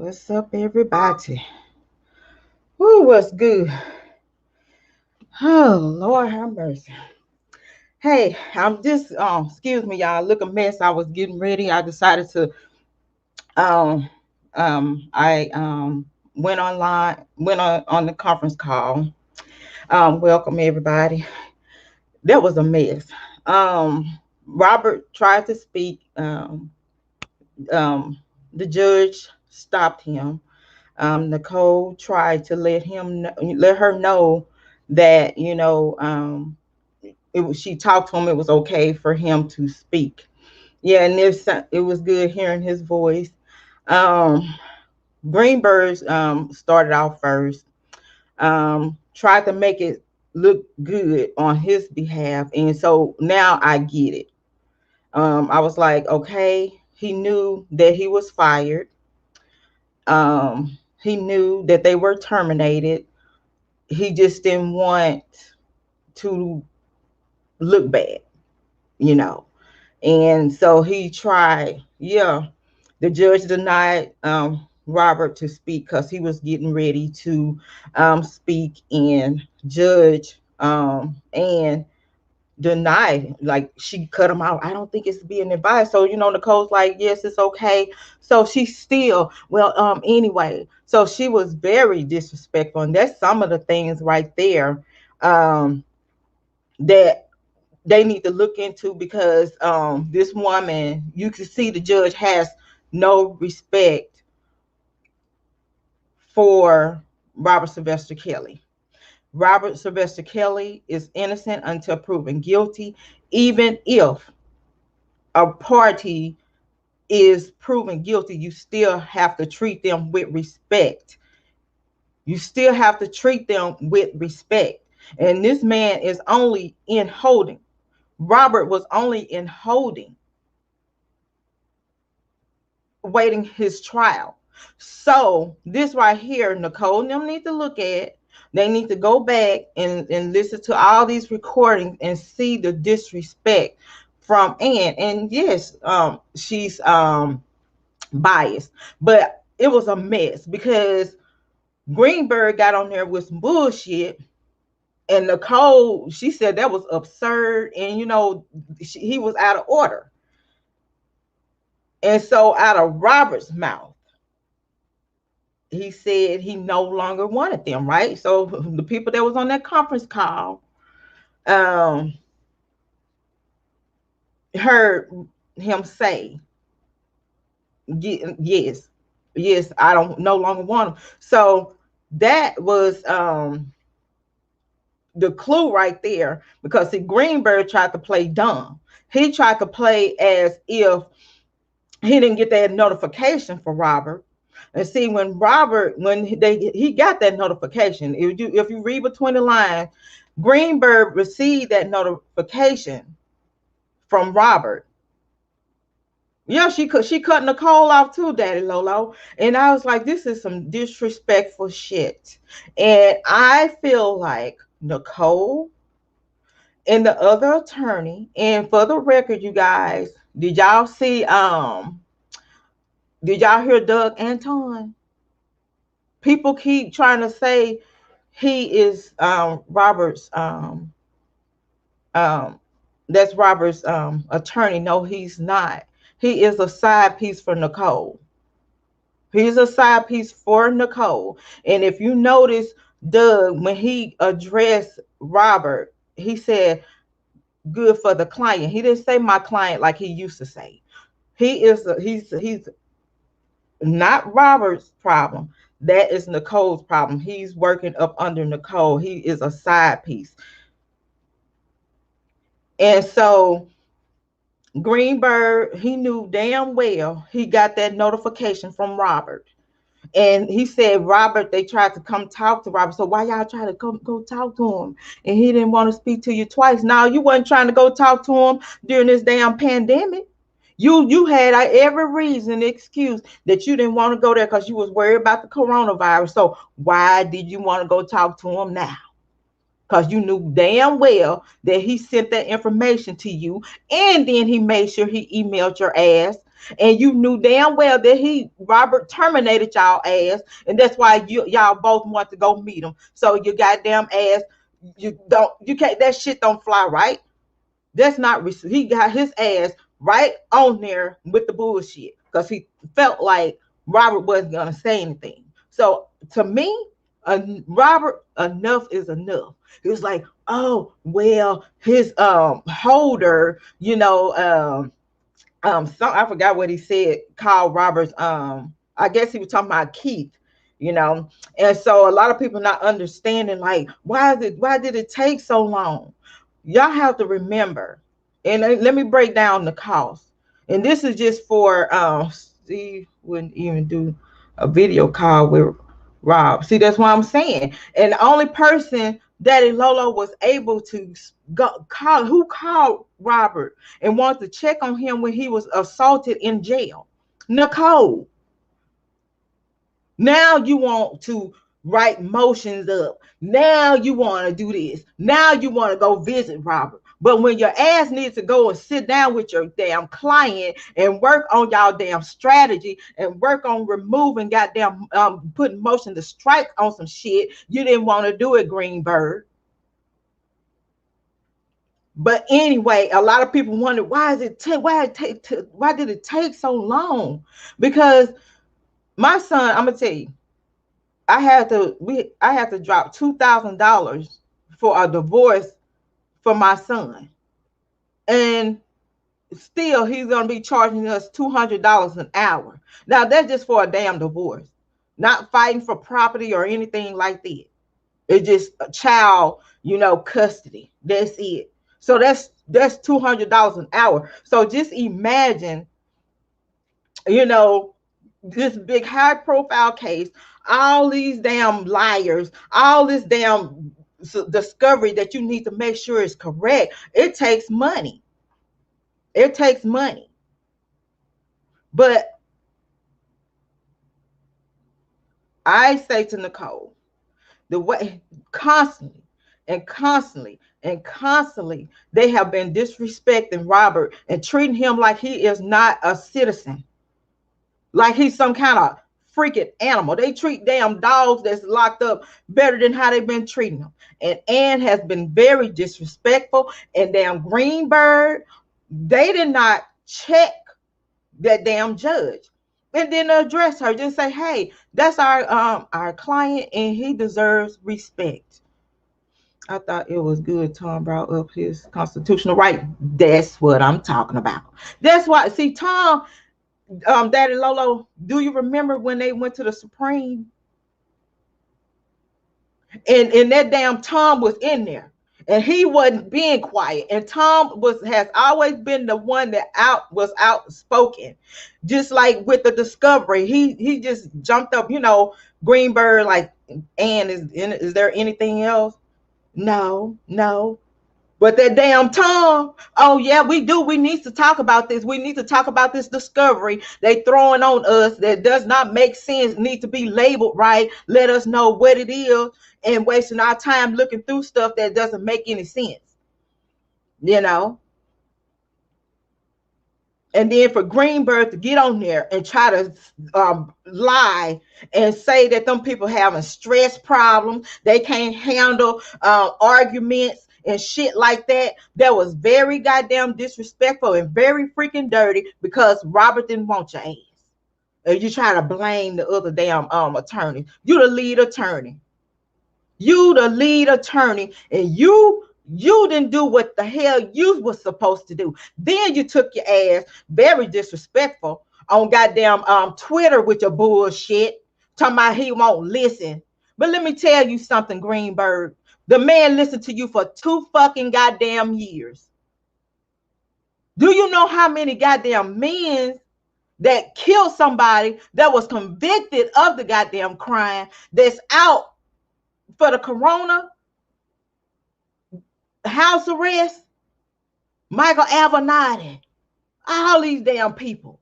What's up, everybody? Woo, what's good? Oh, Lord have mercy. Hey, I'm just excuse me, y'all. Look a mess. I was getting ready. I decided to um I went online, went on the conference call. Welcome everybody. That was a mess. Robert tried to speak. Um the judge stopped him. Nicole tried to let her know that she talked to him. It was okay for him to speak. Yeah, and it was good hearing his voice. Um, Greenberg started out first. Tried to make it look good on his behalf, and so now I get it. I was like, okay, he knew that he was fired. He knew that they were terminated. He just didn't want to look bad, you know. And so he tried. Yeah, the judge denied Robert to speak because he was getting ready to speak, and judge and denied, like, she cut him out. I don't think it's being advised. So Nicole's like, yes, it's okay. So she still, well, anyway, so she was very disrespectful, and that's some of the things right there um that they need to look into, because this woman, you can see the judge has no respect for Robert Sylvester Kelly. Robert Sylvester Kelly is innocent until proven guilty. Even if a party is proven guilty, you still have to treat them with respect. You still have to treat them with respect. And this man is only in holding. Robert was only in holding, waiting his trial. So this right here, Nicole and them need to look at. They need to go back and listen to all these recordings and see the disrespect from Ann. And yes, she's biased, but it was a mess because Greenberg got on there with some bullshit, and Nicole, she said that was absurd, and he was out of order. And so out of Robert's mouth, he said he no longer wanted them, right? So the people that was on that conference call um, heard him say, yes, yes, I don't no longer want them. So that was the clue right there, because see, Greenberg tried to play dumb. He tried to play as if he didn't get that notification for Robert. And see, when he got that notification, if you read between the lines, Greenberg received that notification from Robert. Yeah, she cut Nicole off too, Daddy Lolo. And I was like, this is some disrespectful shit. And I feel like Nicole and the other attorney, and for the record, you guys, did y'all hear Doug Anton? People keep trying to say he is Robert's um that's Robert's attorney. No, he's not. He is a side piece for Nicole. He's a side piece for Nicole. And if you notice, Doug, when he addressed Robert, he said, good for the client. He didn't say my client like he used to say. He's not Robert's problem. That is Nicole's problem. He's working up under Nicole. He is a side piece. And so Greenberg, he knew damn well he got that notification from Robert. And he said, Robert, they tried to come talk to Robert. So why y'all try to go talk to him? And he didn't want to speak to you twice. Now, you wasn't trying to go talk to him during this damn pandemic. You had every reason, excuse that you didn't want to go there because you was worried about the coronavirus. So why did you want to go talk to him now? Because you knew damn well that he sent that information to you, and then he made sure he emailed your ass and you knew damn well that Robert terminated y'all ass, and that's why y'all both want to go meet him. So your goddamn ass, you can't, that shit don't fly, right? That's not, he got his ass right on there with the bullshit because he felt like Robert wasn't gonna say anything. So to me, Robert, enough is enough. He was like, oh well, his holder, some, I forgot what he said, called Robert's, I guess he was talking about Keith, and so a lot of people not understanding, like, why did it take so long? Y'all have to remember, and let me break down the cost. And this is just for Steve wouldn't even do a video call with Rob. See, that's what I'm saying. And the only person Daddy Lolo was able to called Robert and wanted to check on him when he was assaulted in jail? Nicole. Now you want to write motions up. Now you want to do this. Now you want to go visit Robert. But when your ass needs to go and sit down with your damn client and work on y'all damn strategy and work on removing goddamn putting motion to strike on some shit, you didn't want to do it, Greenberg. But anyway, a lot of people wonder, why did it take so long? Because my son, I'm gonna tell you, I had to drop $2,000 for a divorce for my son, and still he's gonna be charging us $200 an hour. Now that's just for a damn divorce, not fighting for property or anything like that. It's just a child, custody. That's it. So that's $200 an hour. So just imagine, this big high profile case, all these damn liars, all this damn discovery that you need to make sure is correct. It takes money. It takes money. But I say to Nicole, the way constantly they have been disrespecting Robert and treating him like he is not a citizen, like he's some kind of freaking animal. They treat damn dogs that's locked up better than how they've been treating them. And Ann has been very disrespectful. And damn Greenberg, they did not check that damn judge and then address her. Just say, hey, that's our client and he deserves respect. I thought it was good Tom brought up his constitutional right. That's what I'm talking about. That's why, see, Tom, Daddy Lolo, do you remember when they went to the Supreme? And that damn Tom was in there. And he wasn't being quiet. And Tom has always been the one that was outspoken. Just like with the discovery. He just jumped up, Greenberg, like, and is there anything else? No. But that damn Tom, oh yeah, we do. We need to talk about this. We need to talk about this discovery they throwing on us that does not make sense, need to be labeled right. Let us know what it is, and wasting our time looking through stuff that doesn't make any sense. And then for Greenberg to get on there and try to lie and say that them people having stress problems, they can't handle arguments and shit like that. That was very goddamn disrespectful and very freaking dirty because Robert didn't want your ass. And you try to blame the other damn attorney. You the lead attorney. And you didn't do what the hell you was supposed to do. Then you took your ass, very disrespectful, on goddamn Twitter with your bullshit, talking about he won't listen. But let me tell you something, Greenberg. The man listened to you for 2 fucking goddamn years. Do you know how many goddamn men that killed somebody that was convicted of the goddamn crime that's out for the corona house arrest? Michael Avenatti, all these damn people.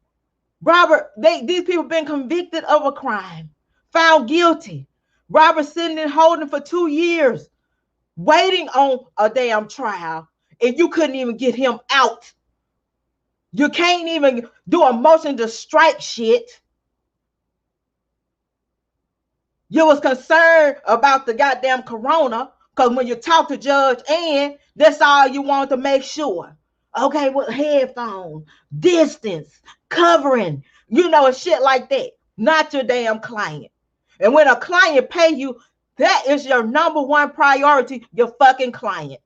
Robert, these people been convicted of a crime, found guilty. Robert sitting and holding for 2 years, waiting on a damn trial, and you couldn't even get him out. You can't even do a motion to strike shit. You was concerned about the goddamn corona, because when you talk to Judge Ann, that's all you want to make sure. Okay, well, headphones, distance, covering, shit like that. Not your damn client. And when a client pay you, that is your number one priority, your fucking client.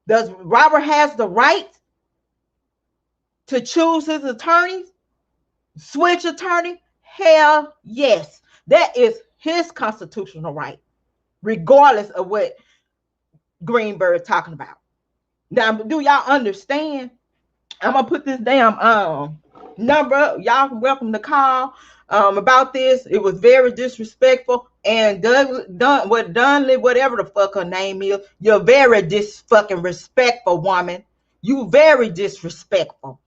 Does Robert has the right to choose his attorneys? Switch attorney? Hell yes. That is his constitutional right, regardless of what Greenberg is talking about. Now, do y'all understand? I'm gonna put this damn number. Y'all welcome to call about this. It was very disrespectful. And Donnelly, whatever the fuck her name is, you're very fucking respectful woman. You very disrespectful.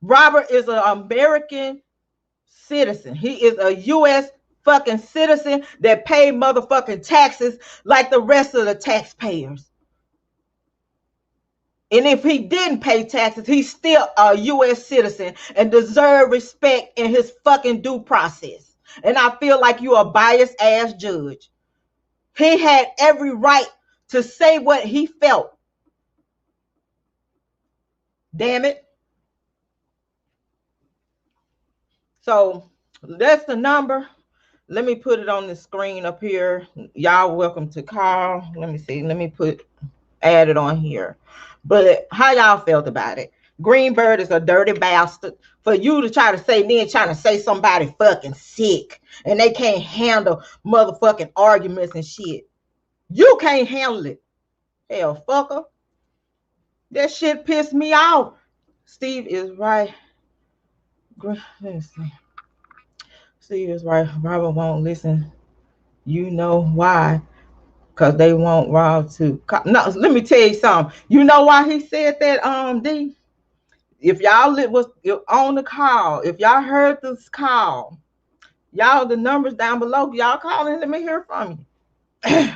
Robert is an American citizen. He is a U.S. fucking citizen that paid motherfucking taxes like the rest of the taxpayers. And if he didn't pay taxes, he's still a U.S. citizen and deserves respect in his fucking due process. And I feel like you're a biased ass judge. He had every right to say what he felt. Damn it. So that's the number. Let me put it on the screen up here. Y'all welcome to call. Let me see. Let me add it on here. But how y'all felt about it? Greenberg is a dirty bastard. For you to try to say, then trying to say somebody fucking sick and they can't handle motherfucking arguments and shit. You can't handle it. Hell, fucker. That shit pissed me off. Steve is right. Let's see. Steve is right. Robert won't listen. You know why? Because they want Rob to. No, let me tell you something. You know why he said that, D? If y'all was on the call, if y'all heard this call, y'all, the numbers down below, y'all call and let me hear from you.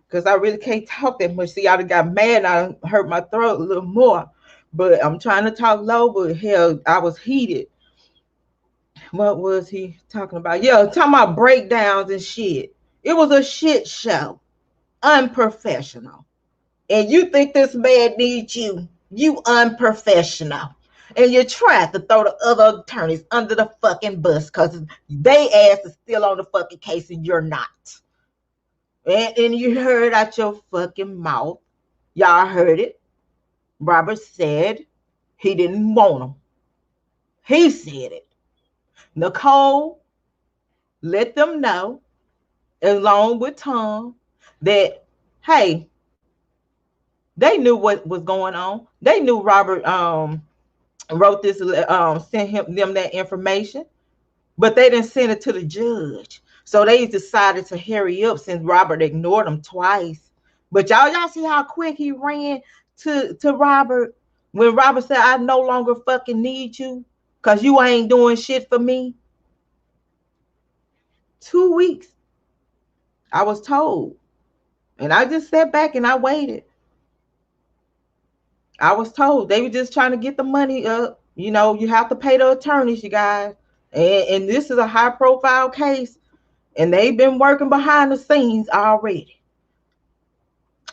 Because I really can't talk that much. See, I got mad and I hurt my throat a little more. But I'm trying to talk low, but hell, I was heated. What was he talking about? Yeah, talking about breakdowns and shit. It was a shit show. Unprofessional. And you think this man needs you? You unprofessional. And you tried to throw the other attorneys under the fucking bus because they ass is still on the fucking case and you're not. And you heard out your fucking mouth. Y'all heard it. Robert said he didn't want them. He said it. Nicole let them know, along with Tom, that, hey, they knew what was going on. They knew Robert wrote this, sent them that information, but they didn't send it to the judge. So they decided to hurry up since Robert ignored them twice. But y'all see how quick he ran to Robert when Robert said, I no longer fucking need you because you ain't doing shit for me. 2 weeks. I was told. And I just sat back and I waited. I was told they were just trying to get the money up. You know, you have to pay the attorneys, you guys. And this is a high profile case. And they've been working behind the scenes already.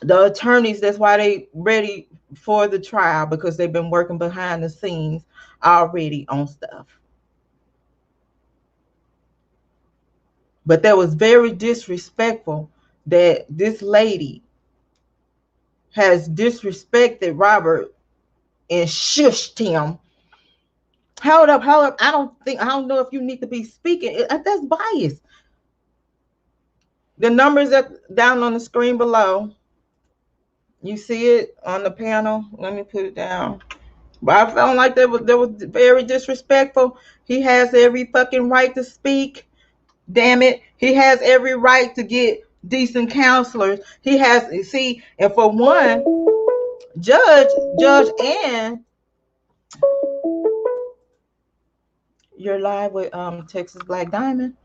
The attorneys, that's why they ready for the trial, because they've been working behind the scenes already on stuff. But that was very disrespectful that this lady has disrespected Robert and shushed him. Hold up. I don't know if you need to be speaking. That's bias. The numbers are down on the screen below. You see it on the panel. Let me put it down. But I felt like that was very disrespectful. He has every fucking right to speak. Damn it. He has every right to get decent counselors. He has, see, and for one, Judge Ann, you're live with Texas Black Diamond.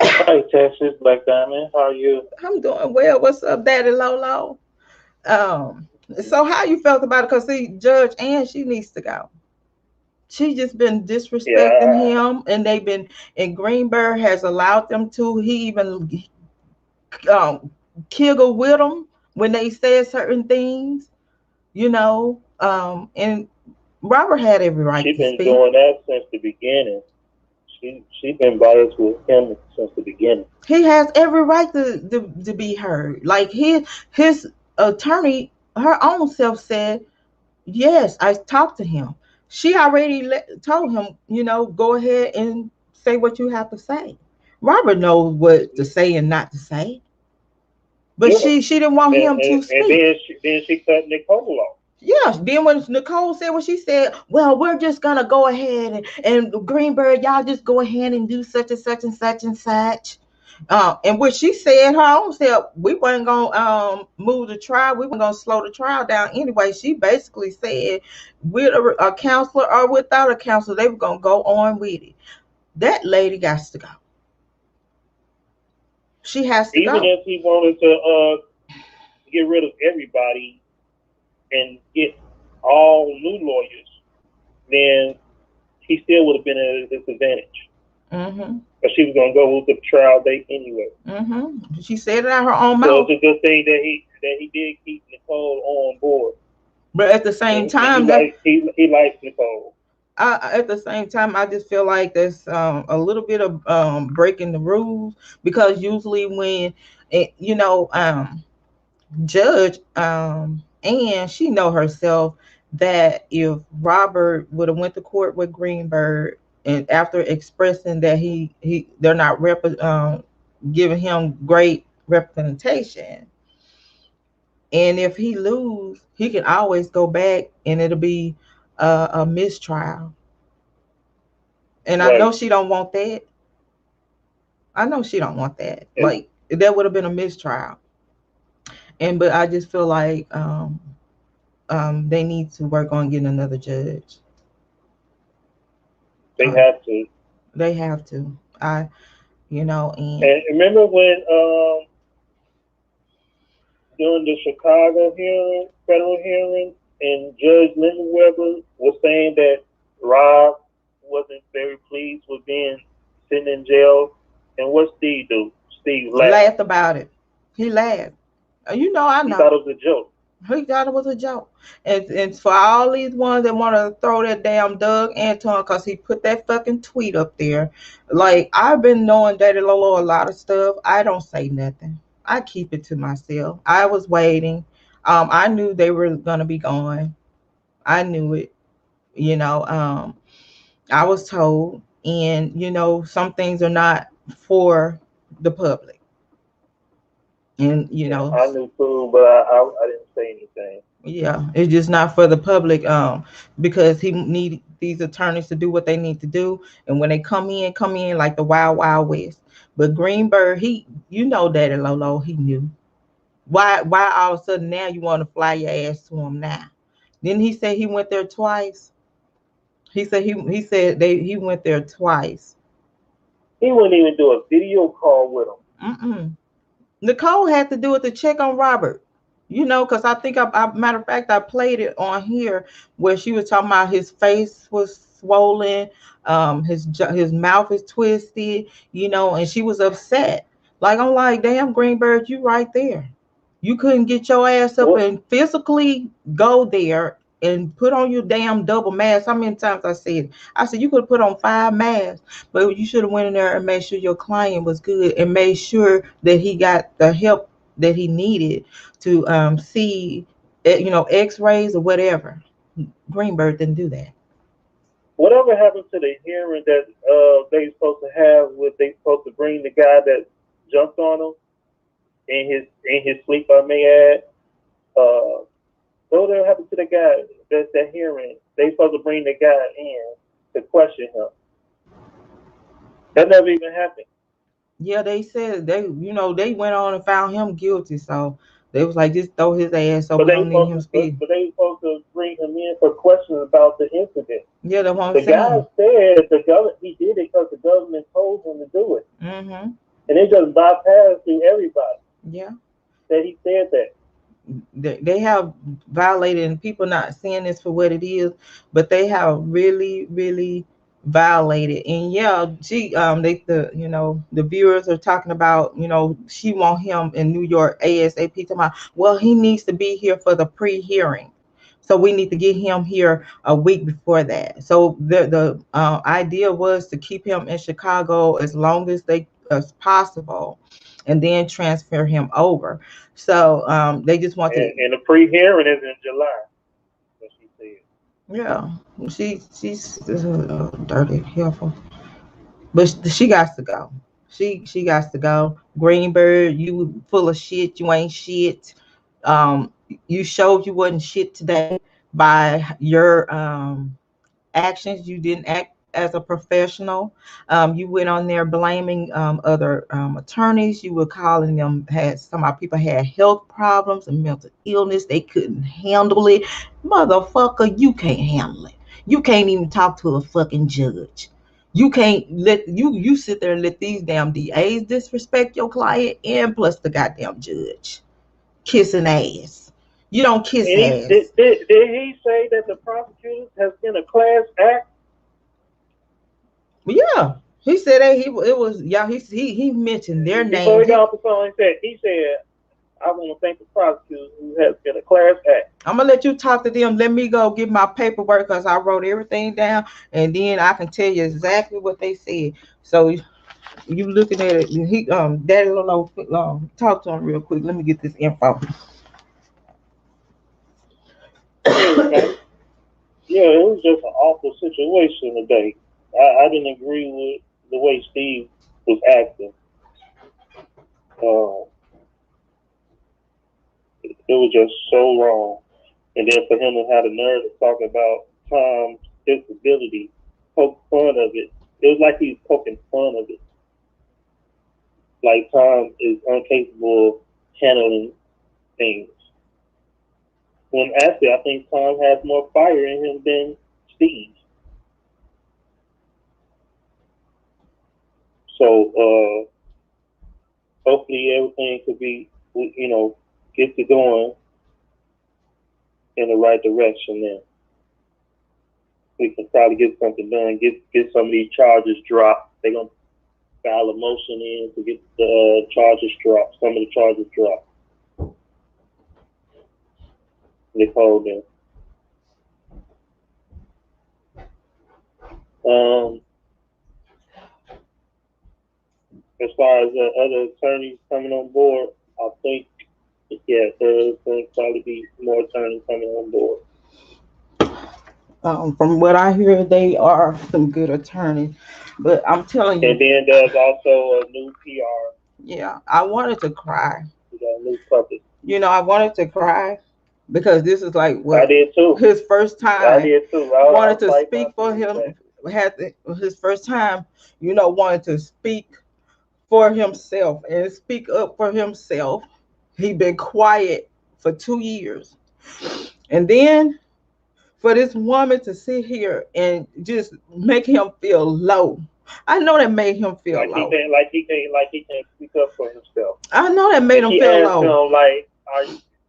Hi, Texas Black Diamond. How are you? I'm doing well. What's up, Daddy Lolo? So how you felt about it? Because see, Judge Ann, she needs to go. She just been disrespecting Yeah, him, and they've been. And Greenberg has allowed them to. He even giggle with them when they said certain things, and Robert had every right she to been speak. doing that since the beginning. She been biased with him since the beginning. He has every right to be heard. Like his attorney, her own self said, yes, I talked to him. She already told him, go ahead and say what you have to say. Robert knows what to say and not to say, but Yeah, she didn't want and him and, to and speak. then she cut Nicole off. Yeah, then when Nicole said what she said, well, we're just gonna go ahead and Greenberg, y'all just go ahead and do such and such and such and such. And what she said her own self, we weren't gonna move the trial, we weren't gonna slow the trial down anyway. She basically said with a counselor or without a counselor, they were gonna go on with it. That lady got to go. She has to Even go. if he wanted to get rid of everybody and get all new lawyers, then he still would have been at a disadvantage. Mhm. But she was gonna go with the trial date anyway. Mhm. She said it out her own So it's mouth. a good thing that he did keep Nicole on board, But at the same and he time, that likes he likes Nicole. at the same time, I just feel like there's a little bit of breaking the rules because usually when Judge and she know herself that if Robert would have went to court with Greenberg and after expressing that he they're not giving him great representation, and if he lose, he can always go back and it'll be a mistrial. And I know Right. she don't want that. I know she don't want that. And Like that would have been a mistrial. And but I just feel like they need to work on getting another judge. they Uh, have to. they have to. And And remember when during the Chicago hearing, federal hearing, and Judge Linda Weber was saying that Rob wasn't very pleased with being sitting in jail. And what Steve do? Steve laughed. laughed about it. He laughed. I He thought know. it was a joke. He thought it was a joke. And for all these ones that want to throw that damn Doug Anton because he put that fucking tweet up there. Like, I've been knowing Daddy Lolo a lot of stuff. I don't say nothing. I keep it to myself. I was waiting. I knew they were going to be gone. I knew it. You know, I was told. And, some things are not for the public. And, Yeah, I knew too, but I didn't say anything. yeah, it's just not for the public. Because he need these attorneys to do what they need to do, and when they come in like the wild wild west. But Greenberg, Daddy Lolo, he knew. Why all of a sudden now you want to fly your ass to him now? Didn't he say he went there twice? He said he went there twice. He wouldn't even do a video call with him. Mm-mm. Nicole had to do it to check on Robert. Because I think matter of fact, I played it on here where she was talking about his face was swollen, his mouth is twisted, and she was upset. Like I'm like, damn, Greenberg, you right there. You couldn't get your ass up What? and physically go there and put on your damn double mask. How many times I said? I said you could have put on 5 masks, but you should have went in there and made sure your client was good and made sure that he got the help that he needed to see, X-rays or whatever. Greenberg didn't do that. Whatever happened to the hearing that they supposed to have? With they supposed to bring the guy that jumped on him in his sleep? I may add. Whatever happened to the guy that hearing? They supposed to bring the guy in to question him. That never even happened. Yeah, they said they went on and found him guilty, so they was like just throw his ass so But we they don't need supposed him to, speak. but they supposed to bring him in for questions about the incident. Yeah, that's what I'm The guy saying. said the government he did it because the government told him to do it, Mm-hmm. and they just bypassed through everybody Yeah. that he said that. they have violated, and people not seeing this for what it is, but they have really, really violated. And yeah, she they the the viewers are talking about, she want him in New York ASAP. Talking about, well, he needs to be here for the pre-hearing. So we need to get him here a week before that. So the idea was to keep him in Chicago as long as possible, and then transfer him over. So they just wanted. And the pre-hearing is in July. What she said. Yeah, she's dirty, careful, but she got to go. She got to go. Greenberg, you full of shit. You ain't shit. Um, you showed you wasn't shit today by your actions. You didn't act as a professional. You went on there blaming other attorneys. You were calling them, had some of our people had health problems and mental illness. They couldn't handle it. Motherfucker, you can't handle it. You can't even talk to a fucking judge. You can't let you sit there and let these damn DAs disrespect your client, and plus the goddamn judge kissing ass. You don't kiss And he ass. did he say that the prosecutors has been a class act? Yeah, he said that it was, yeah. He mentioned their Before names. he got off the phone, he said, I want to thank the prosecutors who has been a class act. I'm gonna let you talk to them. Let me go get my paperwork because I wrote everything down, and then I can tell you exactly what they said. So you looking at it? He Daddy don't know. Talk to him real quick. Let me get this info. Yeah, it was just an awful situation today. I didn't agree with the way Steve was acting. Uh, it was just so wrong. And then for him to have the nerve to talk about Tom's disability, poke fun of it, it was like he was poking fun of it. Like Tom is incapable of handling things. When actually, I think Tom has more fire in him than Steve. So hopefully everything could be, get to going in the right direction. Then we can probably get something done. Get some of these charges dropped. They're gonna file a motion in to get the charges dropped. Some of the charges dropped. Nicole then. As far as the other attorneys coming on board, I think, yeah, there's going to probably be more attorneys coming on board. From what I hear, they are some good attorneys, but I'm telling you. And then there's also a new PR. Yeah, I wanted to cry. We got a new puppet. I wanted to cry because this is like what I did too. His first time. I did too. I wanted to speak for him. His first time, wanted to speak for himself and speak up for himself. He been quiet for 2 years, and then for this woman to sit here and just make him feel low. I know that made him feel low. Like he can't speak up for himself. I know that made him feel low. Him, like,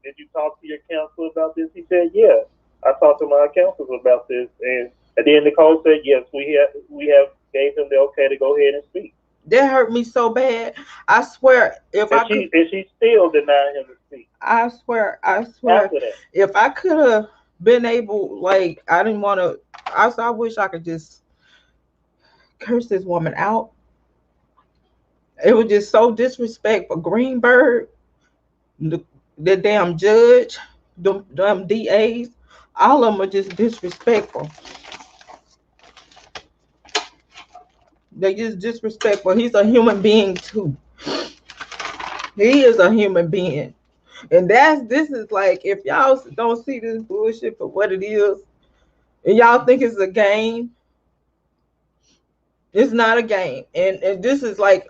did you talk to your counsel about this? He said, yeah. I talked to my counsel about this, and then Nicole said, yes, we have gave him the okay to go ahead and speak. That hurt me so bad. I swear, she still denied him to speak. I swear, if I could have been able, like, I didn't want to. I wish I could just curse this woman out. It was just so disrespectful. Greenberg, the damn judge, the damn DAs, all of them are just disrespectful. They just disrespectful. He's a human being too. He is a human being. And this is like, if y'all don't see this bullshit for what it is, and y'all think it's a game, it's not a game. And this is like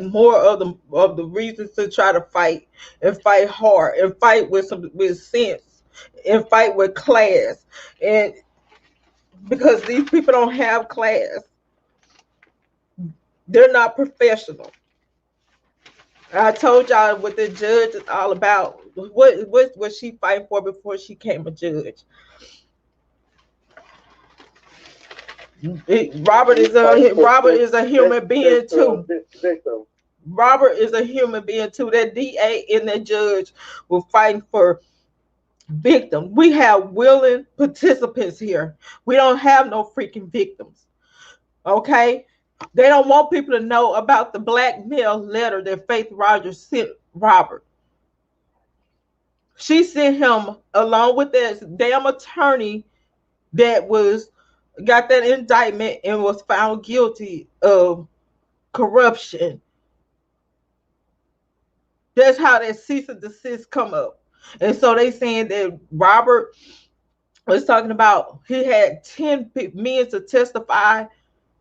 more of the reasons to try to fight and fight hard and fight with sense and fight with class. And because these people don't have class, they're not professional. I told y'all what the judge is all about. what was she fighting for before she became a judge? Robert is a human being too. Victim. Robert is a human being too. That DA and that judge were fighting for victims. We have willing participants here. We don't have no freaking victims. Okay? They don't want people to know about the blackmail letter that Faith Rogers sent Robert. She sent him along with that damn attorney that was got that indictment and was found guilty of corruption. That's how that cease and desist come up. And so they saying that Robert was talking about he had 10 men to testify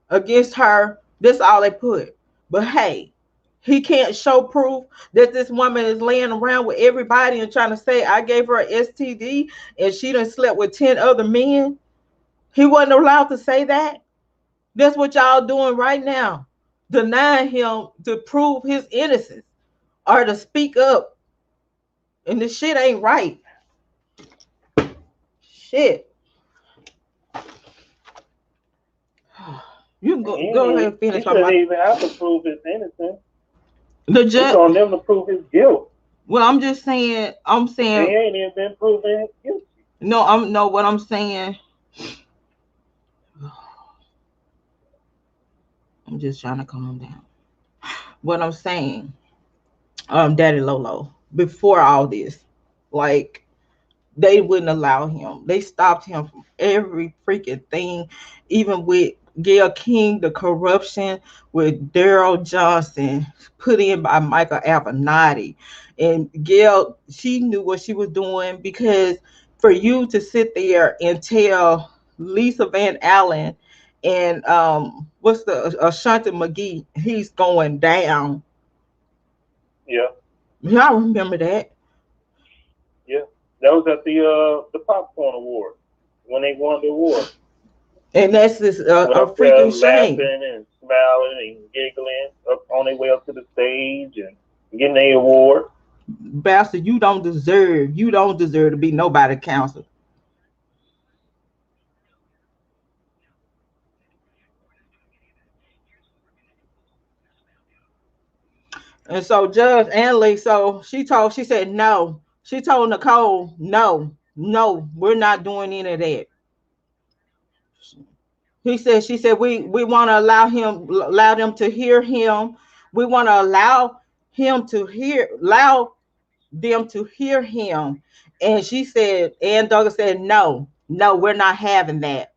against her. That's all they put. But hey, he can't show proof that this woman is laying around with everybody and trying to say I gave her an STD and she done slept with 10 other men. He wasn't allowed to say that. That's what y'all doing right now. Denying him to prove his innocence or to speak up. And this shit ain't right. Shit. You can go ahead and finish. He shouldn't even have to prove his innocence. The judge it's on them to prove his guilt. Well, I'm just saying. He ain't even been proven guilty. No. What I'm saying. I'm just trying to calm down. What I'm saying, Daddy Lolo, before all this, like they wouldn't allow him. They stopped him from every freaking thing, even with Gayle King, the corruption with Daryl Johnson put in by Michael Avenatti. And Gayle, she knew what she was doing, because for you to sit there and tell Lisa Van Allen and what's the Ashanti McGee, he's going down. Yeah. Y'all remember that? Yeah. That was at the Popcorn Award when they won the award. And that's this a freaking shame. Laughing and smiling and giggling up on their way up to the stage and getting their award. Bastard, you don't deserve to be nobody counsel. And so Judge Anley, so she said no. She told Nicole, no, we're not doing any of that. She said we want to allow them to hear him. We want to allow them to hear him. And she said, Ann Douglas said, no, we're not having that.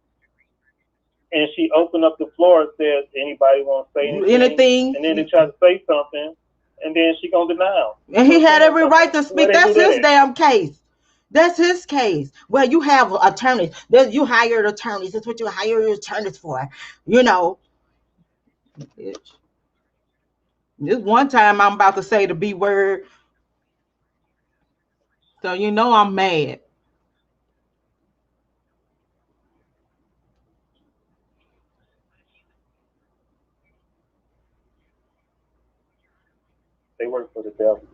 And she opened up the floor and said, anybody want to say anything? And then they try to say something, and then she gonna deny them. And he had every right to speak. That's his damn case. That's his case. Well, you have attorneys. You hired attorneys. That's what you hire your attorneys for. You know. This one time I'm about to say the B word. So you know I'm mad. They work for the devil.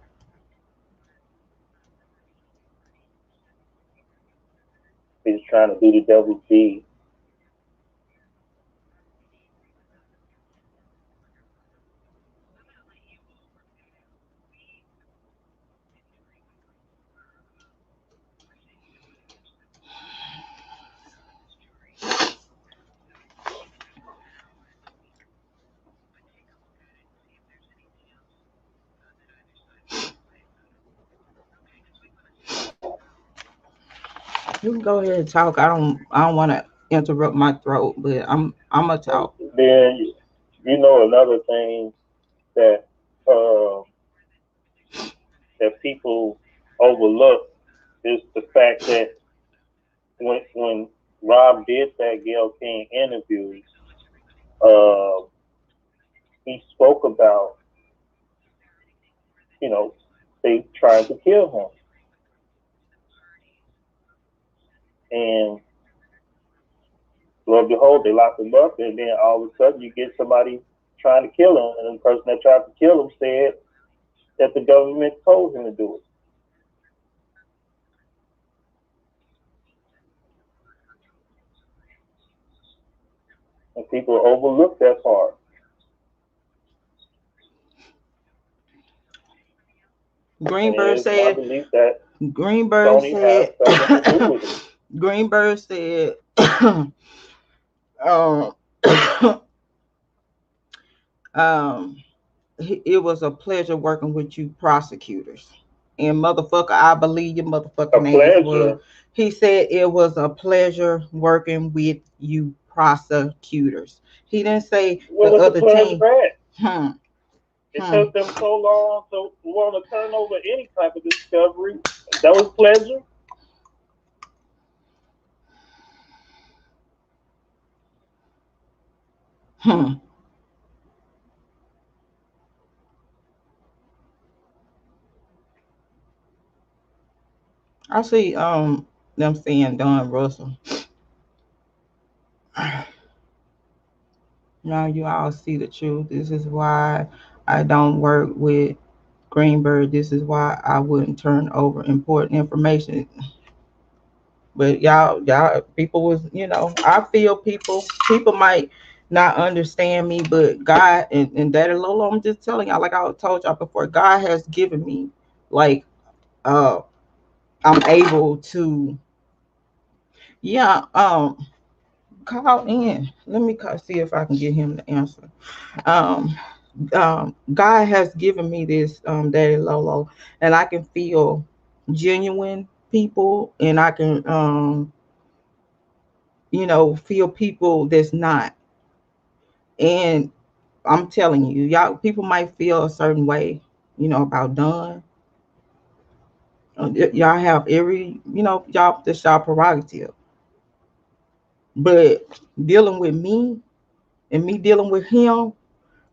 He's trying to do the devil's deed. You can go ahead and talk. I don't want to interrupt my throat, but I'm gonna talk. Then you know another thing that that people overlook is the fact that when Rob did that Gayle King interview, he spoke about, they trying to kill him. And lo and behold, they lock him up, and then all of a sudden you get somebody trying to kill him, and the person that tried to kill him said that the government told him to do it. And people overlook that part. And Greenberg it is my said. belief that Greenberg Tony has said. something to do with it. Greenberg said. um, um, it was a pleasure working with you prosecutors. And motherfucker, I believe your A motherfucking ass was. pleasure. He said it was a pleasure working with you prosecutors. He didn't say Where the was the other pleasure team. at? Hmm. It Hmm. took them so long to want to turn over any type of discovery. That was pleasure. Hmm. I see them saying Don Russell. Now you all see the truth. This is why I don't work with Greenberg. This is why I wouldn't turn over important information. But y'all, people was, I feel people might not understand me, but God and Daddy Lolo, I'm just telling y'all, like I told y'all before, God has given me, like, uh, I'm able to, yeah, call in. Let me see if I can get him to answer. Um, God has given me this, Daddy Lolo, and I can feel genuine people, and I can, feel people that's not. And I'm telling you, y'all, people might feel a certain way, about Don. Y'all have every, y'all, that's y'all prerogative. But dealing with me and me dealing with him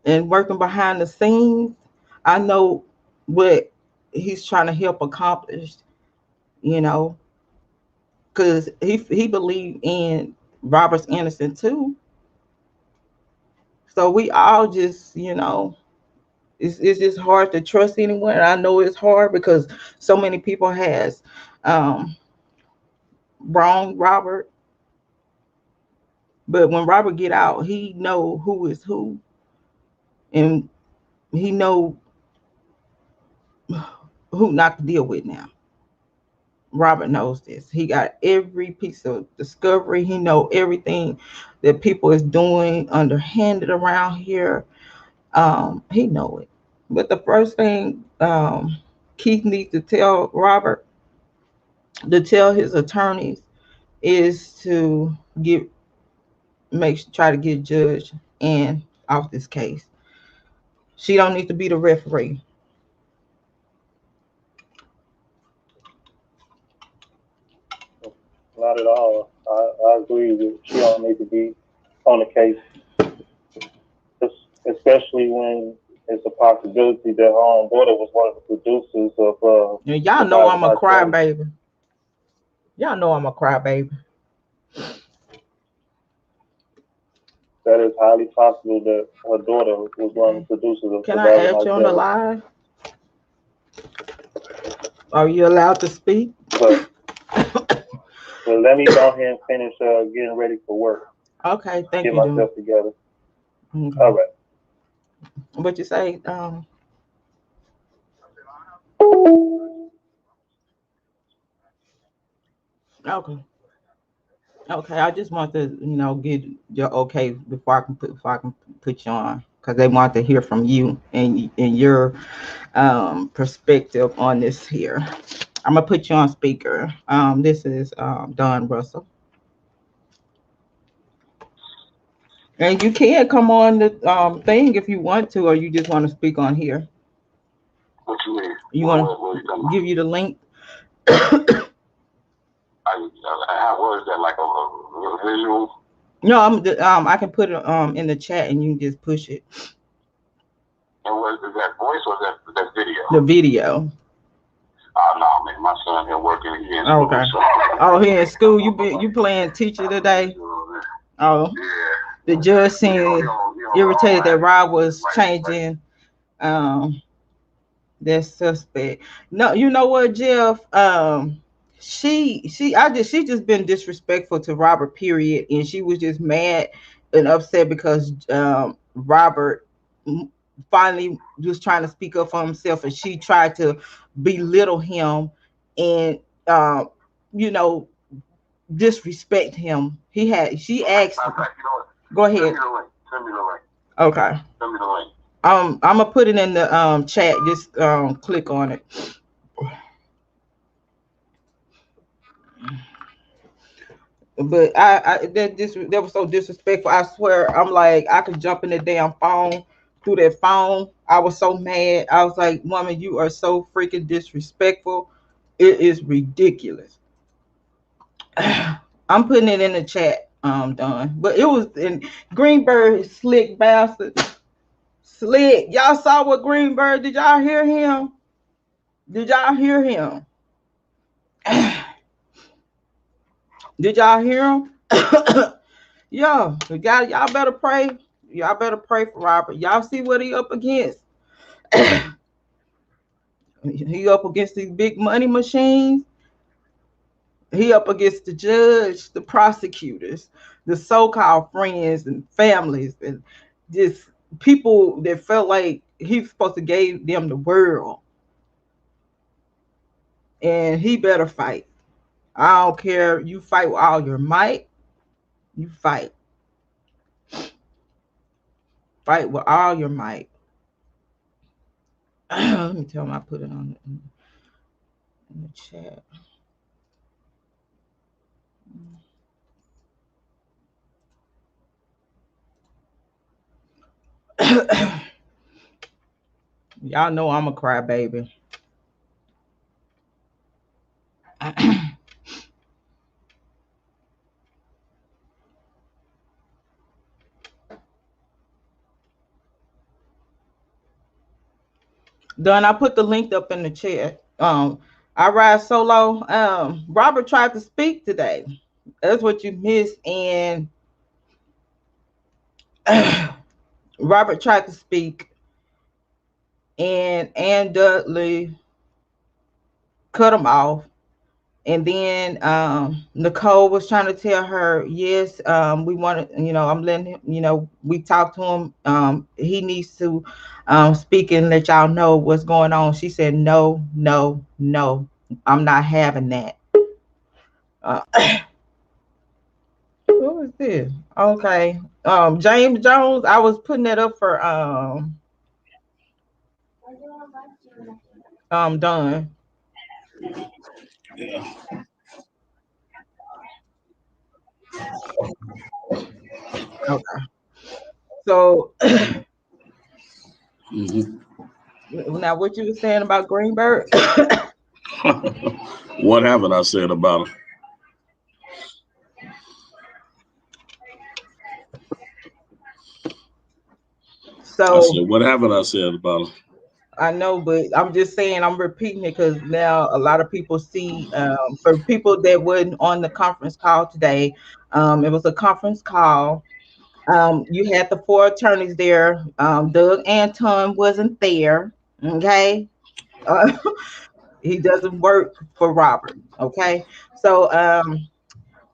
and working behind the scenes, I know what he's trying to help accomplish, you know, because he believed in Robert's innocent too. So we all just, it's just hard to trust anyone. And I know it's hard because so many people has um, wronged Robert. But when Robert get out, he know who is who, and he know who not to deal with now. Robert knows this. He got every piece of discovery. He know everything that people is doing underhanded around here. He know it. But the first thing Keith needs to tell Robert, to tell his attorneys, is to try to get Judge Ann off this case. She don't need to be the referee. Not at all. I agree that she don't need to be on the case, especially when it's a possibility that her own daughter was one of the producers of And y'all know Surviving I'm a R.Kelly. crybaby. Y'all know I'm a crybaby. That is highly possible that her daughter was one of the producers of Can I Surviving add you on the R.Kelly. live? Are you allowed to speak? But let me go ahead and finish getting ready for work. Okay, thank Get you, dude. myself together. All Okay. right. What you say? Okay. Okay. I just want to, get your okay before I can put you on, because they want to hear from you and your perspective on this here. I'm gonna put you on speaker. This is Don Russell, and you can come on the thing if you want to, or you just want to speak on here. What you mean? You want to give you the link? What is that, like a visual? No, I can put it in the chat and you can just push it. And what is that, voice or that video? The video. Oh no, man, my son here working again. Okay. So. Oh, here in school, you playing teacher today? Oh. Yeah. The judge seemed irritated that Rob was changing that suspect. No, you know what, Jeff? she just been disrespectful to Robert, period, and she was just mad and upset because Robert finally was trying to speak up for himself, and she tried to belittle him and you know, disrespect him. She asked. Go ahead. Send me the link. Okay. Send me the link. I'm gonna put it in the chat. Just click on it. But that was so disrespectful. I swear, I'm like, I could jump in the damn phone through that phone. I was so mad. I was like, woman, you are so freaking disrespectful. It is ridiculous. I'm putting it in the chat. Done. But it was in Greenberg, slick bastard. Slick. Y'all saw what Greenberg? Did y'all hear him? Did y'all hear him? Did y'all hear him? Yo, y'all better pray. Y'all better pray for Robert. Y'all see what he up against? He up against these big money machines. He up against the judge, the prosecutors, the so-called friends and families, and just people that felt like he was supposed to give them the world. And he better fight. I don't care. You fight with all your might. You fight. Fight with all your might. Let me tell him I put it on in the chat. Y'all know I'm a crybaby. Done. I put the link up in the chat. I ride solo. Robert tried to speak today. That's what you missed. And Robert tried to speak, and Dudley cut him off. And then Nicole was trying to tell her, yes, we want to, I'm letting him, we talked to him. He needs to speak and let y'all know what's going on. She said, no, no, no, I'm not having that. Uh, what was this? Okay. James Jones, I was putting that up for Don. Yeah. Okay. So Mm-hmm. now what you were saying about Greenberg? What haven't I said about him? So I said, what haven't I said about him? I know, but I'm just saying, I'm repeating it because now a lot of people see. For people that weren't on the conference call today, it was a conference call. You had the four attorneys there. Doug Anton wasn't there. Okay, uh, he doesn't work for Robert. Okay, so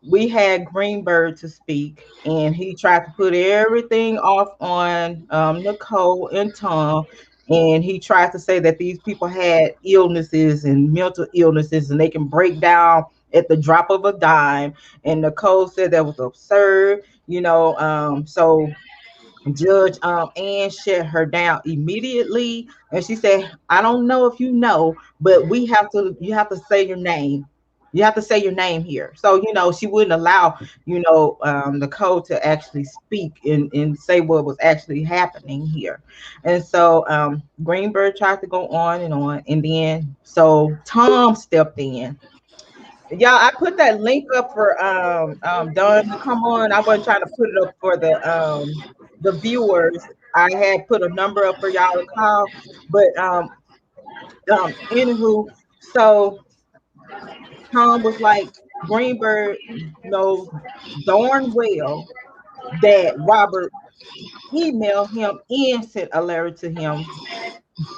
we had Greenberg to speak, and he tried to put everything off on Nicole and Tom. And he tried to say that these people had illnesses and mental illnesses, and they can break down at the drop of a dime. And Nicole said that was absurd, So Judge Ann shut her down immediately, and she said, "I don't know if you know, but you have to say your name. You have to say your name here." So she wouldn't allow the code to actually speak and say what was actually happening here. And so Greenberg tried to go on, and then so Tom stepped in. Yeah, I put that link up for Don to come on. I wasn't trying to put it up for the viewers. I had put a number up for y'all to call, but anywho, so Tom was like, Greenberg knows darn well that Robert emailed him and sent a letter to him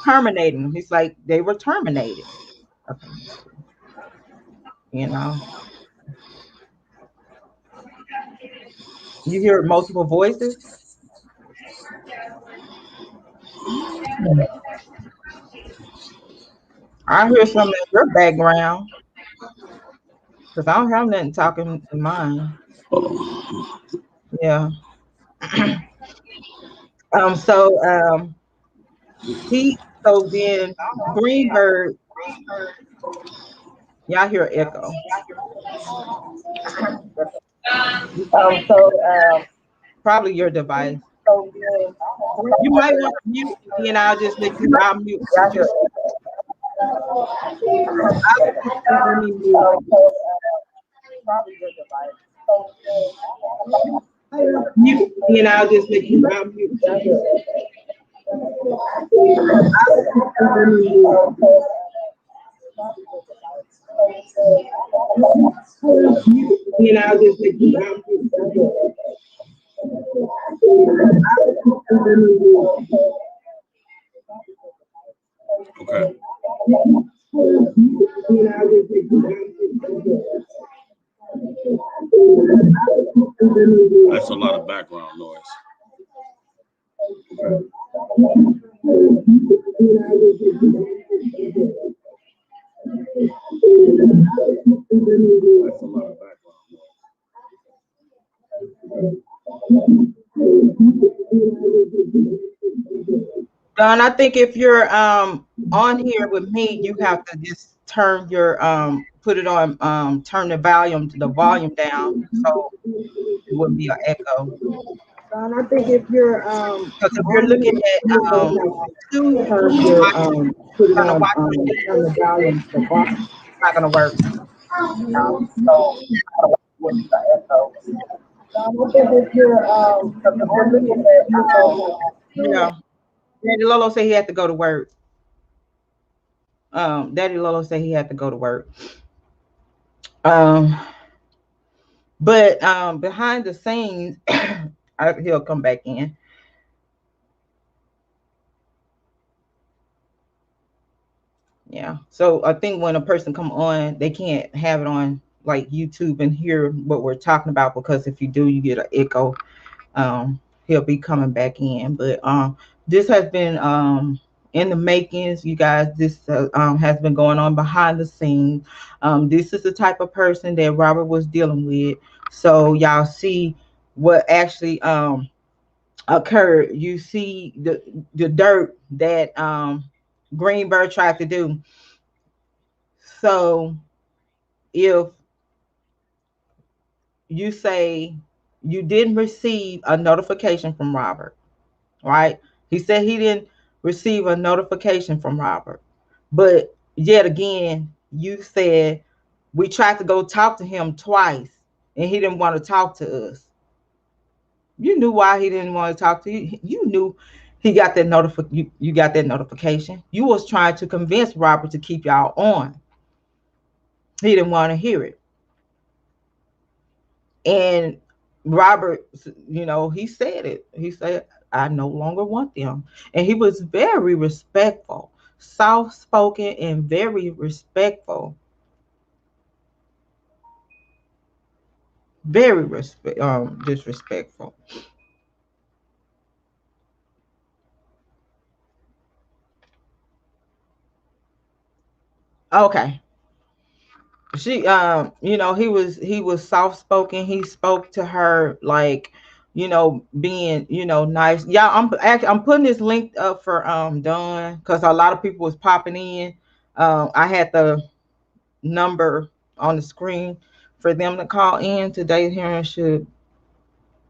terminating him. He's like, they were terminated. Okay. You know, you hear multiple voices. I hear something in your background because I don't have nothing talking in mine. Yeah. So he so then Greenberg, y'all hear echo. So probably your device. You might want to mute me and I'll just let you I'll mute you. Let me mute. Probably your device. Mute me and I'll just let you I'll mute you. And I'll just let you out. Okay. That's a lot of background noise. Okay. That's a lot of background noise. Don, I think if you're on here with me, you have to just turn your put it on turn the volume down so it wouldn't be an echo. Don, I think if you're because if you're looking at YouTube, turn your put it on turn the volume it's not gonna work. So wouldn't be an echo. Don, I think if you're because if you're looking at yeah. Daddy Lolo said he had to go to work. Daddy Lolo said he had to go to work. But behind the scenes, he'll come back in. Yeah. So I think when a person come on, they can't have it on like YouTube and hear what we're talking about because if you do, you get an echo. He'll be coming back in. But this has been in the makings, you guys. This has been going on behind the scenes. This is the type of person that Robert was dealing with. So y'all see what actually occurred. You see the dirt that Greenberg tried to do. So if you say you didn't receive a notification from Robert, right? He said he didn't receive a notification from Robert. But yet again, you said we tried to go talk to him twice and he didn't want to talk to us. You knew why he didn't want to talk to you. You knew he got that you got that notification. You was trying to convince Robert to keep y'all on. He didn't want to hear it. And Robert, you know, he said it. He said, I no longer want them. And he was very respectful, soft-spoken and very respectful. Very disrespectful. Okay. She you know, he was soft-spoken. He spoke to her like, you know, being, you know, nice. Yeah, I'm putting this link up for Dawn because a lot of people was popping in. I had the number on the screen for them to call in. Today's hearing should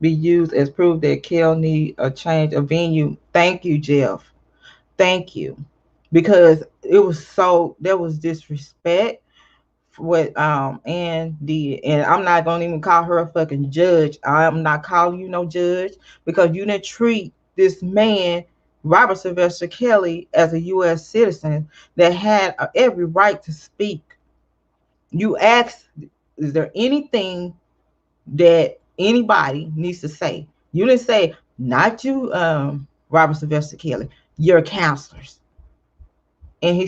be used as proof that Kel need a change of venue. Thank you, Jeff. Thank you. Because it was so, there was disrespect for what Ann did. And I'm not gonna even call her a fucking judge. I'm not calling you no judge because you didn't treat this man, Robert Sylvester Kelly, as a U.S. citizen that had every right to speak. You asked, is there anything that anybody needs to say? You didn't say, not you, Robert Sylvester Kelly, your counselors. And he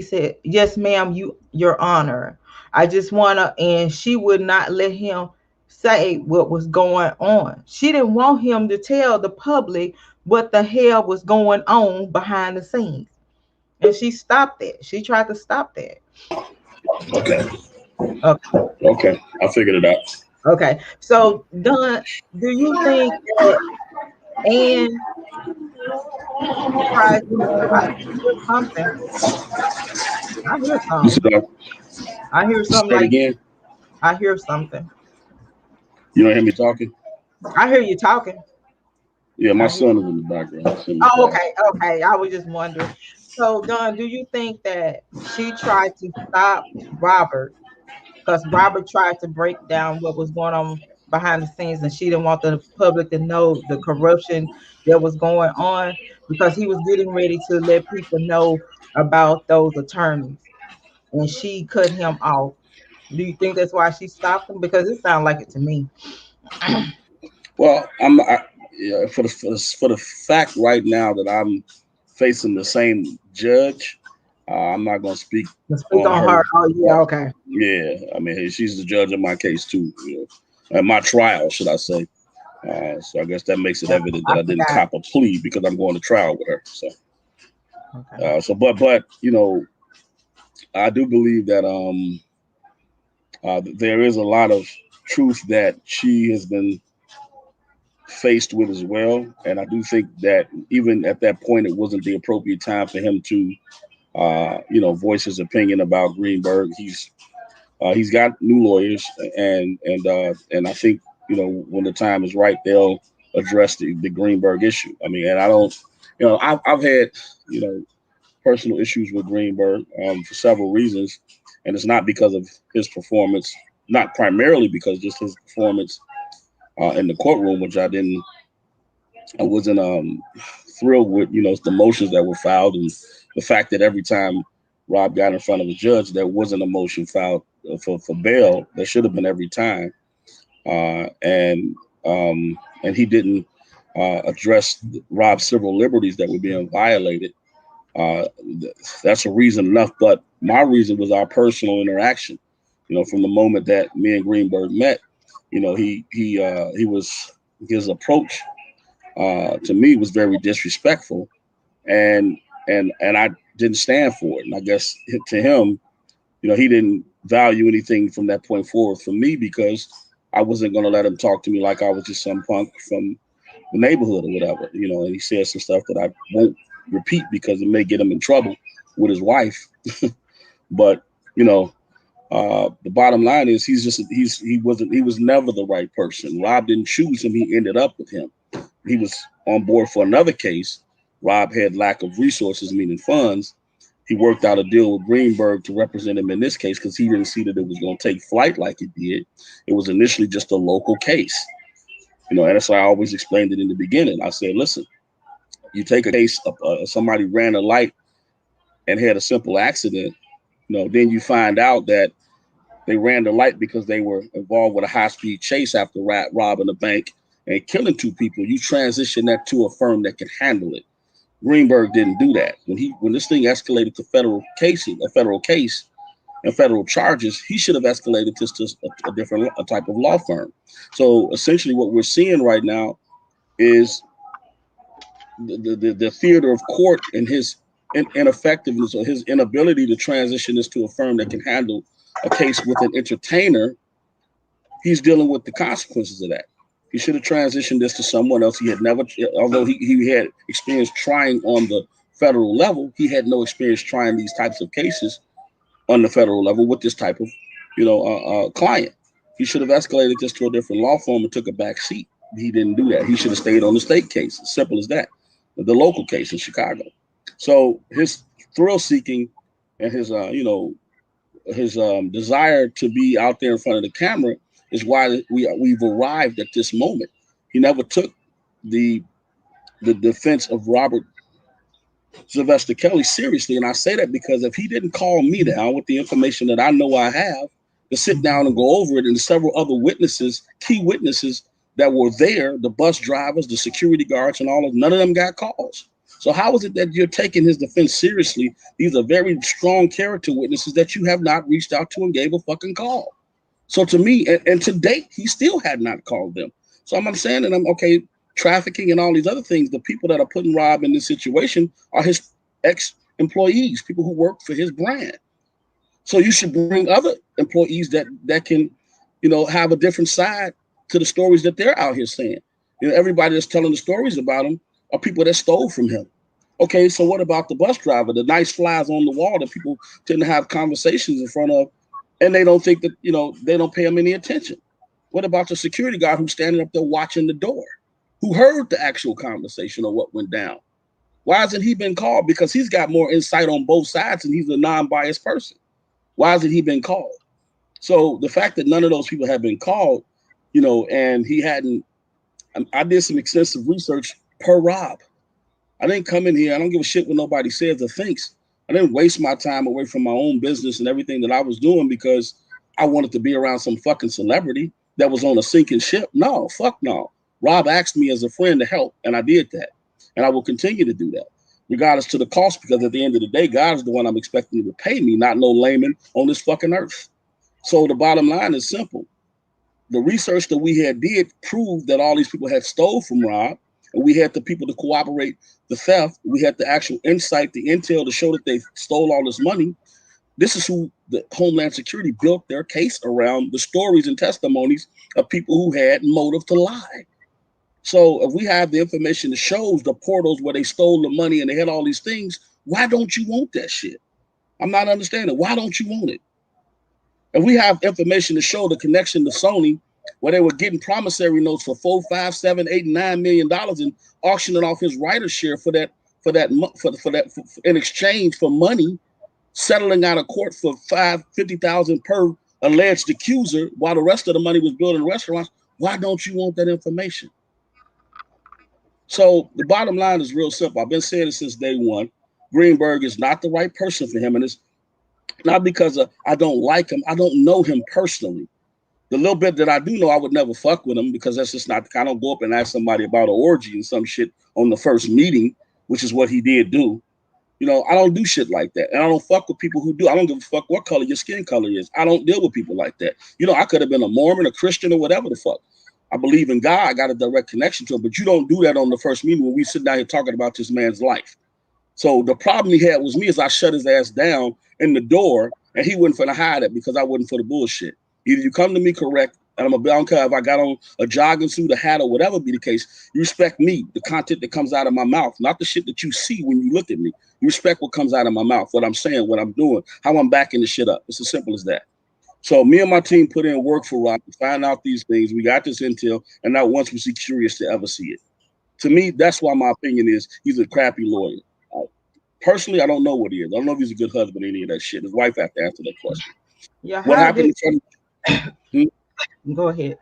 said, yes, ma'am, your honor. I just wanna, and she would not let him say what was going on. She didn't want him to tell the public what the hell was going on behind the scenes. And she stopped that. She tried to stop that. Okay. Okay. Okay. I figured it out. Okay. So Don, do you think that Anne tried to, I hear something. I hear You something. said, I hear say something it like, again. I hear something. You don't hear me talking? I hear you talking. Yeah, my I hear. son is in the background. He's in the Oh, car. okay, okay. I was just wondering. So, Don, do you think that she tried to stop Robert because Robert tried to break down what was going on behind the scenes, and she didn't want the public to know the corruption that was going on because he was getting ready to let people know about those attorneys, and she cut him off. Do you think that's why she stopped him? Because it sounded like it to me. Well, yeah, for the fact right now that I'm facing the same judge, I'm not going to speak To speak on on her. her. Oh, yeah, okay. Yeah, I mean, she's the judge of my case too, and my trial, should I say? So I guess that makes it evident that I I didn't forgot. cop a plea because I'm going to trial with her. So, Okay. but I do believe that there is a lot of truth that she has been faced with as well, and I do think that even at that point, it wasn't the appropriate time for him to, voice his opinion about Greenberg. He's got new lawyers, and I think when the time is right, they'll address the Greenberg issue. I mean, and I don't, I've had personal issues with Greenberg for several reasons, and it's not because of his performance, not primarily because just his performance in the courtroom, which I wasn't thrilled with, the motions that were filed and the fact that every time Rob got in front of a judge, there wasn't a motion filed for bail. There should have been every time, and he didn't address Rob's civil liberties that were being violated. Uh, that's a reason enough, but my reason was our personal interaction. From the moment that me and Greenberg met, he was his approach to me was very disrespectful, and and I didn't stand for it. And I guess to him, he didn't value anything from that point forward for me because I wasn't going to let him talk to me like I was just some punk from the neighborhood or whatever. And he said some stuff that I won't repeat because it may get him in trouble with his wife. But the bottom line is he was never the right person. Rob didn't choose him; he ended up with him. He was on board for another case. Rob had lack of resources, meaning funds. He worked out a deal with Greenberg to represent him in this case because he didn't see that it was going to take flight like it did. It was initially just a local case, and that's why I always explained it in the beginning. I said, listen, you take a case of somebody ran a light and had a simple accident, then you find out that they ran the light because they were involved with a high-speed chase after robbing a bank and killing two people. You transition that to a firm that can handle it. Greenberg didn't do that. When this thing escalated to a federal case and federal charges, he should have escalated this to a different type of law firm. So essentially what we're seeing right now is the theater of court and his ineffectiveness or his inability to transition this to a firm that can handle a case with an entertainer. He's dealing with the consequences of that. He should have transitioned this to someone else. He had never, although he had experience trying on the federal level, he had no experience trying these types of cases on the federal level with this type of, client. He should have escalated this to a different law firm and took a back seat. He didn't do that. He should have stayed on the state case. As simple as that. The local case in Chicago. So his thrill seeking and his, his desire to be out there in front of the camera is why we've arrived at this moment. He never took the defense of Robert Sylvester Kelly seriously, and I say that because if he didn't call me down with the information that I know I have to sit down and go over it, and several other witnesses, key witnesses that were there, the bus drivers, the security guards, and all of none of them got calls. So how is it that you're taking his defense seriously? These are very strong character witnesses that you have not reached out to and gave a fucking call. So to me, and to date, he still had not called them. So I'm saying, and I'm okay, trafficking and all these other things, the people that are putting Rob in this situation are his ex-employees, people who work for his brand. So you should bring other employees that can, have a different side to the stories that they're out here saying. Everybody that's telling the stories about him are people that stole from him. Okay, so what about the bus driver, the nice flies on the wall that people tend to have conversations in front of, and they don't think that, they don't pay him any attention? What about the security guard who's standing up there watching the door, who heard the actual conversation or what went down? Why hasn't he been called? Because he's got more insight on both sides and he's a non-biased person. Why hasn't he been called? So the fact that none of those people have been called, and he hadn't, I did some extensive research per Rob. I didn't come in here. I don't give a shit what nobody says or thinks. I didn't waste my time away from my own business and everything that I was doing because I wanted to be around some fucking celebrity that was on a sinking ship. No, fuck no. Rob asked me as a friend to help, and I did that. And I will continue to do that, regardless to the cost, because at the end of the day, God is the one I'm expecting to pay me, not no layman on this fucking earth. So the bottom line is simple. The research that we had did prove that all these people had stole from Rob, and we had the people to cooperate the theft. We had the actual insight, the intel to show that they stole all this money. This is who the Homeland Security built their case around, the stories and testimonies of people who had motive to lie. So if we have the information that shows the portals where they stole the money and they had all these things, why don't you want that shit? I'm not understanding. Why don't you want it? And we have information to show the connection to Sony, where they were getting promissory notes for $4, $5, $7, $8, $9 million and auctioning off his writer's share for that in exchange for money, settling out of court for $50,000 per alleged accuser, while the rest of the money was building restaurants. Why don't you want that information? So the bottom line is real simple. I've been saying it since day one. Greenberg is not the right person for him, and it's not because I don't like him. I don't know him personally. The little bit that I do know, I would never fuck with him because that's just not. I don't go up and ask somebody about an orgy and some shit on the first meeting, which is what he did do. I don't do shit like that, and I don't fuck with people who do. I don't give a fuck what color your skin color is. I don't deal with people like that. I could have been a Mormon, a Christian, or whatever the fuck. I believe in God. I got a direct connection to him, but you don't do that on the first meeting when we sit down here talking about this man's life. So the problem he had was me, is I shut his ass down in the door, and he wasn't finna hide it because I wasn't for the bullshit. Either you come to me correct, and I'm a don't care if I got on a jogging suit, a hat, or whatever be the case. You respect me, the content that comes out of my mouth, not the shit that you see when you look at me. You respect what comes out of my mouth, what I'm saying, what I'm doing, how I'm backing the shit up. It's as simple as that. So me and my team put in work for Rob to find out these things. We got this intel, and not once was he curious to ever see it. To me, that's why my opinion is he's a crappy lawyer. Personally, I don't know what he is. I don't know if he's a good husband or any of that shit. His wife have to answer that question. Yeah, what happened in front of, Go ahead.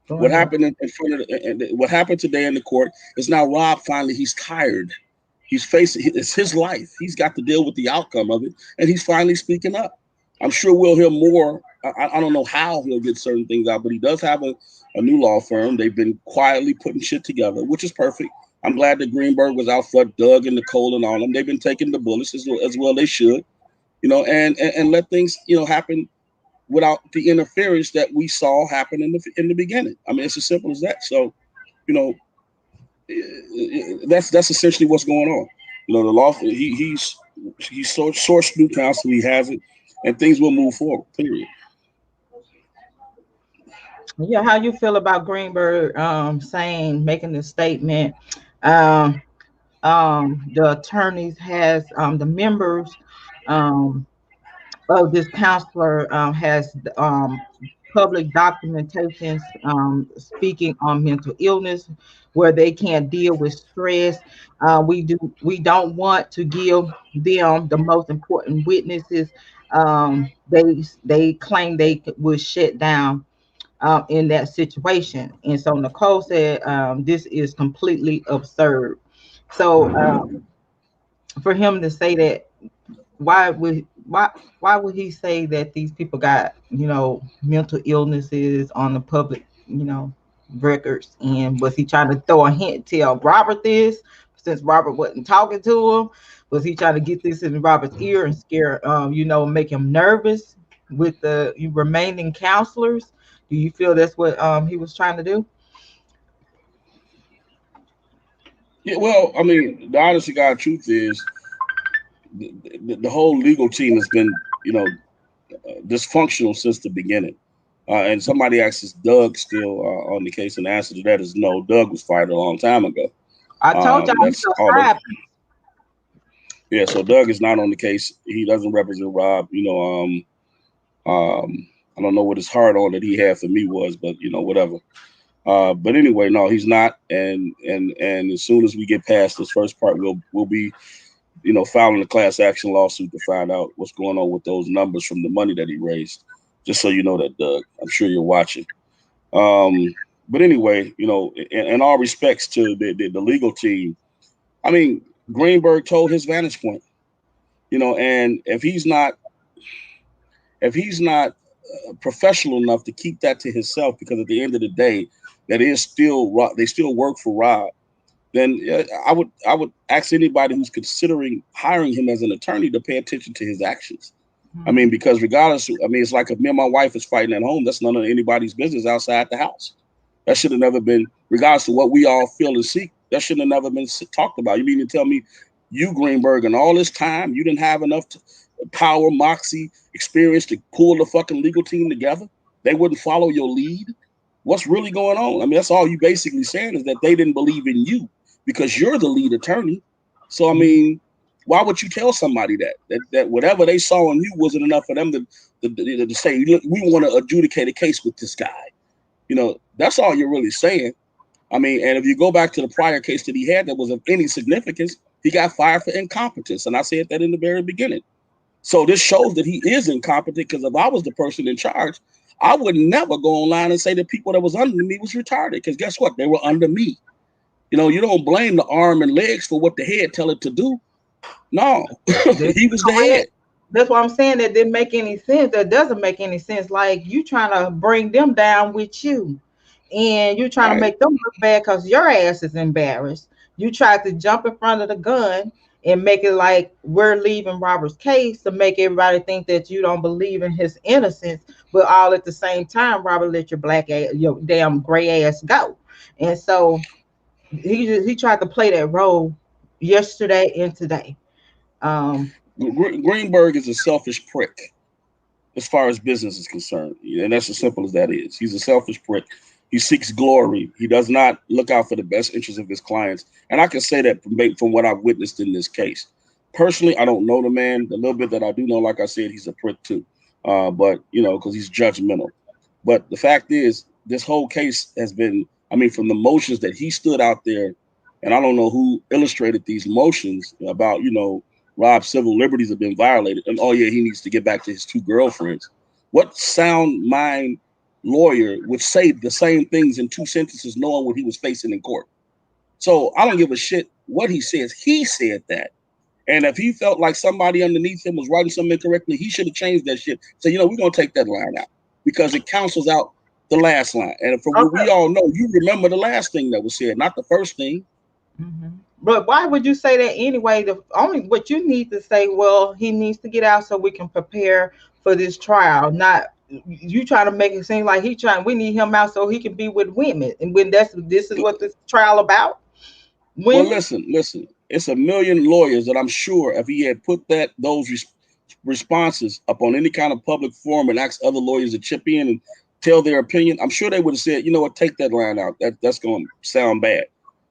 What happened in front of what happened today in the court is now Rob finally, he's tired. He's facing, it's his life. He's got to deal with the outcome of it, and he's finally speaking up. I'm sure we'll hear more. I don't know how he'll get certain things out, but he does have a new law firm. They've been quietly putting shit together, which is perfect. I'm glad that Greenberg was out front, Doug and Nicole and all them. They've been taking the bullets as well they should, and let things, happen without the interference that we saw happen in the beginning. I mean, it's as simple as that. So, that's essentially what's going on. The law, he's sourced new counsel. He has it, and things will move forward. Period. Yeah, how you feel about Greenberg making the statement? The attorneys has the members of this counselor has public documentations speaking on mental illness, where they can't deal with stress. We don't want to give them the most important witnesses. They claim they was shut down in that situation. And so Nicole said this is completely absurd. So for him to say that, why would he say that these people got mental illnesses on the public records? And was he trying to throw a hint, tell Robert this since Robert wasn't talking to him? Was he trying to get this in Robert's ear and scare, make him nervous with the remaining counselors? Do you feel that's what he was trying to do? Yeah, well, I mean, the honest to God truth is the whole legal team has been, dysfunctional since the beginning. And somebody asked, is Doug still on the case? And the answer to that is no. Doug was fired a long time ago. I told y'all he's That's a all. side. Yeah, so Doug is not on the case. He doesn't represent Rob. I don't know what his hard on that he had for me was, but whatever. But anyway, no, he's not. And as soon as we get past this first part, we'll be, filing a class action lawsuit to find out what's going on with those numbers from the money that he raised. Just so you know that, Doug, I'm sure you're watching. But anyway, in all respects to the legal team, I mean, Greenberg told his vantage point, and if he's not professional enough to keep that to himself, because at the end of the day, that is still they still work for Rob. Then I would ask anybody who's considering hiring him as an attorney to pay attention to his actions. I mean, because regardless, it's like if me and my wife is fighting at home, that's none of anybody's business outside the house. That should have never been, regardless of what we all feel and seek, that should have never been talked about. You mean to tell me you, Greenberg, and all this time, you didn't have enough power, moxie, experience to pull the fucking legal team together? They wouldn't follow your lead? What's really going on? I mean, that's all you basically saying is that they didn't believe in you because you're the lead attorney. So, I mean, why would you tell somebody that whatever they saw in you wasn't enough for them to say, look, we want to adjudicate a case with this guy? That's all you're really saying. I mean, and if you go back to the prior case that he had that was of any significance, he got fired for incompetence. And I said that in the very beginning. So this shows that he is incompetent, because if I was the person in charge, I would never go online and say the people that was under me was retarded, because guess what? They were under me. You don't blame the arm and legs for what the head tell it to do. No, he was the head. That's why I'm saying that didn't make any sense. That doesn't make any sense. Like, you trying to bring them down with you, and you trying to make them look bad because your ass is embarrassed. You tried to jump in front of the gun and make it like we're leaving Robert's case to make everybody think that you don't believe in his innocence, but all at the same time, Robert let your black ass, your damn gray ass go. And so he tried to play that role yesterday and today. Greenberg is a selfish prick as far as business is concerned, and that's as simple as that is. He's a selfish prick. He seeks glory. He does not look out for the best interests of his clients. And I can say that from what I've witnessed in this case. Personally, I don't know the man. The little bit that I do know, like I said, he's a prick too. But, because he's judgmental. But the fact is, this whole case has been, from the motions that he stood out there, and I don't know who illustrated these motions about, Rob's civil liberties have been violated. And, oh, yeah, he needs to get back to his 2 girlfriends. What sound mind lawyer would say the same things in 2 sentences, knowing what he was facing in court? So I don't give a shit what he says. He said that. And if he felt like somebody underneath him was writing something incorrectly, he should have changed that shit. So, we're going to take that line out because it cancels out the last line. And from what we all know, you remember the last thing that was said, not the first thing. Mm-hmm. But why would you say that anyway? The only what you need to say, well, he needs to get out so we can prepare for this trial. Not you trying to make it seem like we need him out so he can be with women. And when this is what this trial about. Women? Well, listen. It's a million lawyers that I'm sure if he had put those responses up on any kind of public forum and asked other lawyers to chip in and tell their opinion, I'm sure they would have said, you know what, take that line out. That's going to sound bad.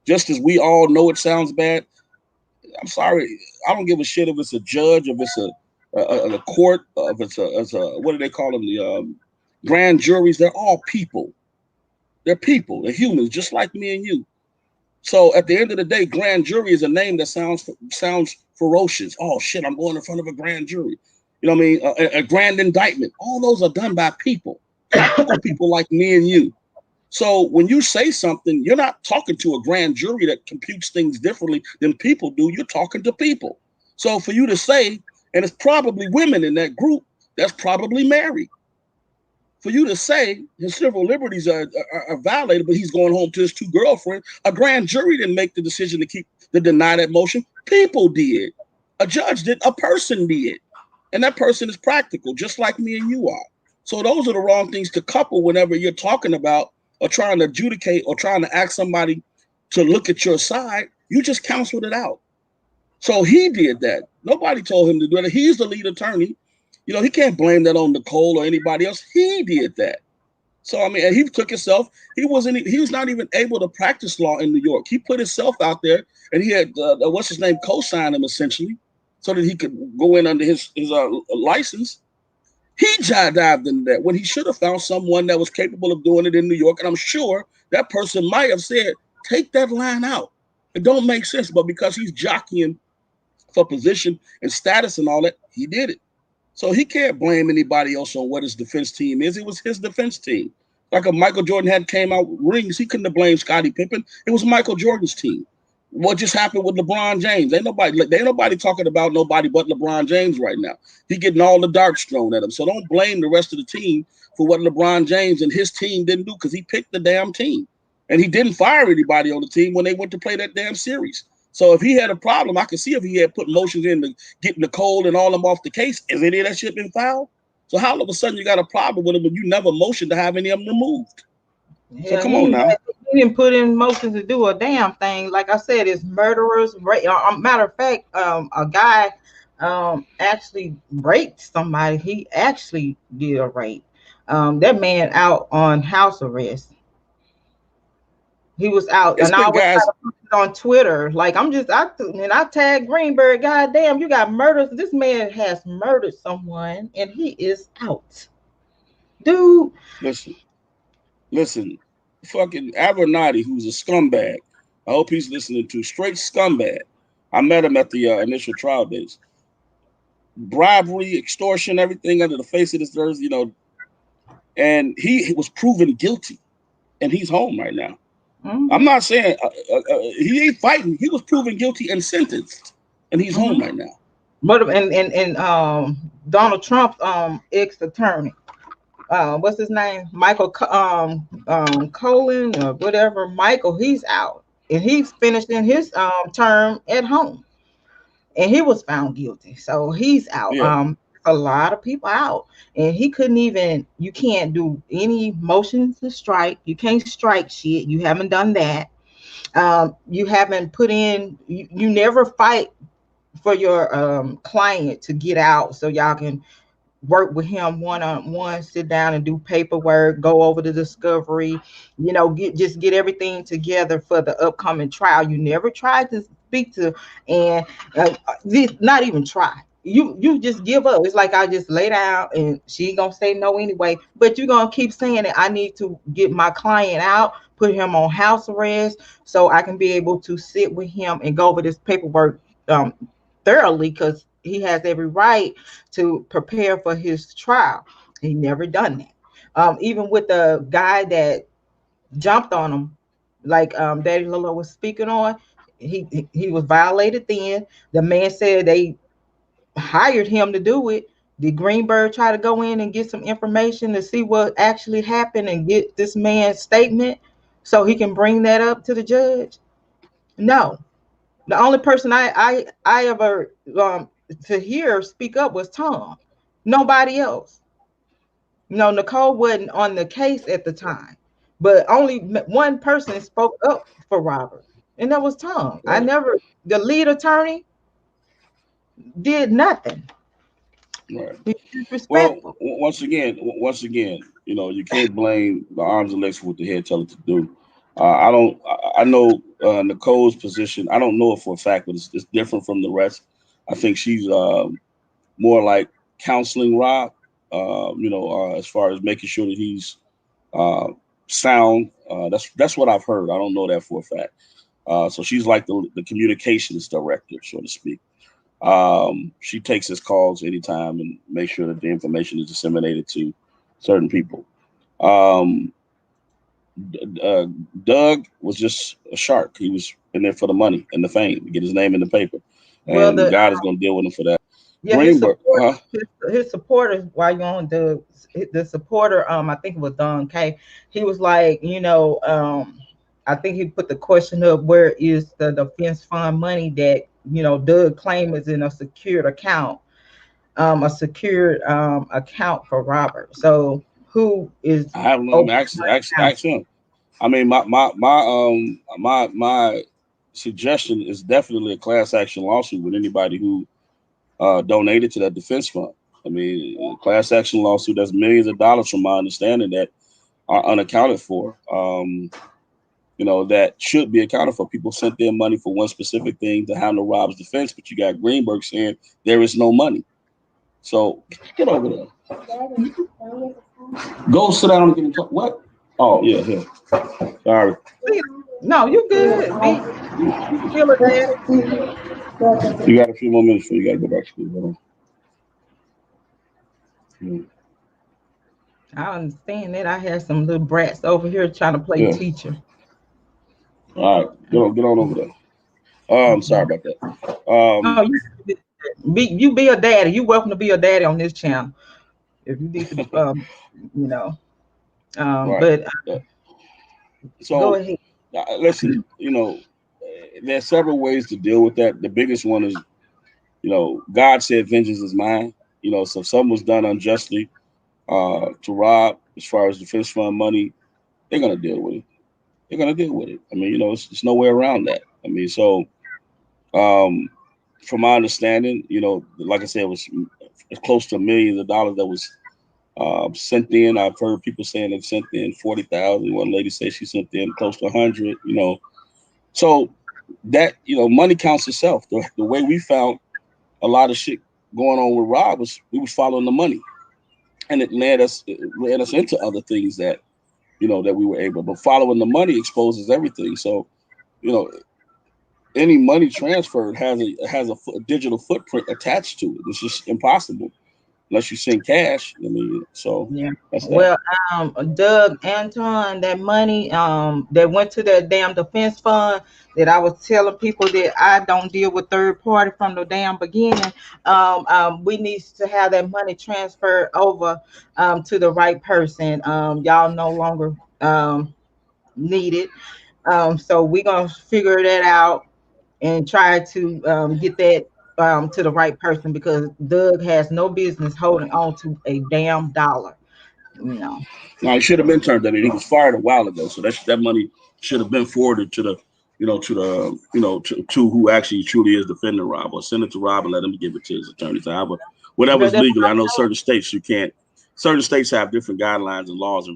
Just as we all know it sounds bad. I'm sorry. I don't give a shit if it's a judge, if it's a court, if it's a what do they call them? The grand juries. They're all people. They're people. They're humans, just like me and you. So at the end of the day, grand jury is a name that sounds ferocious. Oh shit, I'm going in front of a grand jury. You know what I mean? A grand indictment. All those are done by people. Practical people like me and you. So when you say something, you're not talking to a grand jury that computes things differently than people do. You're talking to people. So for you to say, and it's probably women in that group that's probably married. for you to say his civil liberties are violated, but he's going home to his 2 girlfriends. A grand jury didn't make the decision to deny that motion. People did. A judge did. A person did. And that person is practical, just like me and you are. So those are the wrong things to couple whenever you're talking about or trying to adjudicate or trying to ask somebody to look at your side. You just counseled it out. So he did that. Nobody told him to do it. He's the lead attorney. You know, he can't blame that on Nicole or anybody else. He did that. So, I mean, and he took himself. He was not even able to practice law in New York. He put himself out there, and he had, what's his name, co-sign him essentially so that he could go in under his license. He dived into that when he should have found someone that was capable of doing it in New York. And I'm sure that person might have said, take that line out. It don't make sense. But because he's jockeying for position and status and all that, he did it. So he can't blame anybody else on what his defense team is. It was his defense team. Like if Michael Jordan had came out with rings, he couldn't have blamed Scottie Pippen. It was Michael Jordan's team. What just happened with LeBron James? Ain't nobody talking about nobody but LeBron James right now. He getting all the darts thrown at him. So don't blame the rest of the team for what LeBron James and his team didn't do, because he picked the damn team. And he didn't fire anybody on the team when they went to play that damn series. So if he had a problem, I could see if he had put motions in to get Nicole and all them off the case, is any of that shit been filed? So how all of a sudden you got a problem with him when you never motioned to have any of them removed? Yeah, so come on now. He didn't put in motion to do a damn thing. Like I said, it's murderers. Matter of fact, a guy actually raped somebody. He actually did a rape. That man out on house arrest. He was out, It's and I been always guys. try to put it on Twitter. Like I tagged Greenberg. God damn, you got murdered. This man has murdered someone, and he is out, dude. Listen, fucking Abernathy, who's a scumbag. I hope he's listening to straight scumbag. I met him at the initial trial days. Bribery, extortion, everything under the face of this earth, you know. And he was proven guilty, and he's home right now. Mm-hmm. I'm not saying he ain't fighting. He was proven guilty and sentenced, and he's home right now. But and Donald Trump's ex-attorney, what's his name? Michael Colin or whatever. Michael, he's out, and he's finishing his term at home, and he was found guilty, so he's out. Yeah. A lot of people out, and he couldn't even. You can't do any motions to strike. You can't strike shit. You haven't done that. You haven't put in. You never fight for your client to get out so y'all can work with him one-on-one, sit down and do paperwork, go over the discovery, you know, get everything together for the upcoming trial. You never tried to speak to, and not even try. You just give up. It's like I just lay down and she ain't gonna say no anyway, but you're gonna keep saying it. I need to get my client out, put him on house arrest so I can be able to sit with him and go over this paperwork thoroughly, because he has every right to prepare for his trial. He never done that. Even with the guy that jumped on him, like Daddy Lolo was speaking on, he was violated then. The man said they hired him to do it. Did Greenberg try to go in and get some information to see what actually happened and get this man's statement so he can bring that up to the judge? No. The only person I ever to hear speak up was Tom. Nobody else. You know, Nicole wasn't on the case at the time, but only one person spoke up for Robert, and that was Tom. Right. The lead attorney did nothing. Right. He's disrespectful. Well, once again, you know, you can't blame the arms and legs for what the head tell it to do. I know Nicole's position. I don't know it for a fact, but it's different from the rest. I think she's more like counseling Rob, you know, as far as making sure that he's sound. That's what I've heard. I don't know that for a fact. So she's like the communications director, so to speak. She takes his calls anytime and makes sure that the information is disseminated to certain people. Doug was just a shark. He was in there for the money and the fame, to get his name in the paper. And God is going to deal with him for that. Yeah, Greenberg, huh? his supporters, while you're on the supporter, I think it was Don K. He was like, I think he put the question up, where is the defense fund money that Doug claim is in a secured account, account for Robert. So who is I have no over ask him. I mean, my suggestion is definitely a class action lawsuit with anybody who donated to that defense fund. I mean, class action lawsuit, that's millions of dollars from my understanding that are unaccounted for. That should be accounted for. People sent their money for one specific thing to handle Rob's defense, but you got Greenberg saying there is no money. So get over there. Go sit down and get in touch. What? Oh, yeah, here. Sorry. No, you good. You still a daddy. You got a few more minutes before you got to go back to school. I understand that. I had some little brats over here trying to play teacher. All right, get on over there. I'm sorry about that. You be a daddy. You welcome to be a daddy on this channel. If you need to, right. But so go ahead. Listen, there's several ways to deal with that. The biggest one is, God said vengeance is mine. So if something was done unjustly to Rob, as far as defense fund money, they're gonna deal with it. They're gonna deal with it. I mean, it's no way around that. I mean, so from my understanding, like I said, it was close to millions of dollars that was sent in. I've heard people saying they've sent in 40,000. One lady said she sent in close to 100. So that money counts itself. The way we found a lot of shit going on with Rob was we was following the money, and it led us into other things that that we were able. But following the money exposes everything. So any money transferred has a digital footprint attached to it. It's just impossible unless you send cash. I mean, so yeah. That's that. Well, Doug, Anton, that money that went to that damn defense fund that I was telling people that I don't deal with third party from the damn beginning. We need to have that money transferred over to the right person. Y'all no longer need it. So we're gonna figure that out and try to get that to the right person, because Doug has no business holding on to a damn dollar. No, he should have been turned in. He was fired a while ago, so that money should have been forwarded to the, to who actually truly is defending Rob, or send it to Rob and let him give it to his attorneys. However, whatever's legal. I know certain states you can't. Certain states have different guidelines and laws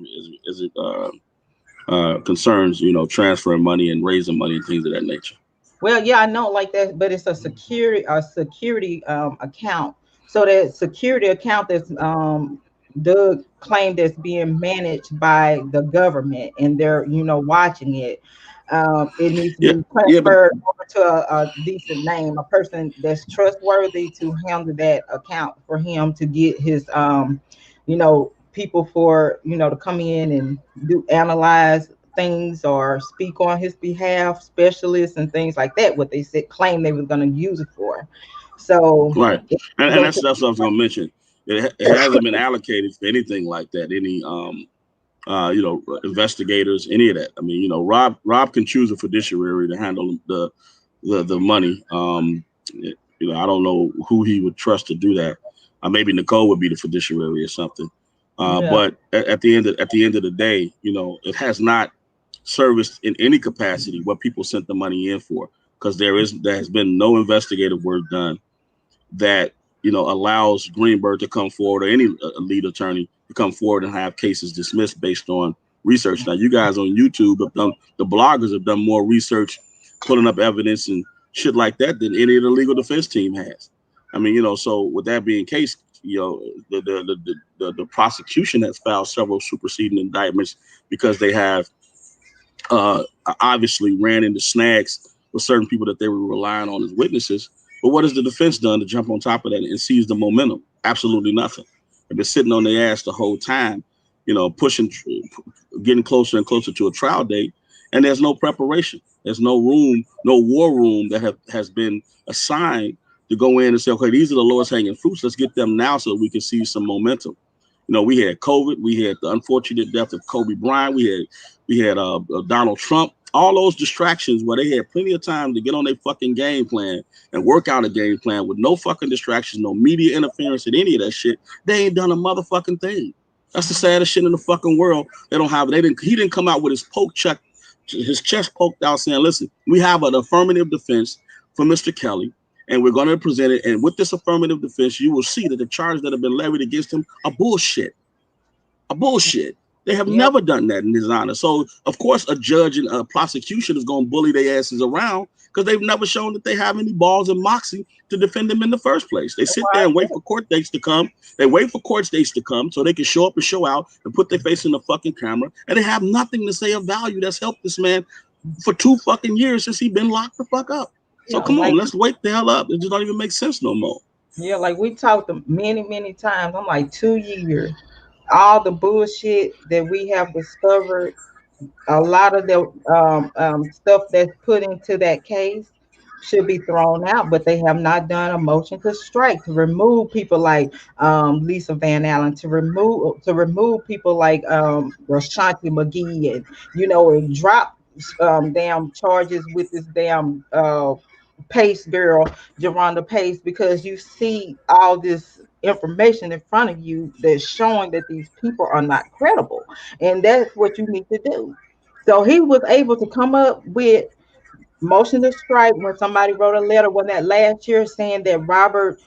as it concerns, transferring money and raising money and things of that nature. Well, yeah, I know like that, but it's a security account. So that security account that's Doug claimed that's being managed by the government, and they're watching it. It needs to be transferred over to a decent name, a person that's trustworthy to handle that account for him to get his people for to come in and analyze things or speak on his behalf, specialists and things like that, what they said claim they were going to use it for. So right, and that's what I was going to mention. It hasn't been allocated for anything like that. Any investigators, any of that. I mean, Rob can choose a fiduciary to handle the money. I don't know who he would trust to do that. Maybe Nicole would be the fiduciary or something. But at the end of the day, it has not serviced in any capacity what people sent the money in for, because there has been no investigative work done that allows Greenberg to come forward, or any lead attorney to come forward and have cases dismissed based on research. Now, you guys on YouTube have done, the bloggers have done more research, pulling up evidence and shit like that than any of the legal defense team has. I mean, so with that being the case, the prosecution has filed several superseding indictments because they have obviously ran into snags with certain people that they were relying on as witnesses. But what has the defense done to jump on top of that and seize the momentum? Absolutely nothing. They've been sitting on their ass the whole time, pushing, getting closer and closer to a trial date, and there's no preparation. There's no room, no war room that has been assigned to go in and say, okay, these are the lowest hanging fruits. Let's get them now so we can see some momentum. You know, we had COVID, we had the unfortunate death of Kobe Bryant, we had Donald Trump, all those distractions where they had plenty of time to get on their fucking game plan and work out a game plan with no fucking distractions, no media interference and any of that shit. They ain't done a motherfucking thing. That's the saddest shit in the fucking world. They don't have it. He didn't come out with his chest poked out saying, listen, we have an affirmative defense for Mr. Kelly, and we're going to present it. And with this affirmative defense, you will see that the charges that have been levied against him are bullshit. They have never done that in his honor. So, of course, a judge and a prosecution is going to bully their asses around because they've never shown that they have any balls and moxie to defend them in the first place. They sit there and wait for court dates to come. They wait for court dates to come so they can show up and show out and put their face in the fucking camera. And they have nothing to say of value that's helped this man for 2 fucking years since he's been locked the fuck up. So come on, let's wake the hell up. It just don't even make sense no more. Yeah, like we talked many times. I'm like 2 years. All the bullshit that we have discovered, a lot of the stuff that's put into that case should be thrown out, but they have not done a motion to strike to remove people like Lisa Van Allen, to remove people like Rashanti McGee, and drop damn charges with this damn Pace girl, Geronda Pace, because you see all this information in front of you that's showing that these people are not credible, and that's what you need to do. So he was able to come up with motion to strike when somebody wrote a letter when that last year saying that Robert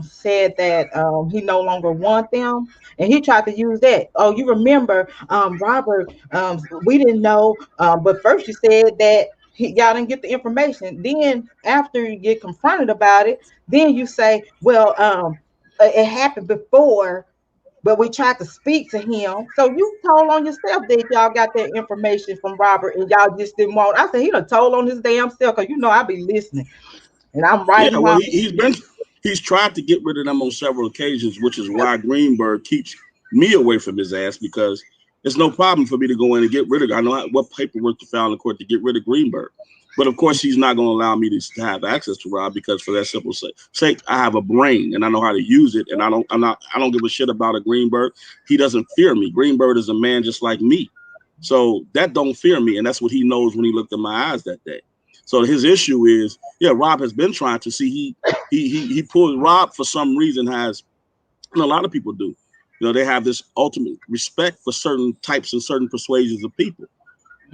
said that he no longer want them, and he tried to use that. Oh, you remember, Robert, we didn't know, but first you said that y'all didn't get the information. Then after you get confronted about it, then you say, well, it happened before, but we tried to speak to him. So you told on yourself that y'all got that information from Robert and y'all just didn't want. I said he done told on his damn self, because I be listening and I'm Yeah, writing well, my. he's tried to get rid of them on several occasions, which is why Greenberg keeps me away from his ass, because it's no problem for me to go in and get rid of. I know what paperwork to file in court to get rid of Greenberg. But of course, he's not going to allow me to have access to Rob, because for that simple sake, I have a brain and I know how to use it, and I don't give a shit about a Greenberg. He doesn't fear me. Greenberg is a man just like me, so that don't fear me, and that's what he knows when he looked in my eyes that day. So his issue is, Rob has been trying to see he pulled Rob for some reason has, and a lot of people do, they have this ultimate respect for certain types and certain persuasions of people.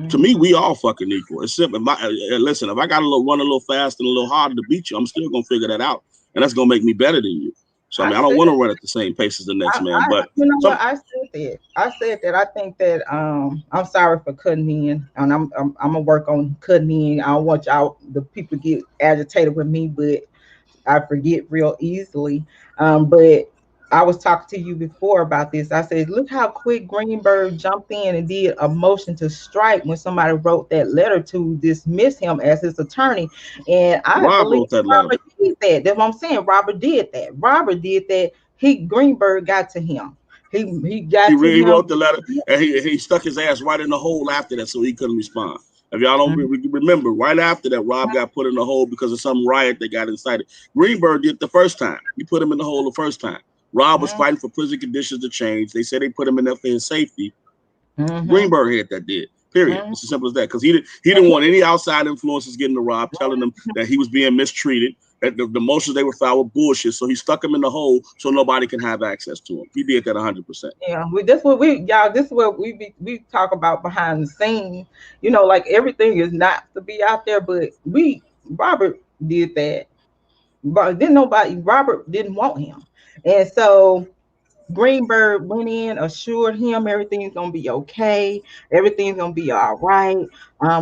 To me, we all fucking equal. It's simple. Listen, if I got run a little fast and a little harder to beat you, I'm still gonna figure that out, and that's gonna make me better than you. So I don't want to run at the same pace as the next man. But what I said that I think that I'm sorry for cutting in, and I'm gonna work on cutting in. I don't want the people get agitated with me, but I forget real easily. But I was talking to you before about this. I said, look how quick Greenberg jumped in and did a motion to strike when somebody wrote that letter to dismiss him as his attorney. And I believe Robert did that. That's what I'm saying. Robert did that. Greenberg got to him. He wrote the letter, and he stuck his ass right in the hole after that, so he couldn't respond. If y'all don't remember, right after that, Rob got put in the hole because of some riot that got incited. Greenberg did the first time. He put him in the hole the first time. Rob was fighting for prison conditions to change. They said they put him in there for his safety. Greenberg had that did. Period. It's as simple as that. Because he didn't want any outside influences getting to Rob, telling him that he was being mistreated, that the motions they were filed were bullshit. So he stuck him in the hole so nobody can have access to him. He did that 100%. Yeah, this is what we talk about behind the scenes. Like everything is not to be out there, but Robert did that. But Robert didn't want him. And so Greenberg went in, assured him everything's gonna be okay, everything's gonna be all right.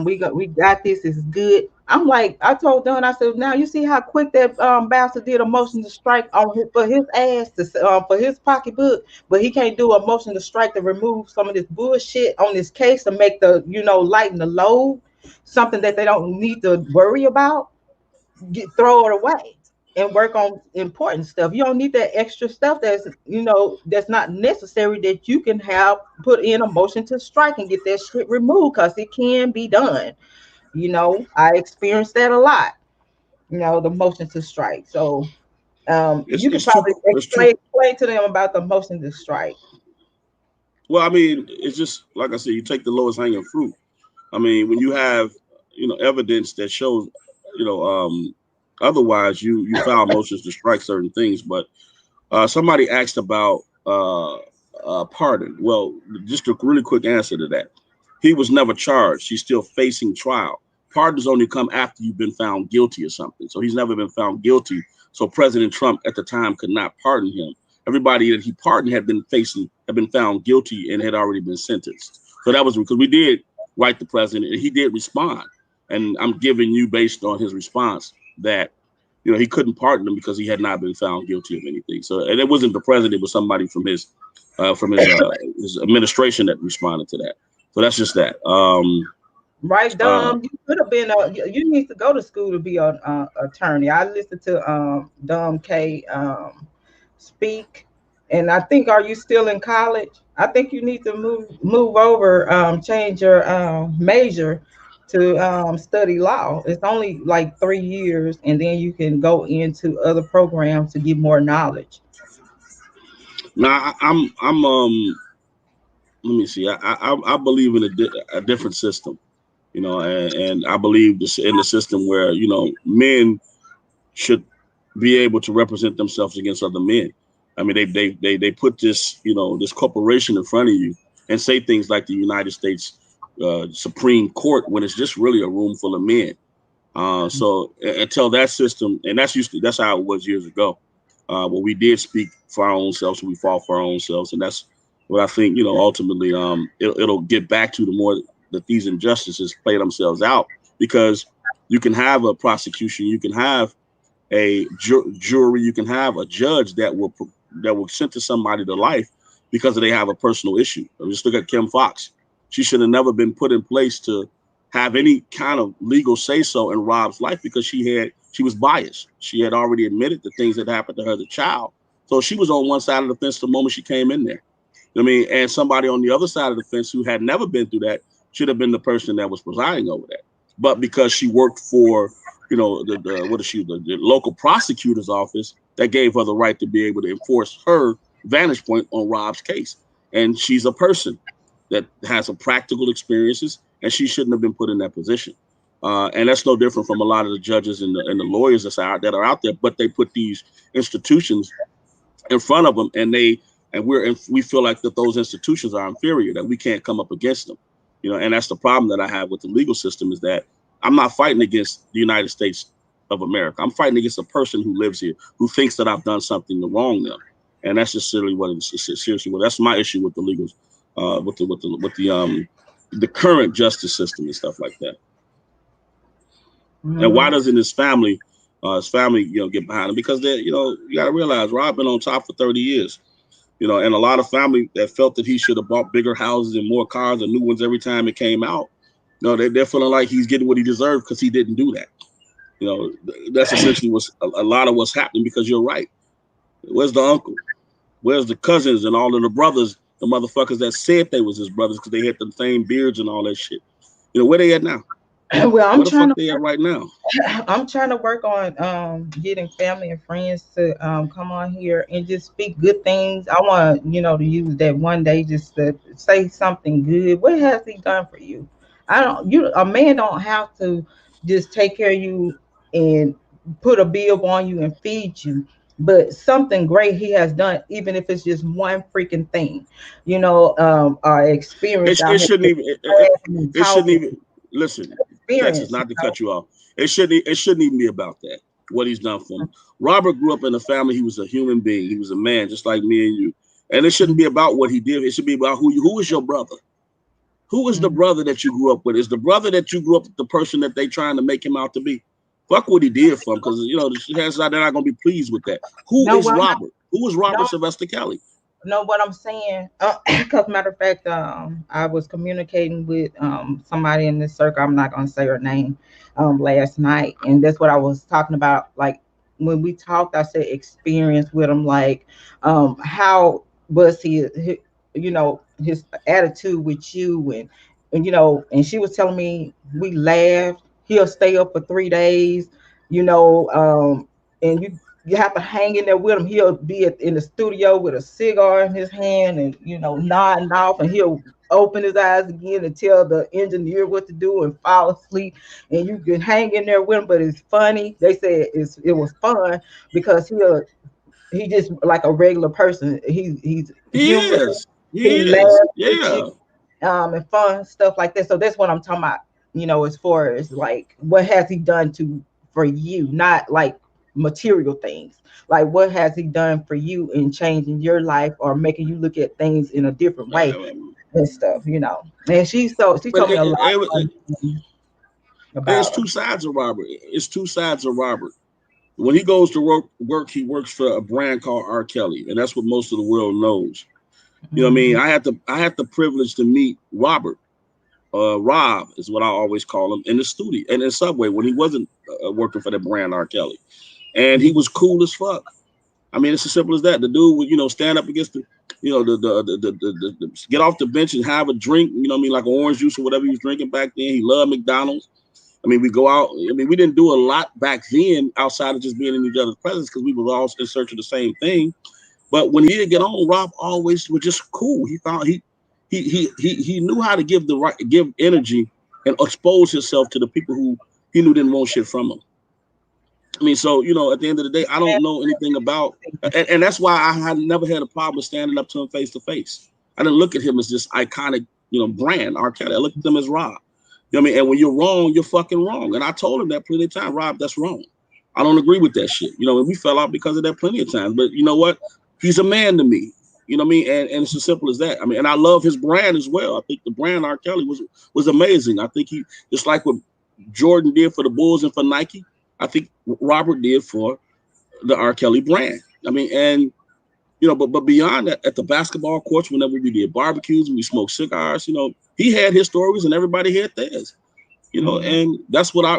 We got this, is good. I'm like, I told Don, I said, now you see how quick that bastard did a motion to strike for his ass for his pocketbook, but he can't do a motion to strike to remove some of this bullshit on this case to make the lighten the load, something that they don't need to worry about. Throw it away and work on important stuff. You don't need that extra stuff that's not necessary, that you can have put in a motion to strike and get that shit removed, because it can be done. I experienced that a lot. the motion to strike. So you can It's two. probably It's two. explain to them about the motion to strike. Well, I mean, it's just like I said, you take the lowest hanging fruit. I mean, when you have evidence that shows otherwise, you file motions to strike certain things. But somebody asked about pardon. Well, just a really quick answer to that. He was never charged. He's still facing trial. Pardons only come after you've been found guilty or something. So he's never been found guilty. So President Trump at the time could not pardon him. Everybody that he pardoned had been found guilty and had already been sentenced. So that was because we did write the president and he did respond. And I'm giving you based on his response that he couldn't pardon him because he had not been found guilty of anything. So, and it wasn't the president; it was somebody from his administration that responded to that. So that's just that. Right, you could have been. You need to go to school to be an attorney. I listened to Dom K speak, and I think, are you still in college? I think you need to move over, change your major to study law. It's only like 3 years, and then you can go into other programs to get more knowledge. Now let me see. I believe in a different system, and I believe in the system where men should be able to represent themselves against other men. I mean, they put this this corporation in front of you and say things like the United States Supreme Court when it's just really a room full of men. So until that system, and that's how it was years ago. But we did speak for our own selves, and we fought for our own selves, and that's what I think. Ultimately, it'll get back to the more that these injustices play themselves out, because you can have a prosecution, you can have a jury, you can have a judge that will sentence somebody to life because they have a personal issue. Just look at Kim Fox. She should have never been put in place to have any kind of legal say-so in Rob's life because she was biased. She had already admitted the things that happened to her as a child. So she was on one side of the fence the moment she came in there. I mean, and somebody on the other side of the fence who had never been through that should have been the person that was presiding over that. But because she worked for, the local prosecutor's office, that gave her the right to be able to enforce her vantage point on Rob's case. And she's a person that has a practical experiences, and she shouldn't have been put in that position. And that's no different from a lot of the judges and the lawyers that are out there, but they put these institutions in front of them, and we feel like that those institutions are inferior, that we can't come up against them. And that's the problem that I have with the legal system, is that I'm not fighting against the United States of America. I'm fighting against a person who lives here, who thinks that I've done something to wrong them. And that's just seriously what it is. Seriously, well, that's my issue with the legals, with the current justice system and stuff like that. Mm-hmm. And why doesn't his family get behind him? Because you got to realize Rob been on top for 30 years. And a lot of family that felt that he should have bought bigger houses and more cars and new ones every time it came out. They're feeling like he's getting what he deserved because he didn't do that. That's essentially what's a lot of what's happening, because you're right. Where's the uncle? Where's the cousins and all of the brothers, the motherfuckers that said they was his brothers because they had the same beards and all that shit? Where they at now? Well, where the fuck they at right now? I'm trying to work on getting family and friends to come on here and just speak good things. I want to use that one day just to say something good. What has he done for you? A man don't have to just take care of you and put a bill on you and feed you, but something great he has done, even if it's just one freaking thing. Our experience. It shouldn't even. Listen, Texas, not to cut you off. It shouldn't even be about that. What he's done for him. Robert grew up in a family. He was a human being. He was a man, just like me and you. And it shouldn't be about what he did. It should be about who is your brother. Who is the brother that you grew up with? Is the brother that you grew up with the person that they trying to make him out to be? Fuck what he did for him, because the chances are they're not gonna be pleased with that. Who is Robert? Who is Robert Sylvester Kelly? Know what I'm saying? Because matter of fact, I was communicating with somebody in this circle. I'm not gonna say her name. Last night, and that's what I was talking about. Like when we talked, I said experience with him. Like, how was he? His attitude with you, and she was telling me we laughed. He'll stay up for 3 days. you know, and you have to hang in there with him. He'll be in the studio with a cigar in his hand and, you know, nodding off, and he'll open his eyes again and tell the engineer what to do and fall asleep. And you can hang in there with him, but it's funny. They say it was fun because he just like a regular person. He's He humorous. is. He He is. laughs with you, Yeah. and fun stuff like that. So that's what I'm talking about. You know, as far as like what has he done to for you, not like material things. Like what has he done for you in changing your life or making you look at things in a different way and stuff. You know, and she But told me a lot of things it's about her. two sides of Robert. It's two sides of Robert. When he goes to work, he works for a brand called R.Kelly, and that's what most of the world knows. You know what I mean? Mhm. I had the privilege to meet Robert. Rob is what I always call him in the studio and in Subway when he wasn't working for the brand R.Kelly, and he was cool as fuck. I mean, it's as simple as that. The dude would, stand up against the get off the bench and have a drink. You know what I mean, like orange juice or whatever he was drinking back then. He loved McDonald's. I mean, we go out. I mean, we didn't do a lot back then outside of just being in each other's presence because we were all in search of the same thing. But when he did get on, Rob always was just cool. He found he knew how to give energy and expose himself to the people who he knew didn't want shit from him. I mean, so at the end of the day, I don't know anything about, and that's why I had never had a problem with standing up to him face to face. I didn't look at him as this iconic, brand, R. Kelly. I looked at him as Rob. You know what I mean? And when you're wrong, you're fucking wrong. And I told him that plenty of times, Rob, that's wrong. I don't agree with that shit. And we fell out because of that plenty of times. But you know what? He's a man to me. You know what I mean? And it's as simple as that. I mean, and I love his brand as well. I think the brand R. Kelly was amazing. I think he, just like what Jordan did for the Bulls and for Nike, I think Robert did for the R. Kelly brand. I mean, and but beyond that, at the basketball courts, whenever we did barbecues and we smoked cigars, he had his stories and everybody had theirs. And that's what I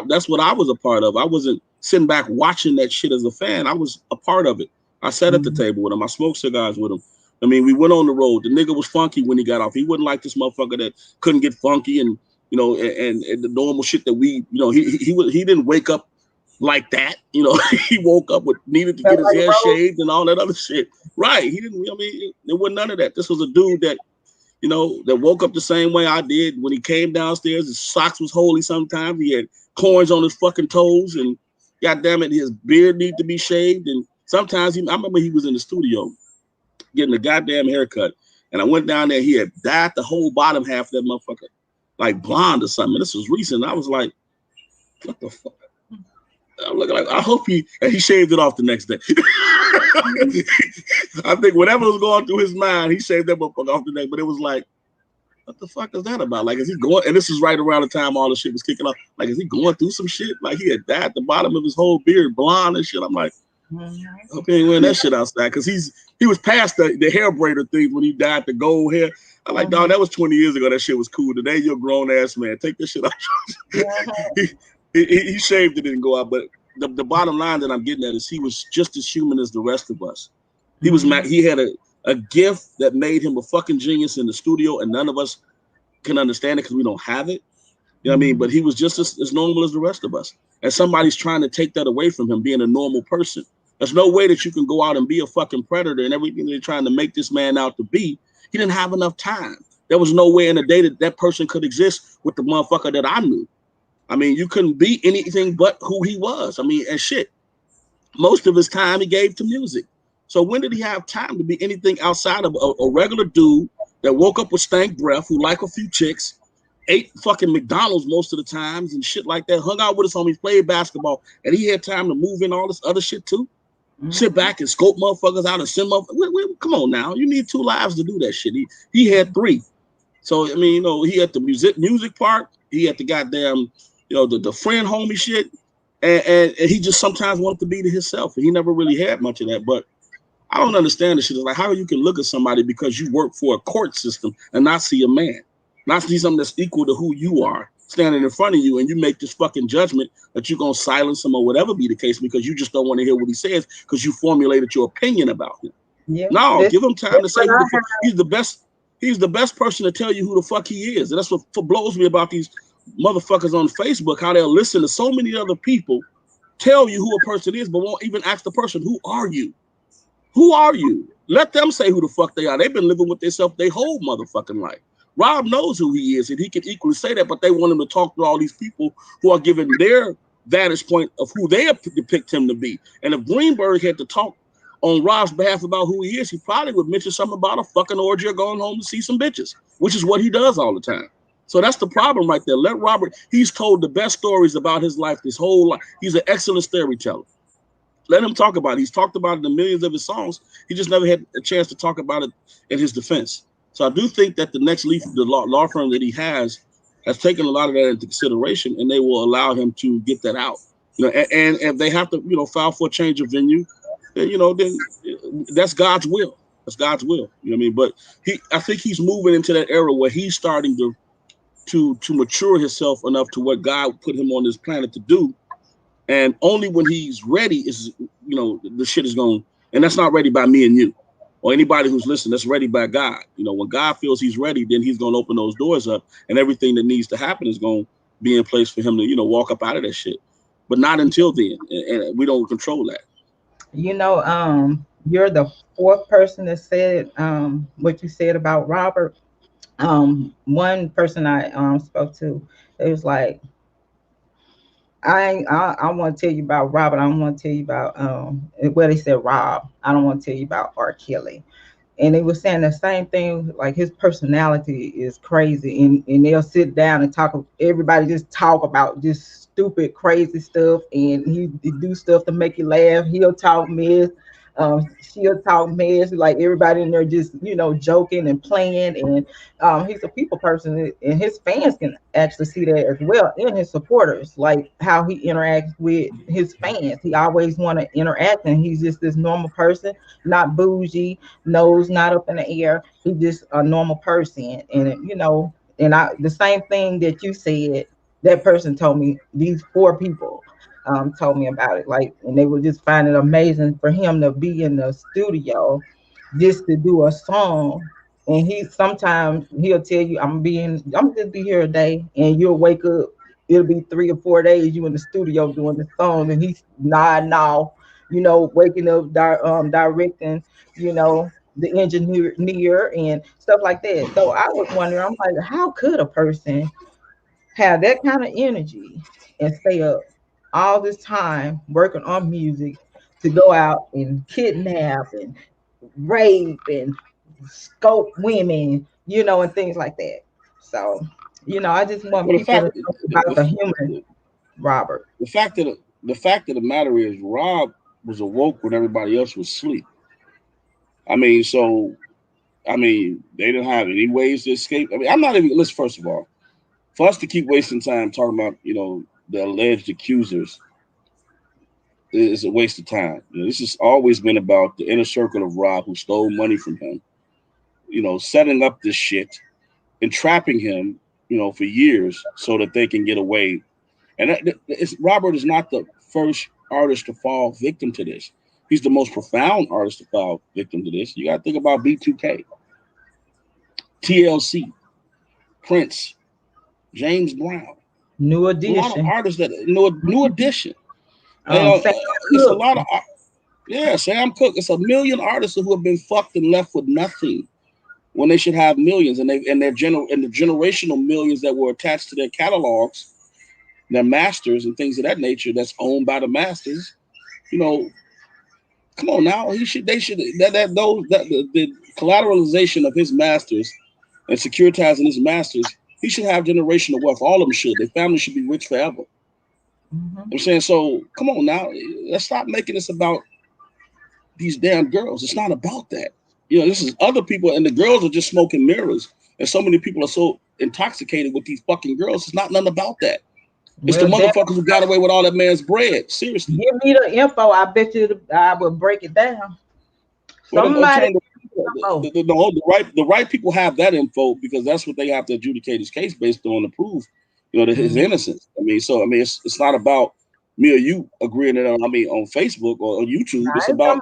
was a part of. I wasn't sitting back watching that shit as a fan. I was a part of it. I sat at the table with him. I smoked cigars with him. I mean, we went on the road. The nigga was funky when he got off. He wasn't like this motherfucker that couldn't get funky and and the normal shit that we he didn't wake up like that. He woke up with needed to get his hair shaved and all that other shit. Right. He didn't. I mean, there wasn't none of that. This was a dude that that woke up the same way I did. When he came downstairs, his socks was holy sometimes. He had corns on his fucking toes, and goddamn it, his beard needed to be shaved. And sometimes I remember he was in the studio getting a goddamn haircut, and I went down there. He had dyed the whole bottom half of that motherfucker like blonde or something. This was recent. I was like, what the fuck? I'm looking like, I hope he shaved it off the next day. I think whatever was going through his mind, he shaved that motherfucker off the next. But it was like, what the fuck is that about? Like, is he going? And this is right around the time all the shit was kicking off. Like, is he going through some shit? Like, he had dyed the bottom of his whole beard blonde and shit. I'm like, okay, wearing that shit outside because he was past the hair braider thing when he dyed the gold hair. I'm like, dog, that was 20 years ago. That shit was cool. Today, you're a grown ass man. Take this shit off. He shaved it and go out, but the bottom line that I'm getting at is he was just as human as the rest of us. He had a gift that made him a fucking genius in the studio, and none of us can understand it because we don't have it. You know what I mean? But he was just as normal as the rest of us. And somebody's trying to take that away from him, being a normal person. There's no way that you can go out and be a fucking predator and everything they're trying to make this man out to be. He didn't have enough time. There was no way in the day that person could exist with the motherfucker that I knew. I mean, you couldn't be anything but who he was. I mean, and shit, most of his time he gave to music. So when did he have time to be anything outside of a regular dude that woke up with stank breath, who liked a few chicks, ate fucking McDonald's most of the times and shit like that, hung out with his homies, played basketball, and he had time to move in all this other shit too? Sit back and scope motherfuckers out and send motherfuckers. Come on now. You need 2 lives to do that shit. He had 3. So, I mean, he had the music part. He had the goddamn, the friend homie shit. And he just sometimes wanted to be to himself. And he never really had much of that. But I don't understand this shit. It's like how you can look at somebody because you work for a court system and not see a man, not see something that's equal to who you are standing in front of you, and you make this fucking judgment that you're going to silence him or whatever be the case because you just don't want to hear what he says because you formulated your opinion about him. Yeah, no, give him time to say who the fuck. He's the best. He's the best person to tell you who the fuck he is. And that's what blows me about these motherfuckers on Facebook, how they'll listen to so many other people tell you who a person is, but won't even ask the person, who are you? Who are you? Let them say who the fuck they are. They've been living with themselves their whole motherfucking life. Rob knows who he is, and he can equally say that, but they want him to talk to all these people who are giving their vantage point of who they depict him to be. And if Greenberg had to talk on Rob's behalf about who he is, he probably would mention something about a fucking orgy or going home to see some bitches, which is what he does all the time. So that's the problem right there. Let Robert, he's told the best stories about his life, this whole life. He's an excellent storyteller. Let him talk about it. He's talked about it in millions of his songs. He just never had a chance to talk about it in his defense. So I do think that the next the law firm that he has taken a lot of that into consideration, and they will allow him to get that out. And if they have to, file for a change of venue, then that's God's will. That's God's will. You know what I mean? But I think he's moving into that era where he's starting to mature himself enough to what God put him on this planet to do. And only when he's ready is, the shit is going, and that's not ready by me and you or anybody who's listening. That's ready by God. When God feels he's ready, then he's going to open those doors up, and everything that needs to happen is going to be in place for him to, walk up out of that shit. But not until then, and we don't control that. You're the fourth person that said what you said about Robert. One person I spoke to, it was like, I want to tell you about Robert. I don't want to tell you about they said Rob. I don't want to tell you about R.Kelly. And they were saying the same thing, like his personality is crazy, and they'll sit down and talk. Everybody just talk about just stupid, crazy stuff, and he do stuff to make you laugh. He'll talk mess. She'll talk mess. Like everybody in there just joking and playing. And he's a people person, and his fans can actually see that as well, and his supporters, like how he interacts with his fans. He always want to interact, and he's just this normal person, not bougie, nose not up in the air. He's just a normal person, and and the same thing that you said. That person told me, these four people told me about it, like, and they would just find it amazing for him to be in the studio just to do a song. And sometimes he'll tell you, I'm just be here a day, and you'll wake up, it'll be 3 or 4 days you in the studio doing the song, and he's nodding off, waking up, directing, the engineer and stuff like that. So I was wondering, I'm like, how could a person have that kind of energy and stay up all this time working on music to go out and kidnap and rape and scope women, and things like that. So, I just want people to talk about the human Robert. The fact of the matter is, Rob was awoke when everybody else was asleep. They didn't have any ways to escape. I'm not even, listen, first of all, for us to keep wasting time talking about, the alleged accusers is a waste of time. This has always been about the inner circle of Rob, who stole money from him, setting up this shit and trapping him, for years so that they can get away. And Robert is not the first artist to fall victim to this. He's the most profound artist to fall victim to this. You got to think about B2K, TLC, Prince, James Brown, New Edition, a lot of artists that New Edition. It's a lot of Sam Cooke. It's a million artists who have been fucked and left with nothing when they should have millions, and the generational millions that were attached to their catalogs, their masters and things of that nature that's owned by the masters. Come on now, the collateralization of his masters and securitizing his masters. He should have generational wealth. All of them should. Their family should be rich forever. Mm-hmm. I'm saying, so come on now. Let's stop making this about these damn girls. It's not about that. This is other people, and the girls are just smoking mirrors. And so many people are so intoxicated with these fucking girls. It's not nothing about that. It's the motherfuckers who got away with all that man's bread. Seriously. Give me the info. I bet you I will break it down. Somebody. The right people have that info, because that's what they have to adjudicate his case based on to prove, his innocence. It's not about me or you agreeing on Facebook or on YouTube. It's about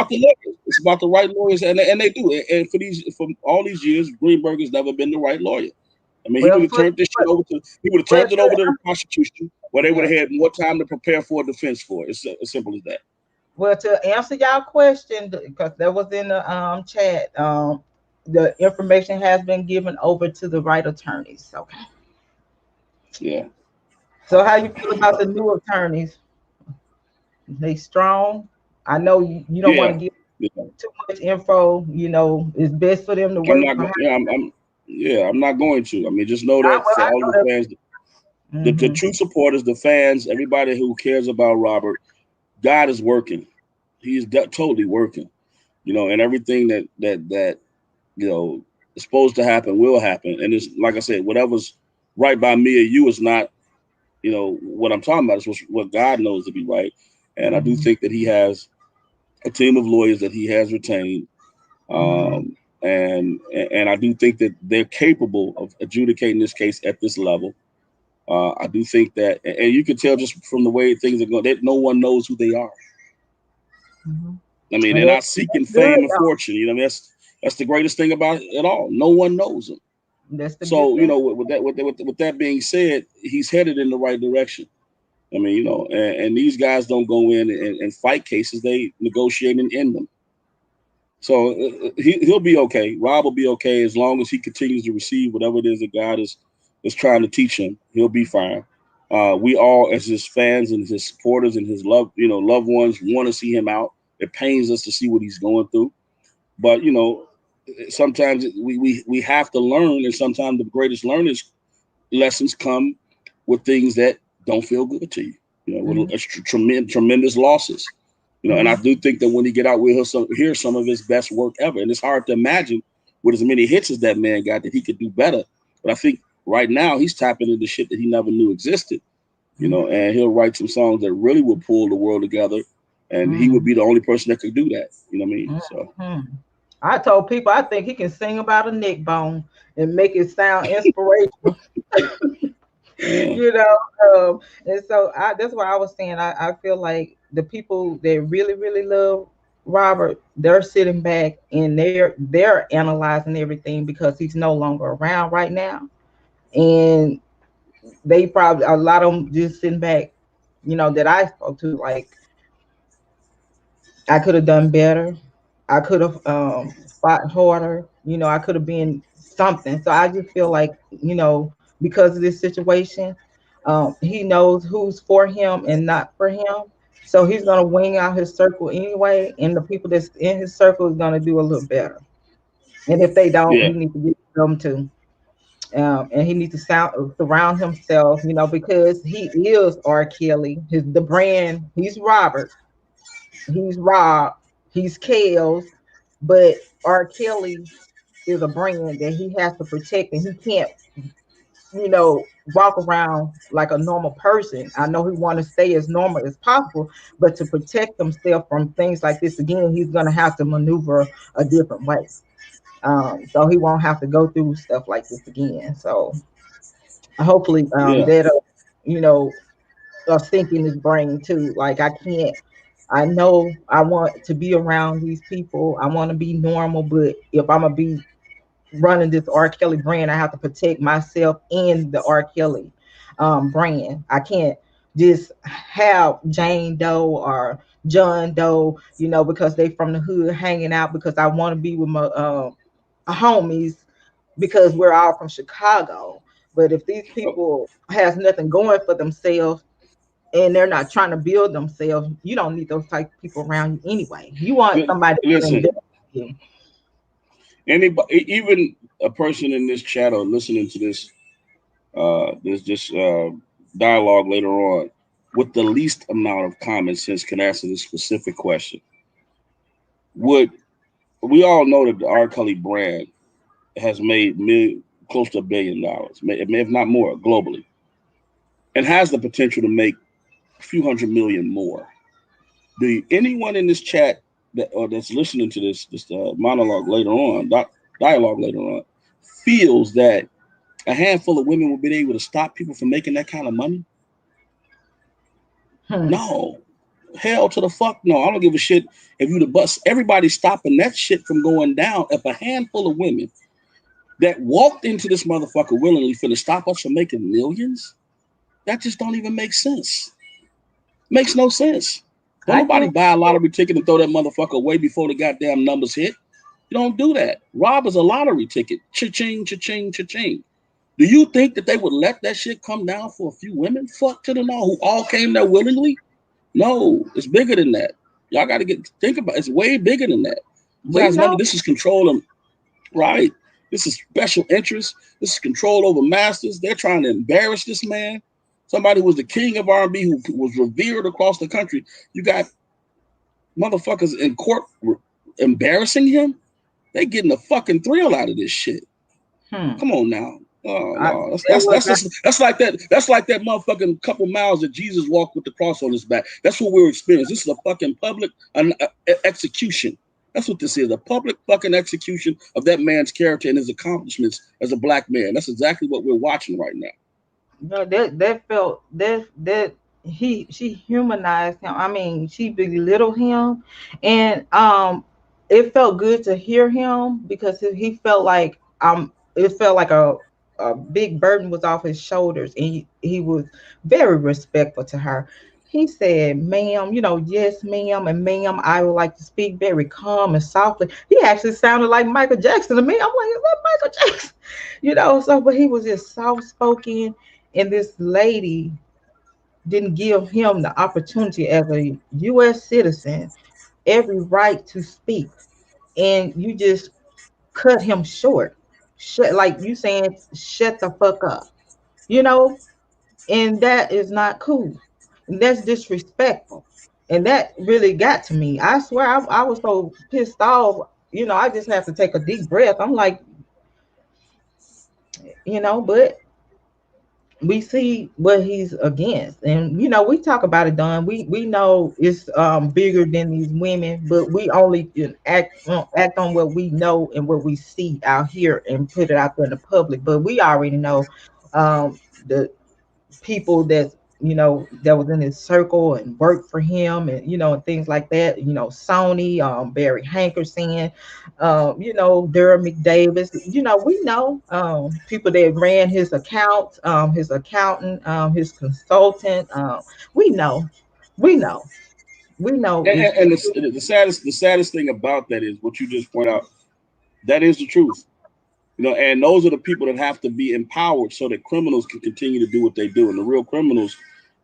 the lawyers. It's about the right lawyers, and they do. And for all these years, Greenberg has never been the right lawyer. I mean, Well, he would have well, turned it over to the prosecution, where they would yeah. have had more time to prepare for a defense for it. It's as simple as that. Well, to answer y'all question, because that was in the chat, the information has been given over to the right attorneys. Okay. Yeah. So how you feel about the new attorneys? They strong. I know you don't want Yeah. to give Yeah. too much info. You know, it's best for them to I'm work not. behind. I'm not going to. I mean, just know I, that well, for I all know the that. fans, the Hmm. true supporters, the fans, everybody who cares about Robert, God is working. He's totally working. And everything that is supposed to happen will happen. And it's like I said, whatever's right by me or you is not, what I'm talking about. Is what God knows to be right. And I do Hmm. think that He has a team of lawyers that He has retained. Hmm. And I do think that they're capable of adjudicating this case at this level. I do think that, and you can tell just from the way things are going, that no one knows who they are. Hmm. I mean, And they're not that's seeking good, fame and though. fortune. That's the greatest thing about it all. No one knows them. That's the good So thing. with that being said, he's headed in the right direction. I mean, and these guys don't go in and fight cases; they negotiate and end them. So he'll be okay. Rob will be okay as long as he continues to receive whatever it is that God is trying to teach him. He'll be fine. We all, as his fans and his supporters and his loved ones, want to see him out. It pains us to see what he's going through, but sometimes we have to learn, and sometimes the greatest learners lessons come with things that don't feel good to you. Hmm. With tremendous losses. And I Hmm. do think that when he get out, we'll hear some of his best work ever. And it's hard to imagine with as many hits as that man got that he could do better. But I think right now he's tapping into shit that he never knew existed. And he'll write some songs that really will pull the world together. And he would Hmm. be the only person that could do that. You know what I mean? So Hmm. I told people I think he can sing about a neck bone and make it sound inspirational. uh, you know and so that's why I was saying I feel like the people that really really love Robert, they're sitting back and they're analyzing everything because he's no longer around right now. And they probably, a lot of them just sitting back, that I spoke to, like, I could have done better. I could have fought harder. I could have been something. So I just feel like, because of this situation, he knows who's for him and not for him. So he's gonna wing out his circle anyway, and the people that's in his circle is gonna do a little better. And if they don't, yeah, he needs to get them to. And he needs to surround himself, because he is R. Kelly. The brand. He's Robert. He's Rob, he's Kels, but R. Kelly is a brand that he has to protect, and he can't, walk around like a normal person. I know he want to stay as normal as possible, but to protect himself from things like this again, he's gonna have to maneuver a different way. So he won't have to go through stuff like this again. So hopefully, yeah, that'll, you know, sink in his brain too. Like, I can't. I know I want to be around these people. I want to be normal, but if I'm gonna be running this R. Kelly brand, I have to protect myself and the R. Kelly brand. I can't just have Jane Doe or John Doe, because they from the hood hanging out because I want to be with my homies because we're all from Chicago. But if these people has nothing going for themselves and they're not trying to build themselves, you don't need those type of people around you anyway. You want somebody to listen. invest in you. Anybody, even a person in this chat or listening to this dialogue later on, with the least amount of common sense can answer this specific question. Would We all know that the R. Kelly brand has made close to $1 billion, if not more, globally, and has the potential to make a few hundred million more. Do anyone in this chat that's listening to this monologue later on, dialogue later on, feels that a handful of women will be able to stop people from making that kind of money? Hmm. No. Hell to the fuck no. I don't give a shit if you the bus. Everybody's stopping that shit from going down. If a handful of women that walked into this motherfucker willingly finna stop us from making millions? That just don't even make sense. Makes no sense. Don't I nobody can't. buy a lottery ticket and throw that motherfucker away before the goddamn numbers hit. You don't do that. Rob is a lottery ticket. Cha-ching, cha-ching, cha-ching. Do you think that they would let that shit come down for a few women? Fuck to the no, who all came there willingly? No, it's bigger than that. Y'all got to think about it. It's way bigger than that. We Guys, remember, know. this is control of, right? This is special interest. This is control over masters. They're trying to embarrass this man. Somebody who was the king of R&B, who was revered across the country. You got motherfuckers in court embarrassing him. They getting a fucking thrill out of this shit. Hmm. Come on now. Oh I, no, that was that's like that. That's like that motherfucking couple miles that Jesus walked with the cross on his back. That's what we're experiencing. This is a fucking public execution. That's what this is, a public fucking execution of that man's character and his accomplishments as a black man. That's exactly what we're watching right now. no, that felt that she humanized him. I mean, she belittled him, and it felt good to hear him because he felt like it felt like a big burden was off his shoulders, and he was very respectful to her. He said, "Ma'am, yes, ma'am, and ma'am, I would like to speak very calm and softly." He actually sounded like Michael Jackson to me. I'm like, "Is that Michael Jackson?" So, but he was just soft spoken, and this lady didn't give him the opportunity as a U.S. citizen every right to speak, and you just cut him short. Shut, like you saying, shut the fuck up, you know, and that is not cool. And that's disrespectful, and that really got to me. I swear, I was so pissed off. I just have to take a deep breath. I'm like, but we see what he's against, and we talk about it, Don. We know it's bigger than these women, but we only can act on what we know and what we see out here and put it out there in the public. But we already know the people that was in his circle and worked for him, and and things like that. Sony, Barry Hankerson, Durham McDavis. We know people that ran his accounts, his accountant, his consultant. We know, we know, we know. And, It's and the saddest thing about that is what you just point out. That is the truth. And those are the people that have to be empowered so that criminals can continue to do what they do. And the real criminals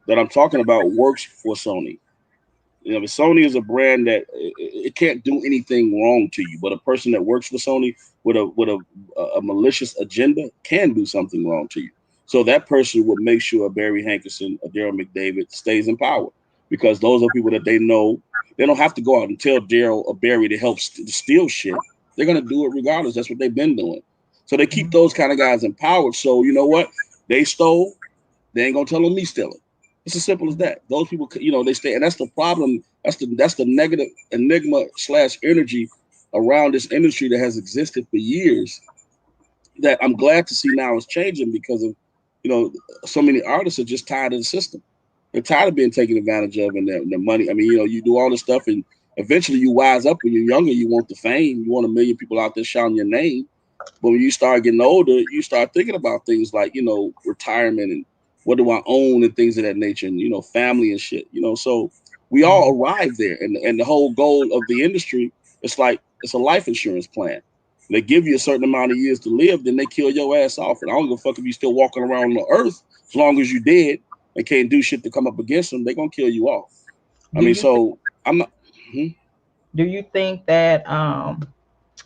that I'm talking about works for Sony. But Sony is a brand that it can't do anything wrong to you, but a person that works for Sony with a malicious agenda can do something wrong to you. So that person would make sure a Barry Hankerson, a Daryl McDavid stays in power, because those are people that they know. They don't have to go out and tell Daryl or Barry to help steal shit. They're gonna do it regardless. That's what they've been doing. So they keep those kind of guys empowered. So you know what? They stole. They ain't gonna tell them me stealing. It's as simple as that. Those people, they stay, and that's the problem. That's the negative enigma / energy around this industry that has existed for years. That I'm glad to see now is changing because of, so many artists are just tired of the system. They're tired of being taken advantage of and their money. I mean, you do all this stuff, and eventually you wise up. When you're younger, you want the fame. You want a million people out there shouting your name. But when you start getting older, you start thinking about things like, retirement and what do I own and things of that nature, and, family and shit, So we all arrive there. And the whole goal of the industry, it's a life insurance plan. They give you a certain amount of years to live, then they kill your ass off. And I don't give a fuck if you're still walking around on the earth, as long as you dead and can't do shit to come up against them, they're going to kill you off. I do mean, you think, so I'm not. Hmm? do you think that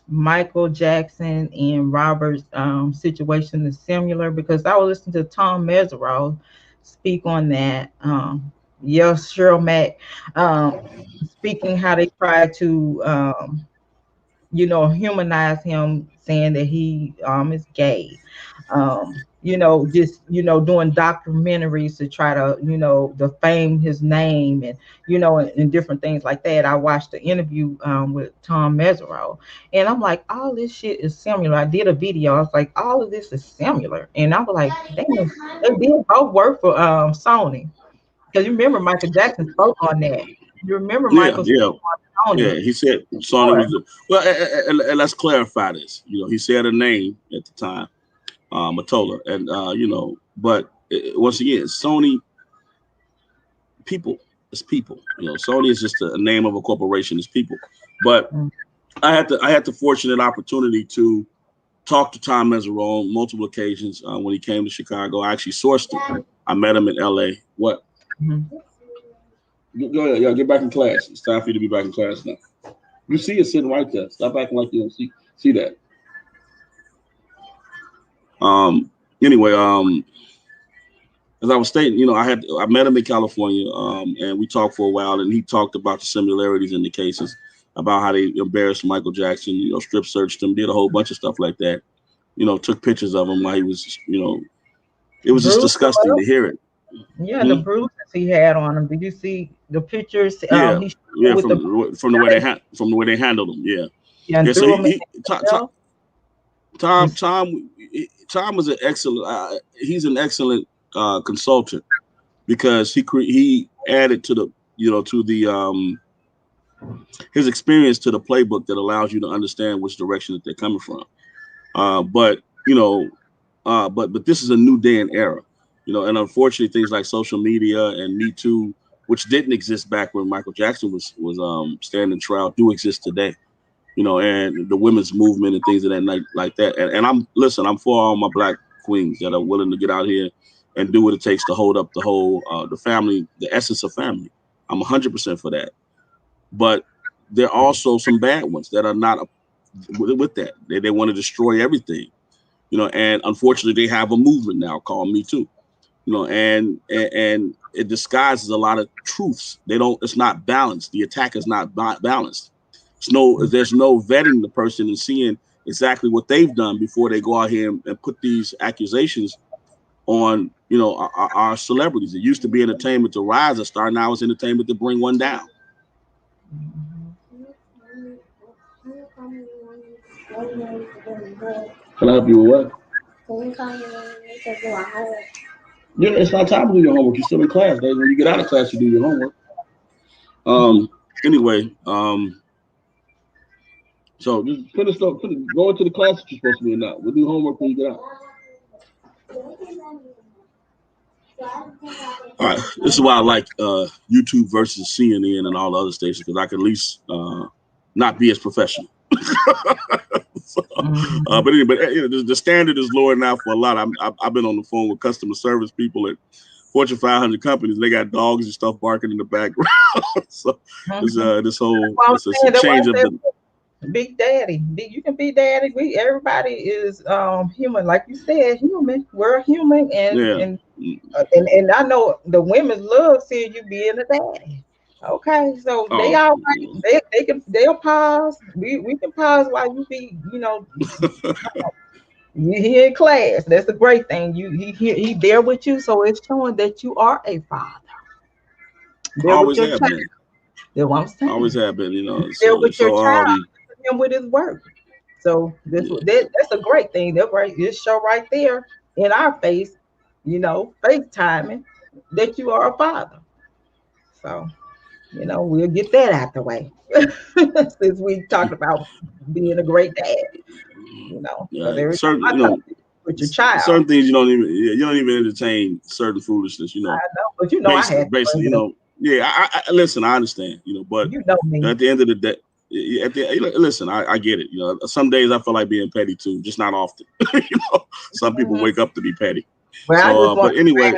Michael Jackson and Robert's situation is similar? Because I was listening to Tom Mesereau speak on that. Yes, Cheryl Mack, um, speaking how they try to humanize him, saying that he is gay. Just doing documentaries to try to defame his name, and and different things like that. I watched the interview with Tom Mesereau, and I'm like, all this shit is similar. I did a video. I was like, all of this is similar, and I was like, damn, they did both work for Sony, because you remember Michael Jackson spoke on that. You remember Yeah, Michael yeah. Sony. Yeah, he said Sony was the, well, and let's clarify this. He said a name at the time, Matola, and but once again, Sony people. It's people. Sony is just a name of a corporation. It's people. But I had the fortunate opportunity to talk to Tom Mesereau on multiple occasions when he came to Chicago. I actually sourced him. I met him in LA. What? Go ahead. Yeah, get back in class. It's time for you to be back in class now. You see it sitting right there. Stop acting like you don't see that. Anyway, as I was stating, I met him in California, and we talked for a while, and he talked about the similarities in the cases, about how they embarrassed Michael Jackson, strip searched him, did a whole bunch of stuff like that, took pictures of him while he was, it was just disgusting to hear it. Yeah, the bruises he had on him. Did you see the pictures? Yeah, from the way they handled him. Yeah, yeah. So Tom was an excellent. He's an excellent consultant because he added to the his experience to the playbook that allows you to understand which direction that they're coming from. But this is a new day and era, and unfortunately things like social media and Me Too, which didn't exist back when Michael Jackson was standing trial, do exist today. And the women's movement and things of that night like that. And I'm for all my black queens that are willing to get out here and do what it takes to hold up the whole, the family, the essence of family. I'm 100% for that. But there are also some bad ones that are not with that. They want to destroy everything, and unfortunately they have a movement now called Me Too, and it disguises a lot of truths. It's not balanced. The attack is not balanced. There's no vetting the person and seeing exactly what they've done before they go out here and put these accusations on, our celebrities. It used to be entertainment to rise a star. Now it's entertainment to bring one down. Can I help you with what? Yeah, it's not time to do your homework. You're still in class. When you get out of class, you do your homework. Anyway, so just go into the class that you're supposed to be in now. We'll do homework when you get out. All right, this is why I like YouTube versus CNN and all the other stations, because I can at least not be as professional. But anyway, the standard is lower now for a lot. I've been on the phone with customer service people at Fortune 500 companies. They got dogs and stuff barking in the background. So this whole change of the Big Daddy. You can be daddy. Everybody is human, like you said, human. We're human, and I know the women love seeing you being a daddy. Okay, so they all right. They'll pause. We can pause while you be, you here in class. That's a great thing. He there with you, so it's showing that you are a father. Always have been. That's what I'm saying. Always have been, There with your child, him with his work. So that's a great thing. That right, this show right there in our face, FaceTiming that you are a father. So. We'll get that out the way since we talked about being a great dad. Certain, with your child. Certain things you don't even entertain certain foolishness. I know, but basically, I listen. I understand, but me. At the end of the day, listen, I get it. Some days I feel like being petty too, just not often. Some people wake up to be petty. Well, but anyway,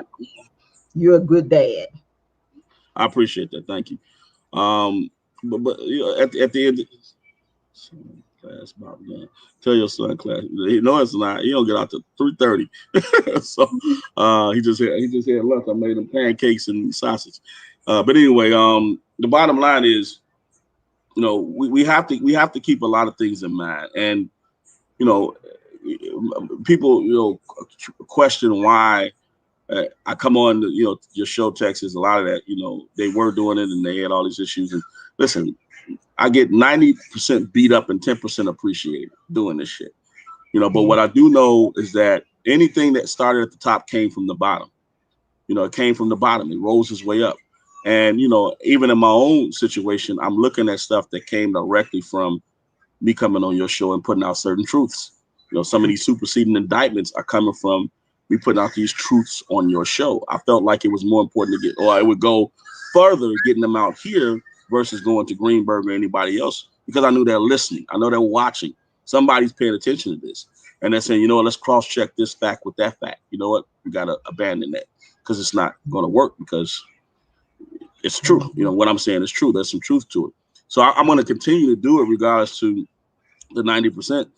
you're a good dad. I appreciate that. Thank you. But at the end, class about tell your son class. It's not. He don't get out to 3:30. So he just had lunch. I made him pancakes and sausage. But anyway, the bottom line is, we have to keep a lot of things in mind, and people question why. I come on, your show, Texas. A lot of that, they were doing it and they had all these issues. And listen, I get 90% beat up and 10% appreciated doing this shit. But what I do know is that anything that started at the top came from the bottom. It came from the bottom. It rose its way up. And, you know, even in my own situation, I'm looking at stuff that came directly from me coming on your show and putting out certain truths. You know, some of these superseding indictments are coming from me putting out these truths on your show. I felt like it was more important to get, or it would go further getting them out here versus going to Greenberg or anybody else, because I knew they're listening. I know they're watching. Somebody's paying attention to this. And they're saying, you know what, let's cross-check this fact with that fact. You know what? We got to abandon that because it's not going to work, because it's true. You know, what I'm saying is true. There's some truth to it. So I'm going to continue to do it regardless to the 90%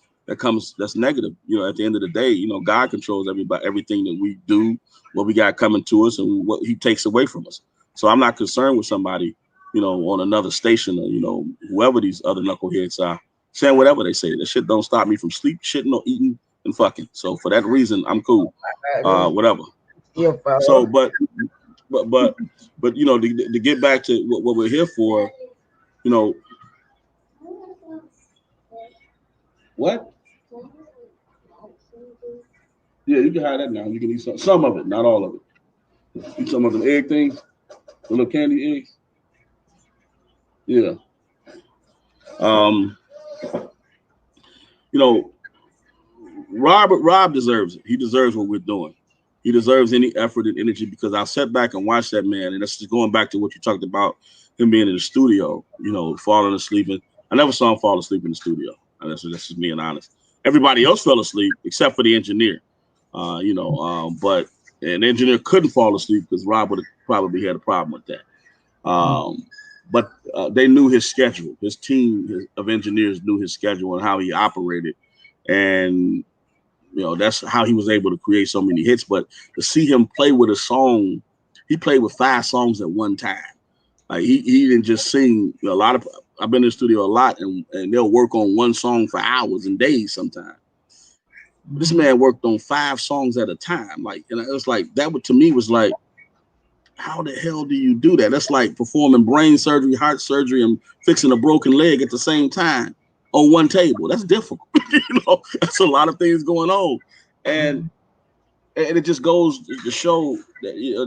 that's negative. You know, at the end of the day, you know, God controls everything that we do, what we got coming to us, and what he takes away from us. So I'm not concerned with somebody, you know, on another station, or, you know, whoever these other knuckleheads are saying whatever they say. That shit don't stop me from sleep, shitting, or eating and fucking. So for that reason, I'm cool. Whatever. So, but you know, to get back to what we're here for, you know, what? Yeah, you can hide that now. You can eat some of it, not all of it. Eat some of them egg things, the little candy eggs. Yeah. You know, Rob deserves it. He deserves what we're doing. He deserves any effort and energy, because I sat back and watched that man, and that's just going back to what you talked about, him being in the studio, you know, falling asleep. And I never saw him fall asleep in the studio. And that's just being honest. Everybody else fell asleep except for the engineer. But an engineer couldn't fall asleep because Rob would have probably had a problem with that. But they knew his schedule. His team of engineers knew his schedule and how he operated. And, you know, that's how he was able to create so many hits. But to see him play with a song, he played with 5 songs at one time. Like he didn't just sing. You know, I've been in the studio a lot, and they'll work on one song for hours and days sometimes. This man worked on 5 songs at a time. Like, and it was like, that to me was like, how the hell do you do that? That's like performing brain surgery, heart surgery, and fixing a broken leg at the same time on one table. That's difficult. You know, that's a lot of things going on. And it just goes to show that, you know,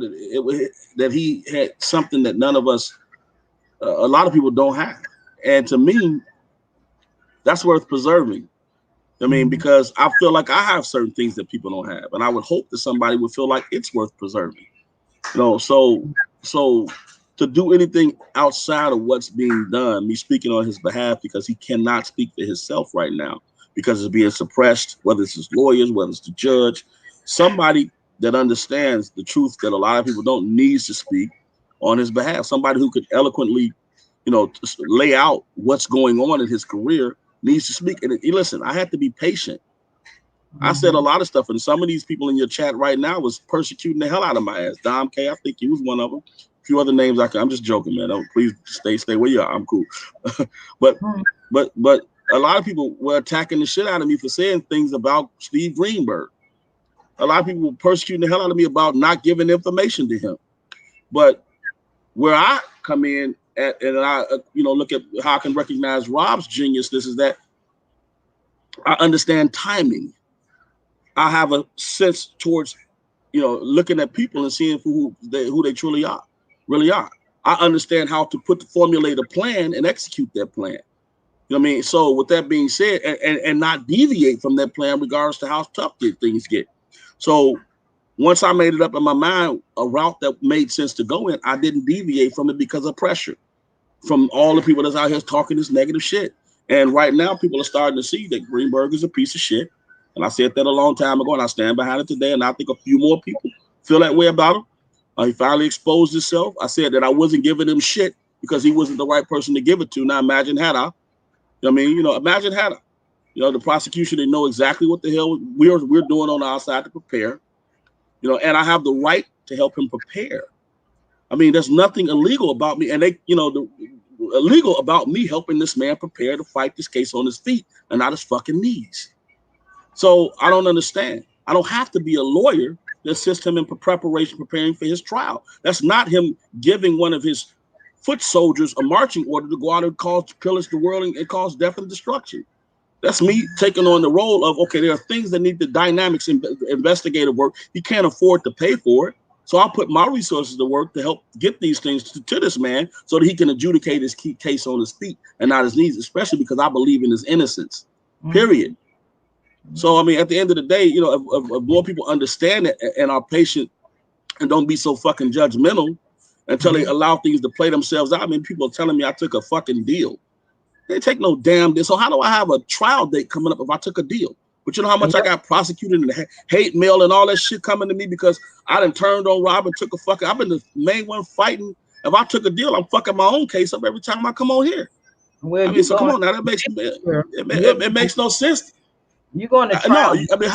that he had something that none of us, a lot of people don't have. And to me, that's worth preserving. I mean, because I feel like I have certain things that people don't have, and I would hope that somebody would feel like it's worth preserving. You know, so to do anything outside of what's being done, me speaking on his behalf, because he cannot speak for himself right now because it's being suppressed, whether it's his lawyers, whether it's the judge, somebody that understands the truth that a lot of people don't need to speak on his behalf, somebody who could eloquently, you know, lay out what's going on in his career needs to speak. And listen, I had to be patient. I said a lot of stuff, and some of these people in your chat right now was persecuting the hell out of my ass. Dom K, I think he was one of them. A few other names I'm just joking, man. Oh, please stay where you are. I'm cool. but a lot of people were attacking the shit out of me for saying things about Steve Greenberg. A lot of people were persecuting the hell out of me about not giving information to him. But where I come in at, and I, you know, look at how I can recognize Rob's genius, this is that I understand timing. I have a sense towards, you know, looking at people and seeing who they truly are, really are. I understand how to formulate a plan and execute that plan. You know what I mean? So with that being said, and not deviate from that plan regardless to how tough things get. So once I made it up in my mind, a route that made sense to go in, I didn't deviate from it because of pressure from all the people that's out here talking this negative shit. And right now, people are starting to see that Greenberg is a piece of shit. And I said that a long time ago, and I stand behind it today. And I think a few more people feel that way about him. He finally exposed himself. I said that I wasn't giving him shit because he wasn't the right person to give it to. Now imagine had I. I mean, you know, imagine had I. You know, the prosecution didn't know exactly what the hell we're doing on our side to prepare. You know, and I have the right to help him prepare. I mean, there's nothing illegal about me, and illegal about me helping this man prepare to fight this case on his feet and not his fucking knees. So I don't understand. I don't have to be a lawyer to assist him in preparing for his trial. That's not him giving one of his foot soldiers a marching order to go out and pillage the world and cause death and destruction. That's me taking on the role of, okay, there are things that need the dynamics and investigative work. He can't afford to pay for it. So I'll put my resources to work to help get these things to this man so that he can adjudicate his case on his feet and not his knees, especially because I believe in his innocence, period. So, I mean, at the end of the day, you know, if more people understand it and are patient and don't be so fucking judgmental until they allow things to play themselves out. I mean, people are telling me I took a fucking deal. They take no damn deal. So how do I have a trial date coming up if I took a deal? But you know how much I got prosecuted and hate mail and all that shit coming to me because I done turned on Rob and took a fucking, I've been the main one fighting. If I took a deal, I'm fucking my own case up every time I come on here. Well, I mean, so come on now, that makes it makes no sense. You're going to trial. No, I mean,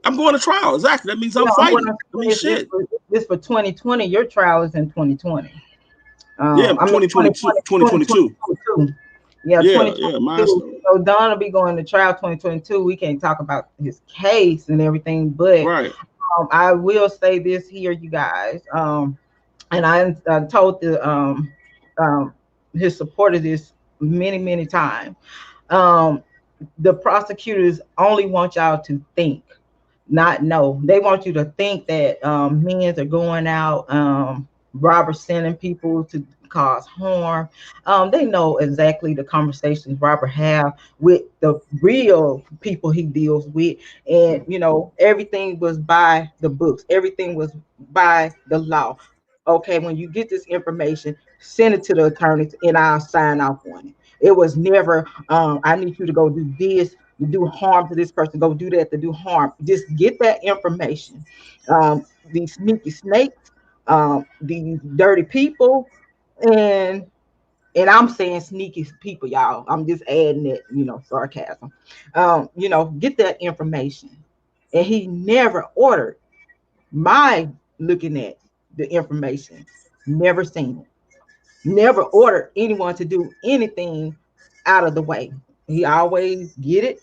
I'm going to trial. Exactly. That means I'm fighting. I mean, shit. This for 2020. Your trial is in 2020. Yeah, 2022. Yeah, 2022. So Don will be going to trial 2022. We can't talk about his case and everything, but I will say this here, you guys. And I told his supporters this many times. The prosecutors only want y'all to think, not know. They want you to think that men are going out, Robert sending people to cause harm. They know exactly the conversations Robert have with the real people he deals with, and you know everything was by the books. Everything was by the law. Okay, when you get this information, send it to the attorneys, and I'll sign off on it. It was never, I need you to go do this, to do harm to this person, go do that to do harm. Just get that information. These sneaky snakes, these dirty people, and I'm saying sneaky people, y'all. I'm just adding it, you know, sarcasm. You know, get that information. And he never ordered my looking at the information, never seen it. Never ordered anyone to do anything out of the way. He always get it,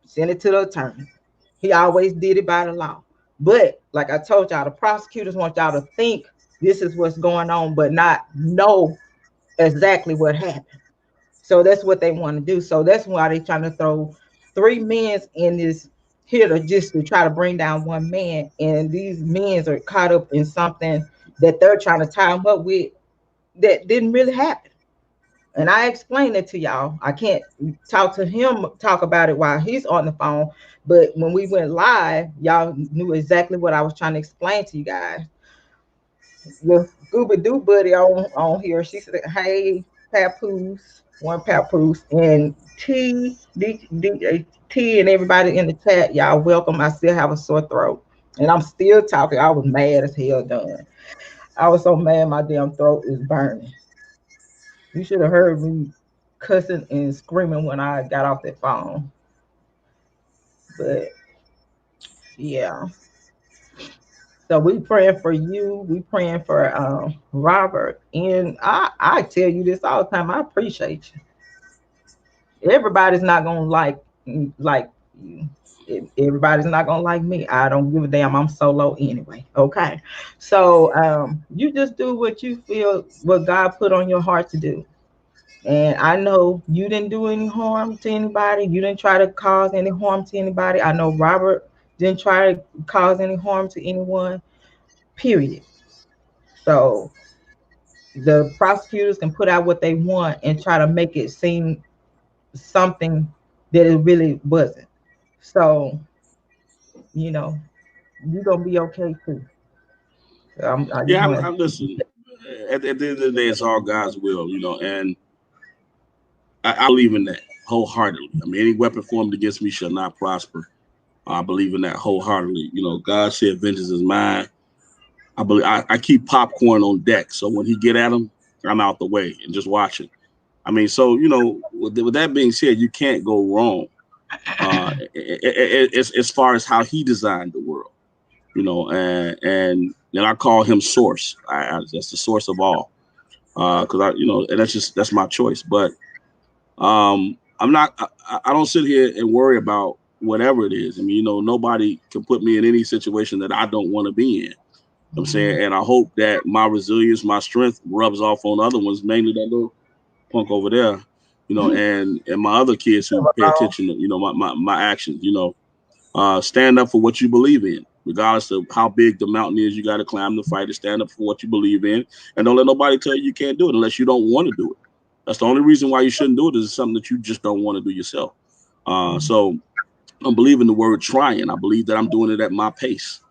send it to the attorney. He always did it by the law. But like I told y'all, the prosecutors want y'all to think this is what's going on, but not know exactly what happened. So that's what they want to do. So that's why they're trying to throw 3 men in this here to try to bring down 1 man. And these men are caught up in something that they're trying to tie them up with that didn't really happen. And I explained it to y'all. I can't talk about it while he's on the phone. But when we went live, y'all knew exactly what I was trying to explain to you guys. The Scooby Doo buddy on here, she said, "Hey, Papoose, one Papoose, and T and everybody in the chat, y'all welcome. I still have a sore throat, and I'm still talking. I was mad as hell done. I was so mad my damn throat is burning. You should have heard me cussing and screaming when I got off that phone. But yeah. So we praying for you. We praying for Robert. And I tell you this all the time. I appreciate you. Everybody's not gonna like you. Everybody's not gonna like me. I don't give a damn. I'm solo anyway. Okay. So you just do what you feel, what God put on your heart to do. And I know you didn't do any harm to anybody. You didn't try to cause any harm to anybody. I know Robert didn't try to cause any harm to anyone, period. So the prosecutors can put out what they want and try to make it seem something that it really wasn't. So, you know, you're going to be okay too. I'm listening. At the end of the day, it's all God's will, you know, and I believe in that wholeheartedly. I mean, any weapon formed against me shall not prosper. I believe in that wholeheartedly. You know, God said, "Vengeance is mine." I believe I keep popcorn on deck, so when he get at him, I'm out the way and just watch it. I mean, so you know, with that being said, you can't go wrong as far as how he designed the world. You know, and I call him source. That's the source of all, because and that's my choice. But I'm not. I don't sit here and worry about whatever it is. I mean, you know, nobody can put me in any situation that I don't want to be in. You know what I'm saying, and I hope that my resilience, my strength, rubs off on other ones, mainly that little punk over there. You know, and my other kids who pay attention to my actions. You know, stand up for what you believe in. regardless of how big the mountain is. You got to climb the fight and stand up for what you believe in, and don't let nobody tell you can't do it unless you don't want to do it. That's the only reason why you shouldn't do it, is something that you just don't want to do yourself. So I'm believing the word trying. I believe that I'm doing it at my pace.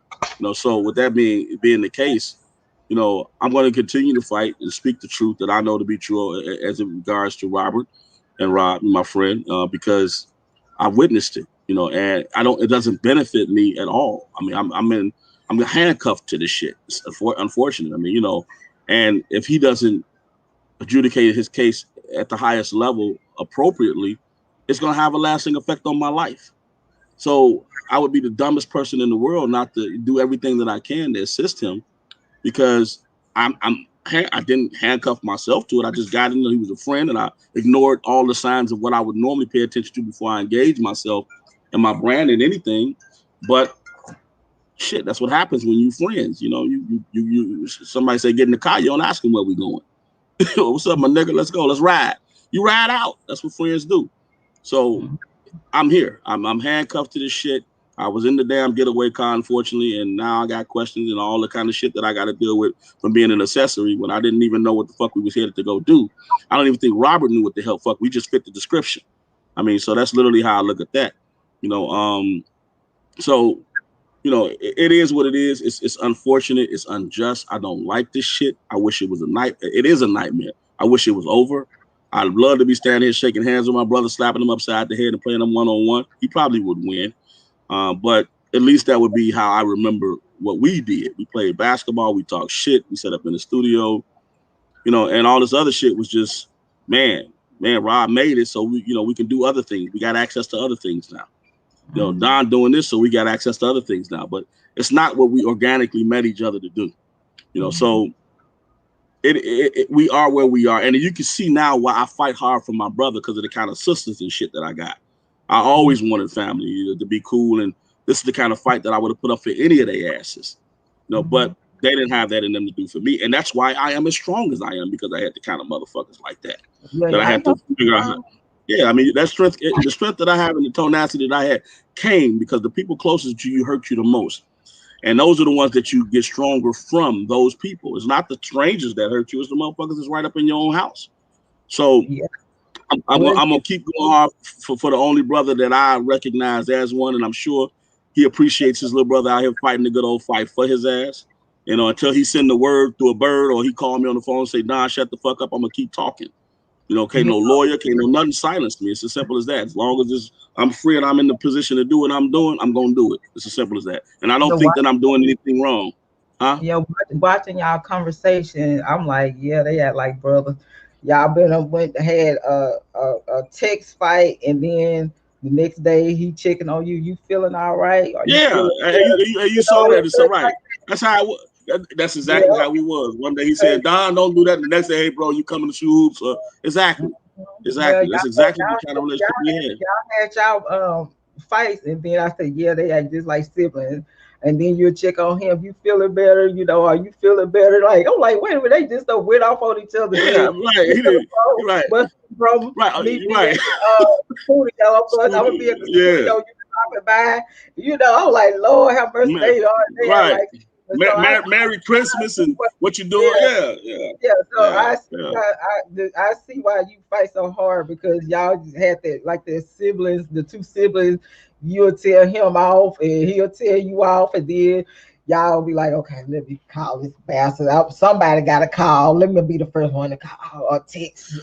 So with that being the case, I'm going to continue to fight and speak the truth that I know to be true as in regards to Robert and Rob, my friend, because I witnessed it, and it doesn't benefit me at all. I mean, I'm handcuffed to this shit. It's unfortunate. I mean, and if he doesn't adjudicate his case at the highest level appropriately, it's going to have a lasting effect on my life. So I would be the dumbest person in the world not to do everything that I can to assist him, because I didn't handcuff myself to it. I just got in there. He was a friend, and I ignored all the signs of what I would normally pay attention to before I engage myself and my brand in anything. But shit, that's what happens when you friends. You somebody say get in the car, you don't ask them where we going. What's up, my nigga? Let's go. Let's ride. You ride out. That's what friends do. So I'm here. I'm handcuffed to this shit. I was in the damn getaway car, unfortunately, and now I got questions and all the kind of shit that I got to deal with from being an accessory when I didn't even know what the fuck we was headed to go do. I don't even think Robert knew what the hell fuck. We just fit the description. I mean, so that's literally how I look at that. So it is what it is. It's unfortunate. It's unjust. I don't like this shit. I wish it was a night. It is a nightmare. I wish it was over. I'd love to be standing here shaking hands with my brother, slapping him upside the head and playing him one-on-one. He probably would win. But at least that would be how I remember what we did. We played basketball. We talked shit. We set up in the studio, and all this other shit was just, man, Rob made it. So we can do other things. We got access to other things now. Don doing this, so we got access to other things now, but it's not what we organically met each other to do, so we are where we are. And you can see now why I fight hard for my brother, because of the kind of sisters and shit that I got. I always wanted family to be cool, and this is the kind of fight that I would have put up for any of their asses, but they didn't have that in them to do for me. And that's why I am as strong as I am, because I had the kind of motherfuckers like that, that I had to figure out how. Yeah, I mean, that strength, the strength that I have and the tenacity that I had came because the people closest to you hurt you the most. And those are the ones that you get stronger from, those people. It's not the strangers that hurt you. It's the motherfuckers that's right up in your own house. So I'm going to keep going hard for the only brother that I recognize as one. And I'm sure he appreciates his little brother out here fighting the good old fight for his ass. Until he send the word through a bird or he called me on the phone and say, Don, shut the fuck up. I'm going to keep talking. Can't no lawyer, can't no nothing silence me. It's as simple as that. As long as I'm free and I'm in the position to do what I'm doing, I'm going to do it. It's as simple as that. And I don't think that I'm doing anything wrong. Huh? Yeah, watching y'all conversation, I'm like, yeah, they act like brothers. Y'all had a text fight, and then the next day he checking on you. You feeling all right? You saw that. It's all right. That's how it was. That's exactly how we was. One day he said, Don, don't do that. And the next day, hey, bro, you coming to shoot hoops? Exactly. That's exactly the kind of relationship we had. Y'all had y'all fights, and then I said, yeah, they act just like siblings. And then you check on him. You feeling better? Are you feeling better? Like, I'm like, wait a minute, they just don't went off on each other. Yeah, right. He did. Right. But from right. Me right. I would be in the studio, you dropping by. I'm like, Lord have mercy. They are. Right. Merry Christmas and what you doing? Yeah. So I see why you fight so hard, because y'all just had that, like the siblings, the two siblings. You'll tell him off and he'll tell you off, and then y'all be like, okay, let me call this bastard out. Somebody got to call. Let me be the first one to call or text.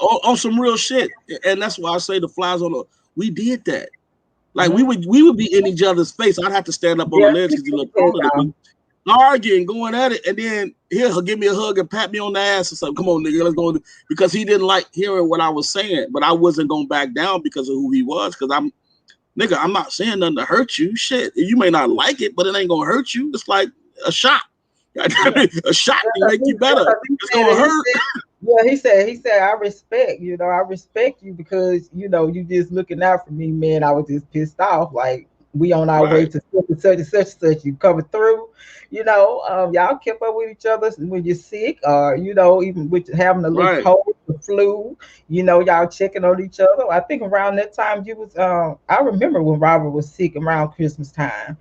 On some real shit, and that's why I say the flies on the. We did that. Like we would be in each other's face. I'd have to stand up on the ledge because he looked taller than me, arguing, going at it, and then he'll give me a hug and pat me on the ass or something. Come on, nigga, let's go. Because he didn't like hearing what I was saying, but I wasn't gonna back down because of who he was. Because I'm not saying nothing to hurt you. Shit, you may not like it, but it ain't gonna hurt you. It's like a shot. A shot can make you better. It's gonna hurt. Yeah, he said, I respect you because you just looking out for me, man. I was just pissed off, like, We on our way Right. to such and such and such. You coming through, y'all kept up with each other when you're sick, or even with having a little Right. cold, the flu. Y'all checking on each other. I think around that time you was. I remember when Robert was sick around Christmas time,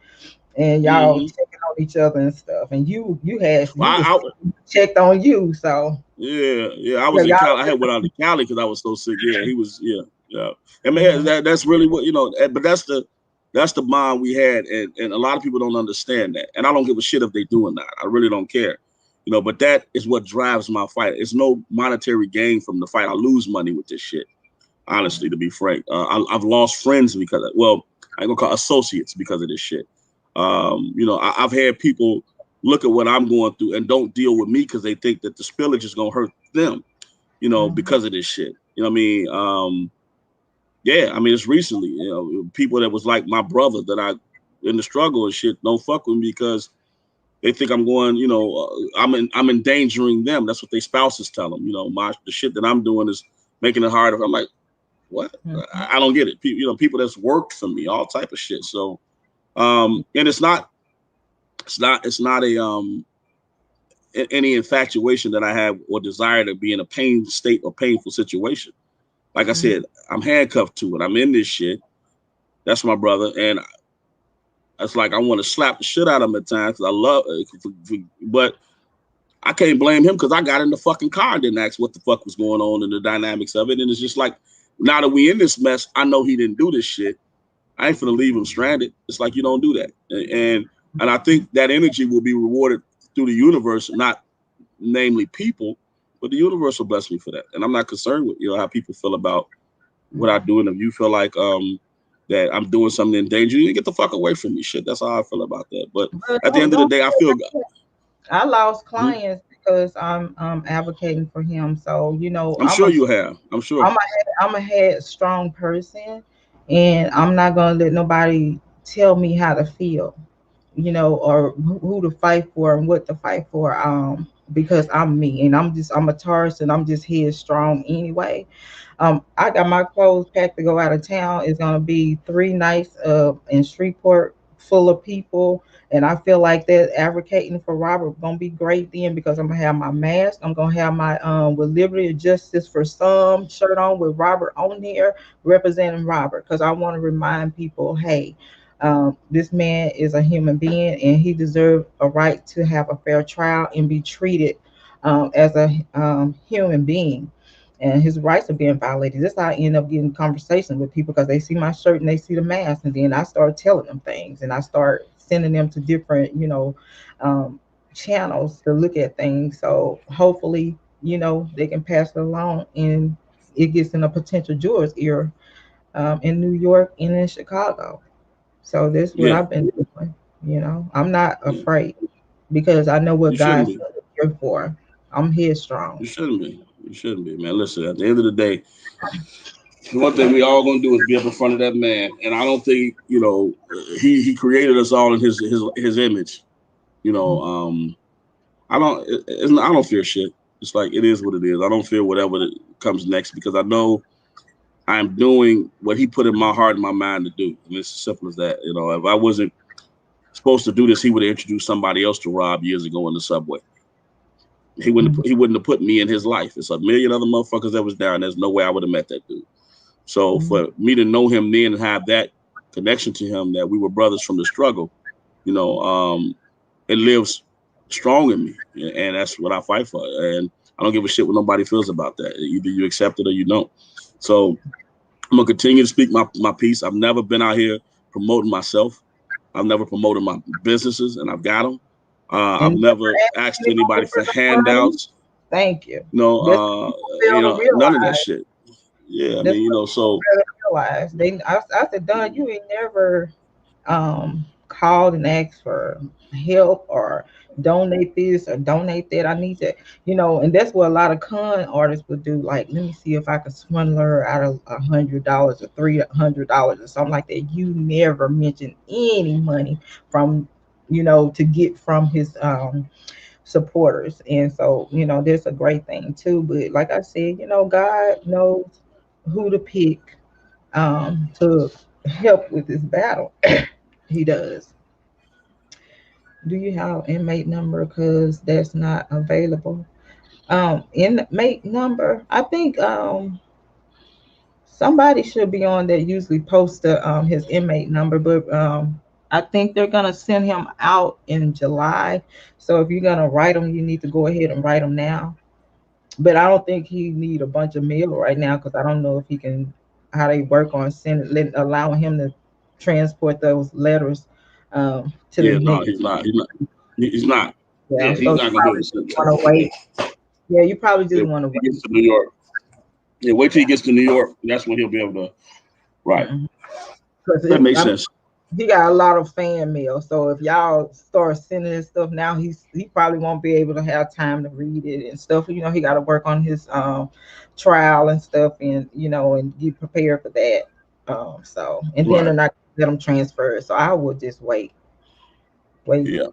and y'all Hmm. checking on each other and stuff. And you Well, was checked on you, so yeah. I yeah, was in y'all. Cali. I had went out to Cali because I was so sick. Yeah, he was. Yeah, yeah. I mean, Mhm. that's really what But that's the bond we had, and a lot of people don't understand that. And I don't give a shit if they doing that. I really don't care. But that is what drives my fight. It's no monetary gain from the fight. I lose money with this shit. Honestly, to be frank, I've lost friends because I ain't gonna call associates because of this shit. I've had people look at what I'm going through and don't deal with me because they think that the spillage is gonna hurt them, Mhm. because of this shit. You know what I mean? Yeah, I mean it's recently, people that was like my brother that I in the struggle and shit don't fuck with me because they think I'm going, I'm endangering them. That's what their spouses tell them. The shit that I'm doing is making it harder. I'm like, what? Mhm. I don't get it. People that's worked for me, all type of shit. So, and it's not a any infatuation that I have or desire to be in a pain state or painful situation. Like I Mhm. said, I'm handcuffed to it. I'm in this shit. That's my brother, and it's like I want to slap the shit out of him at times because I love it. But I can't blame him because I got in the fucking car and didn't ask what the fuck was going on and the dynamics of it. And it's just like, now that we in this mess, I know he didn't do this shit. I ain't finna leave him stranded. It's like you don't do that. And I think that energy will be rewarded through the universe, not namely people, but the universe will bless me for that. And I'm not concerned with how people feel about what I do. And if you feel like that I'm doing something in danger, you get the fuck away from me. Shit. That's how I feel about that. But But at the end of the don't day, I feel I lost hmm, clients because I'm advocating for him. So I'm sure you have. I'm sure. I'm a head strong person, and I'm not gonna let nobody tell me how to feel, or who to fight for and what to fight for. Because I'm me, and I'm a Taurus, and I'm just headstrong anyway. I got my clothes packed to go out of town. It's gonna be 3 nights in Shreveport full of people, and I feel like that advocating for Robert gonna be great then because I'm gonna have my mask. I'm gonna have my with Liberty and Justice for Some shirt on with Robert on here representing Robert because I want to remind people, hey. This man is a human being and he deserves a right to have a fair trial and be treated as a human being, and his rights are being violated. This is how I end up getting conversations with people because they see my shirt and they see the mask, and then I start telling them things, and I start sending them to different, um, channels to look at things. So hopefully, they can pass it along, and it gets in a potential juror's ear in New York and in Chicago. So that's what Yeah. I've been doing. I'm not Yeah. afraid because I know You what shouldn't God's be. here for. I'm headstrong. You shouldn't be. You shouldn't be, man. Listen, at the end of the day, one thing we all gonna do is be up in front of that man. And I don't think, he created us all in his image. You know, I don't fear shit. It's like it is what it is. I don't fear whatever comes next because I know I'm doing what he put in my heart and my mind to do. And it's as simple as that. If I wasn't supposed to do this, he would have introduced somebody else to Rob years ago in the subway. He wouldn't have put me in his life. It's a million other motherfuckers that was there, and there's no way I would have met that dude. So Mhm. for me to know him then and have that connection to him that we were brothers from the struggle, you know, um, it lives strong in me, and that's what I fight for. And I don't give a shit what nobody feels about that. Either you accept it or you don't. So I'm gonna continue to speak my piece. I've never been out here promoting myself. I've never promoted my businesses, and I've got them. I've And never asked anybody anybody for for no money. handouts. Thank you. No, That's what people fail to none of that realize. shit. Yeah, I That's mean, what people so fail to realize. I said, Don, you ain't never called and asked for help or donate this or donate that. I need to, and that's what a lot of con artists would do. Like, let me see if I can swindle her out of $100 or $300 or something like that. You never mention any money from, to get from his supporters. And so, that's a great thing too. But like I said, God knows who to pick to help with this battle. He does. Do you have inmate number? Because that's not available. Inmate number. I think somebody should be on that usually posts his inmate number, but I think they're gonna send him out in July. So if you're gonna write him, you need to go ahead and write him now. But I don't think he need a bunch of mail right now because I don't know if he can how they work on sending allowing him to transport those letters to the Yeah, no, next. he's not. He's not. He's not. Yeah, Yeah, he's so you not gonna probably do just it. want to wait. Yeah, you probably just Yeah, want to he wait. gets to New York. Yeah, wait till he gets to New York. That's when he'll be able to. Right. Because That makes I mean, sense. he got a lot of fan mail. So if y'all start sending his stuff now, he probably won't be able to have time to read it and stuff. You know, he got to work on his trial and stuff, and and get prepared for that. So and then Right. they're not let him transfer. So I would just wait. Yeah.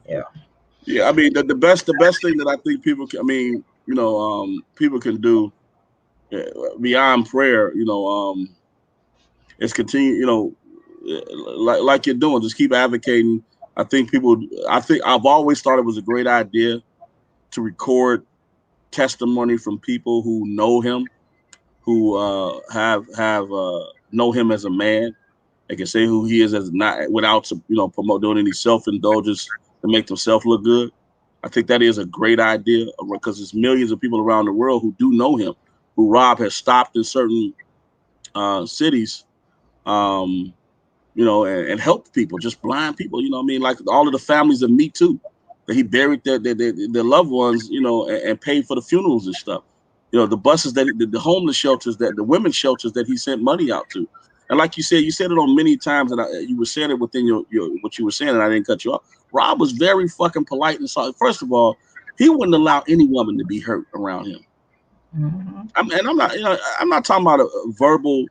Yeah. Yeah. I mean, the best thing that I think people can, I mean, people can do beyond prayer, is continue, like you're doing, just keep advocating. I think people, I think I've always thought it was a great idea to record testimony from people who know him, who have know him as a man. They can say who he is as not without promote doing any self indulgence to make themselves look good. I think that is a great idea because there's millions of people around the world who do know him, who Rob has stopped in certain cities, um, and helped people, just blind people. You know what I mean? Like all of the families of Me Too, that he buried their loved ones, and paid for the funerals and stuff. The buses the homeless shelters the women's shelters that he sent money out to. And like you said it on many times, and you were saying it within your what you were saying, and I didn't cut you off. Rob was very fucking polite and soft. First of all, he wouldn't allow any woman to be hurt around him. Mm-hmm. I'm not talking about a verbal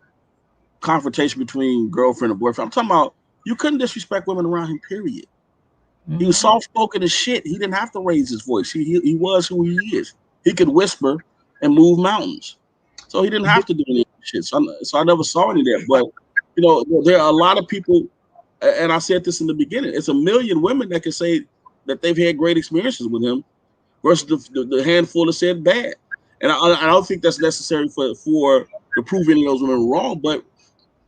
confrontation between girlfriend and boyfriend. I'm talking about you couldn't disrespect women around him, period. He was Mm-hmm. soft spoken as shit. He didn't have to raise his voice. He was who he is. He could whisper and move mountains. So he didn't have to do any shit. So I never saw any of that. But there are a lot of people, and I said this in the beginning. It's a million women that can say that they've had great experiences with him, versus the handful that said bad. And I don't think that's necessary for to prove any of those women wrong. But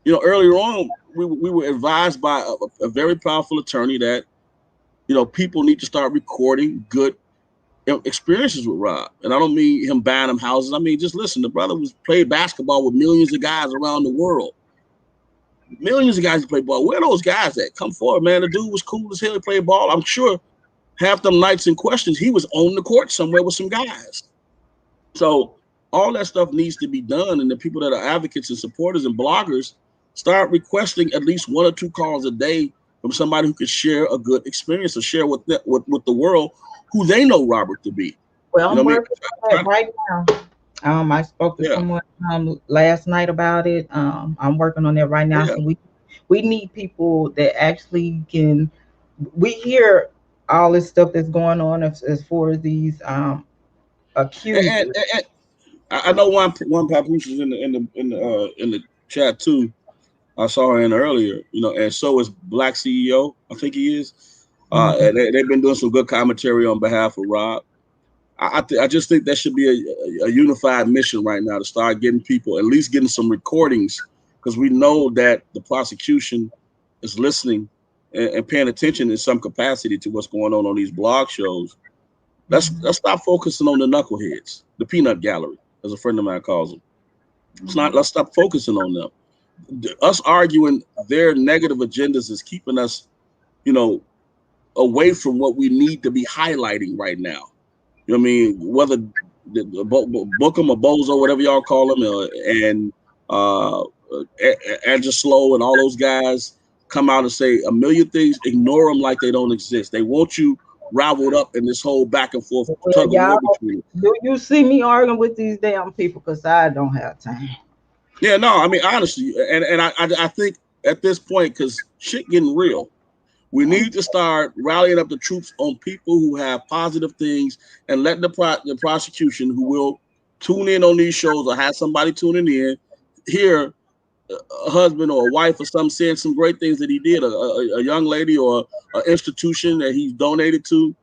earlier on, we were advised by a very powerful attorney that people need to start recording good experiences with Rob. And I don't mean him buying them houses. I mean, just listen, the brother played basketball with millions of guys around the world. Millions of guys play ball. Where are those guys at? Come forward, man. The dude was cool as hell. He played ball. I'm sure half them nights in questions, he was on the court somewhere with some guys. So all that stuff needs to be done. And the people that are advocates and supporters and bloggers start requesting at least 1 or 2 calls a day from somebody who could share a good experience or share with the world who they know Robert to be. Well, You know I'm what I mean? working on that right now. I spoke to Yeah. someone last night about it. I'm working on that right now. Yeah. So we need people that actually can. We hear all this stuff that's going on as far as these accusers. And I know one papoose is in the chat too. I saw her in earlier, and so is Black CEO. I think he is. Mhm. And they've been doing some good commentary on behalf of Rob. I just think that should be a unified mission right now to start getting people, at least getting some recordings, because we know that the prosecution is listening and paying attention in some capacity to what's going on these blog shows. Let's stop focusing on the knuckleheads, the peanut gallery, as a friend of mine calls them. Let's stop focusing on them. Us arguing their negative agendas is keeping us, away from what we need to be highlighting right now. You know what I mean? Whether Bookham or Bozo, whatever y'all call them, and Andrew Slow and all those guys come out and say a million things, ignore them like they don't exist. They want you raveled up in this whole back and forth Well, tug of war y'all, between them. do you see me arguing with these damn people? Because I don't have time. Yeah, no, I mean honestly, and I think at this point, because shit getting real, we need to start rallying up the troops on people who have positive things and let the prosecution, who will tune in on these shows or have somebody tuning in, hear a husband or a wife or something saying some great things that he did, a young lady or an institution that he's donated to,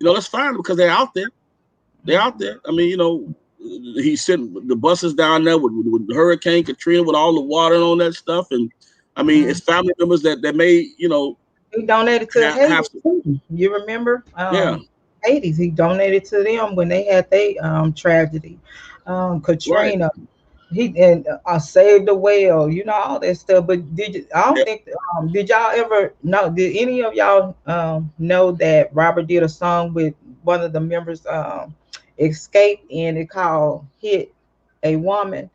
that's fine because they're out there. They're out there. I mean, he sent the buses down there with Hurricane Katrina with all the water and all that stuff. And I mean, it's family members that may, He donated to Haiti. to, you remember? Yeah. Haiti. He donated to them when they had their tragedy. Katrina. Right. He and saved the whale, all that stuff. But I don't think. Did y'all ever know? Did any of y'all know that Robert did a song with one of the members, Escape, and it called "Hit a Woman"?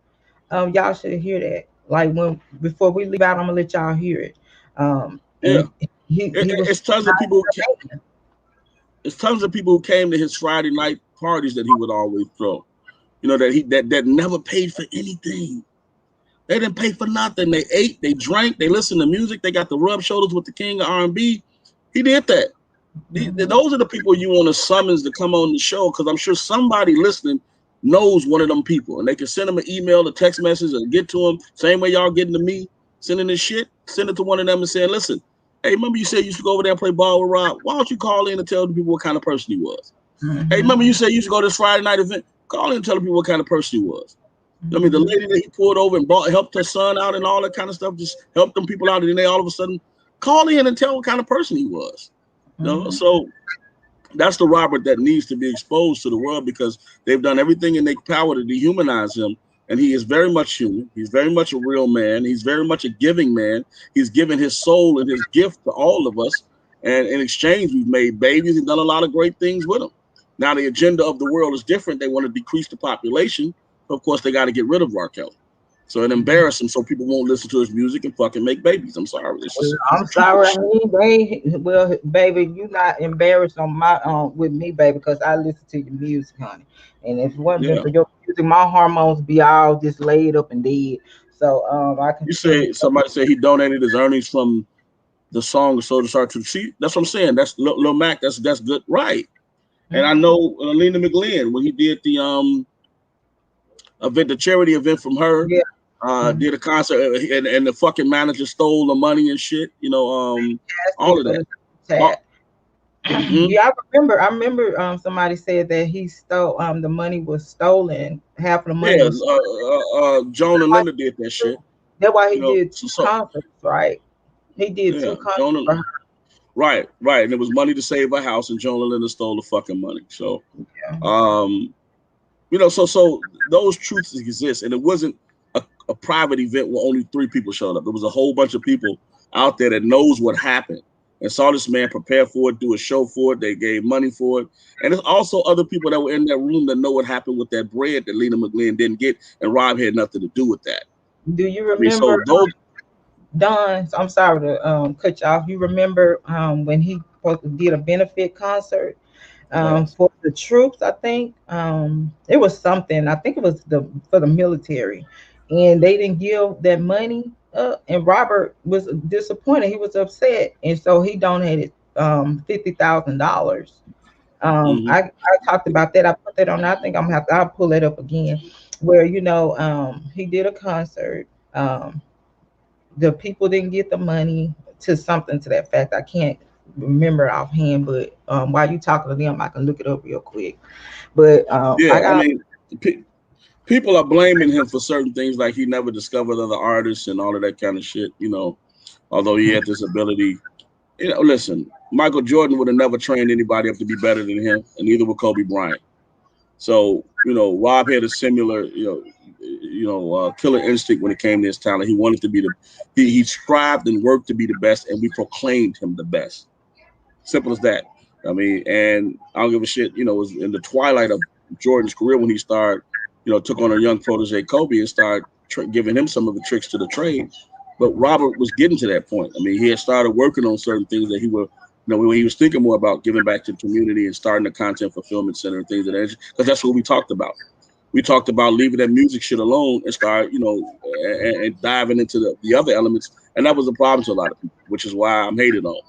Y'all should hear that. Like before we leave out, I'm gonna let y'all hear it. Yeah. And he was. It's tons of people. It's tons of people who came to his Friday night parties that he would always throw. That never paid for anything. They didn't pay for nothing. They ate, they drank, they listened to music. They got the rub shoulders with the king of R&B. He did that. Those are the people you want to summons to come on the show, because I'm sure somebody listening knows one of them people, and they can send them an email, a text message, and get to them same way y'all getting to me, sending this shit. Send it to one of them and saying, listen, hey, remember you said you used to go over there and play ball with Rob? Why don't you call in and tell the people what kind of person he was? Hey, remember you said you used to go to this Friday night event? Call in and tell people what kind of person he was. I mean, the lady that he pulled over and helped her son out and all that kind of stuff, just helped them people out, and then they all of a sudden call in and tell what kind of person he was. So that's the Robert that needs to be exposed to the world, because they've done everything in their power to dehumanize him. And he is very much human. He's very much a real man. He's very much a giving man. He's given his soul and his gift to all of us. And in exchange, we've made babies and done a lot of great things with him. Now the agenda of the world is different. They want to decrease the population. Of course, they got to get rid of R.Kelly. So it embarrass him so people won't listen to his music and fucking make babies. I'm sorry. I'm sorry. Well, baby, you not embarrassed on with me, baby, because I listen to your music, honey. And if it wasn't for your music, my hormones be all just laid up and dead. So I can. You say somebody said he donated his earnings from the song "So to Start to See." That's what I'm saying. That's Lil Mac. That's good, right? And I know Lena McGlynn, when he did the event, the charity event from her, did a concert, and the fucking manager stole the money and shit. All of that. Yeah, I remember somebody said that he stole the money was stolen. Half of the money was Jonah Leonard did that shit. That's why he did two concerts, right? He did two concerts. Right. And it was money to save a house, and Jonah Leonard stole the fucking money. So so those truths exist, and it wasn't a private event where only 3 people showed up. There was a whole bunch of people out there that knows what happened and saw this man prepare for it, do a show for it. They gave money for it. And there's also other people that were in that room that know what happened with that bread that Lena McGlynn didn't get, and Rob had nothing to do with that. Do you remember, Don? I'm sorry to cut you off. You remember when he did a benefit concert for the troops? I think it was something. I think it was for the military, and they didn't give that money up. And Robert was disappointed. He was upset, and so he donated $50,000. I talked about that. I put that on. I think I'll pull it up again, where he did a concert. The people didn't get the money, to something to that fact. I can't remember offhand, but while you talking to them, I can look it up real quick. But people are blaming him for certain things, like he never discovered other artists and all of that kind of shit. Although he had this ability. Listen, Michael Jordan would have never trained anybody up to be better than him, and neither would Kobe Bryant. So Rob had a similar killer instinct when it came to his talent. He wanted to be he strived and worked to be the best, and we proclaimed him the best. Simple as that. I mean, and I don't give a shit. It was in the twilight of Jordan's career when he started, took on a young protege Kobe and started giving him some of the tricks to the trade. But Robert was getting to that point. I mean, he had started working on certain things that he would, when he was thinking more about giving back to the community and starting the content fulfillment center and things of that, because that's what we talked about. We talked about leaving that music shit alone and start, and diving into the other elements. And that was a problem to a lot of people, which is why I'm hated on,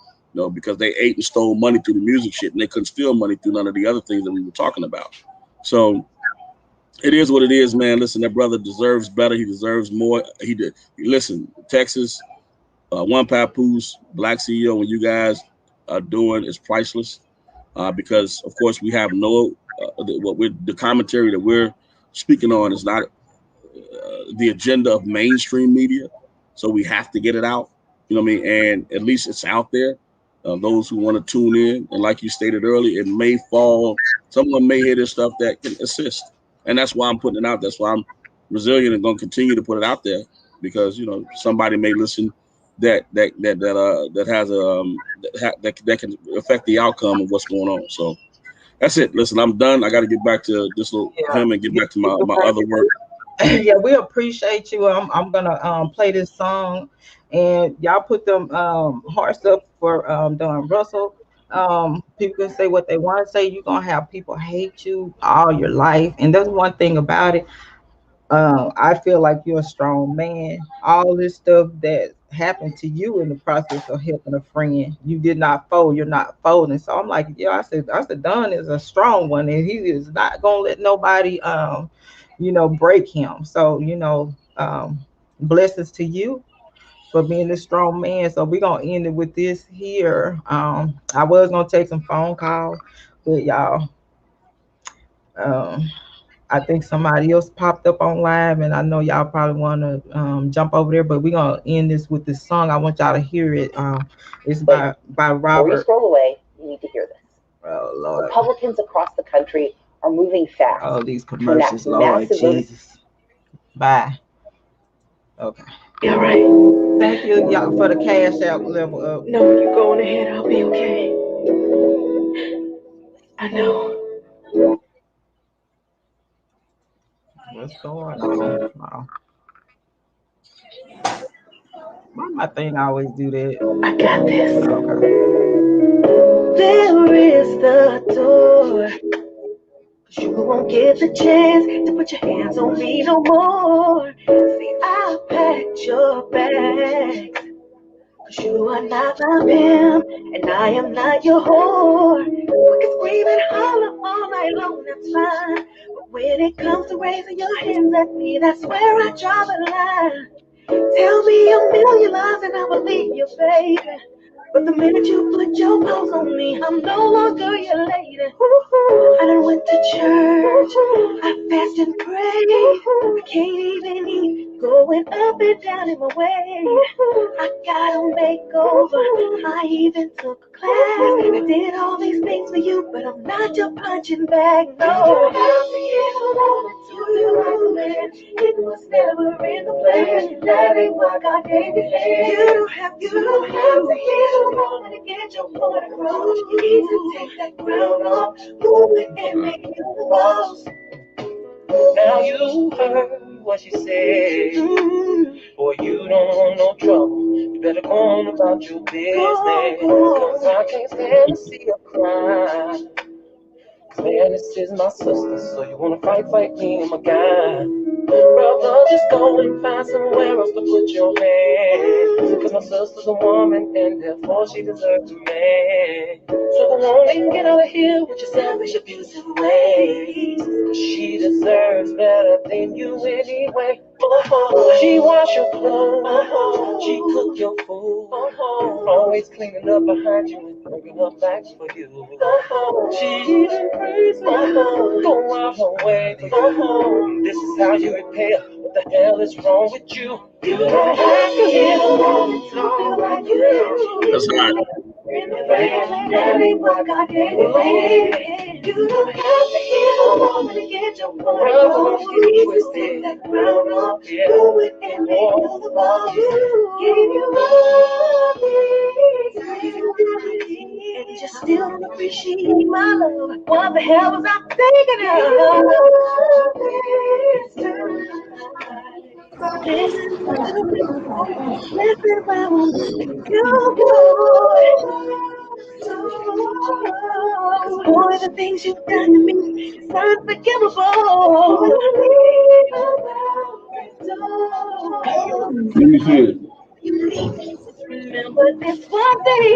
because they ate and stole money through the music shit, and they couldn't steal money through none of the other things that we were talking about. So It is what it is, man. Listen, that brother deserves better. He deserves more. He did. Listen, Texas, One Papoose, Black CEO, what you guys are doing is priceless. Because of course we have no the commentary that we're speaking on is not the agenda of mainstream media, so we have to get it out. You know what I mean? And at least it's out there. Those who want to tune in, and like you stated earlier, it may fall. Someone may hear this stuff that can assist, and that's why I'm putting it out. That's why I'm resilient and going to continue to put it out there, because somebody may listen that has that can affect the outcome of what's going on. So that's it. Listen, I'm done. I got to get back to this little him and get back to my other work. Yeah, we appreciate you. I'm gonna play this song, and y'all put them hearts up for Don Russell. People can say what they want to say. You're gonna have people hate you all your life, and that's one thing about it. I feel like you're a strong man. All this stuff that happened to you in the process of helping a friend, you did not fold. You're not folding. So I'm like, yeah, I said, Don is a strong one, and he is not gonna let nobody, break him. So blessings to you for being a strong man. So we're gonna end it with this here. I was gonna take some phone calls, but y'all. Um, I think somebody else popped up on live, and I know y'all probably want to jump over there, but we're gonna end this with this song. I want y'all to hear it. It's by Robert. Before you scroll away, you need to hear this. Oh Lord. Republicans across the country are moving fast. Oh, these commercials, Lord Jesus. Bye. Okay. All right. Thank you, y'all, for the cash out level up. No, you going ahead. I'll be okay. I know. What's going on? Wow. Why my thing always do that? I got this. Okay. There is the door. You won't get the chance to put your hands on me no more. See, I packed your bags. Cause you are not my pimp, and I am not your whore. We can scream and holler all night long, that's fine. But when it comes to raising your hands at me, that's where I draw the line. Tell me a million lies and I believe you, baby. But the minute you put your paws on me, I'm no longer your lady. I done went to church, I fast and pray. I can't even eat, going up and down in my way. I got a makeover, I even took a class. I did all these things for you, but I'm not your punching bag, no. It was never in the plan. That ain't what God gave me. You don't have to hit a woman to get your point across. You need to take that crown off, move it and make you the boss. Now you heard what she said. Boy, you don't want no trouble. You better go on about your business. Cause I can't stand to see her cry. Man, this is my sister, so you wanna fight me and my guy. Brother, just go and find somewhere else to put your hand. Cause my sister's a woman and therefore she deserves a man. So go on and get out of here with your selfish, abusive ways. Cause she deserves better than you anyway. She wash your clothes, she cook your food, always cleaning up behind you and bringing up back for you. She even prays for you, go out her way for you. This is how you repay her. What the hell is wrong with you? You don't have to hear a woman talk like you. That's right. That ain't what God gave me. You don't have to hear a woman to get your point across. You need to take that crown off, do it and make you the boss. Give you love, and you still don't appreciate my love. What the hell was I thinking of? Listen, I want you, boy, the things you've done to me is unforgivable. Let me hear it. Remember this one thing.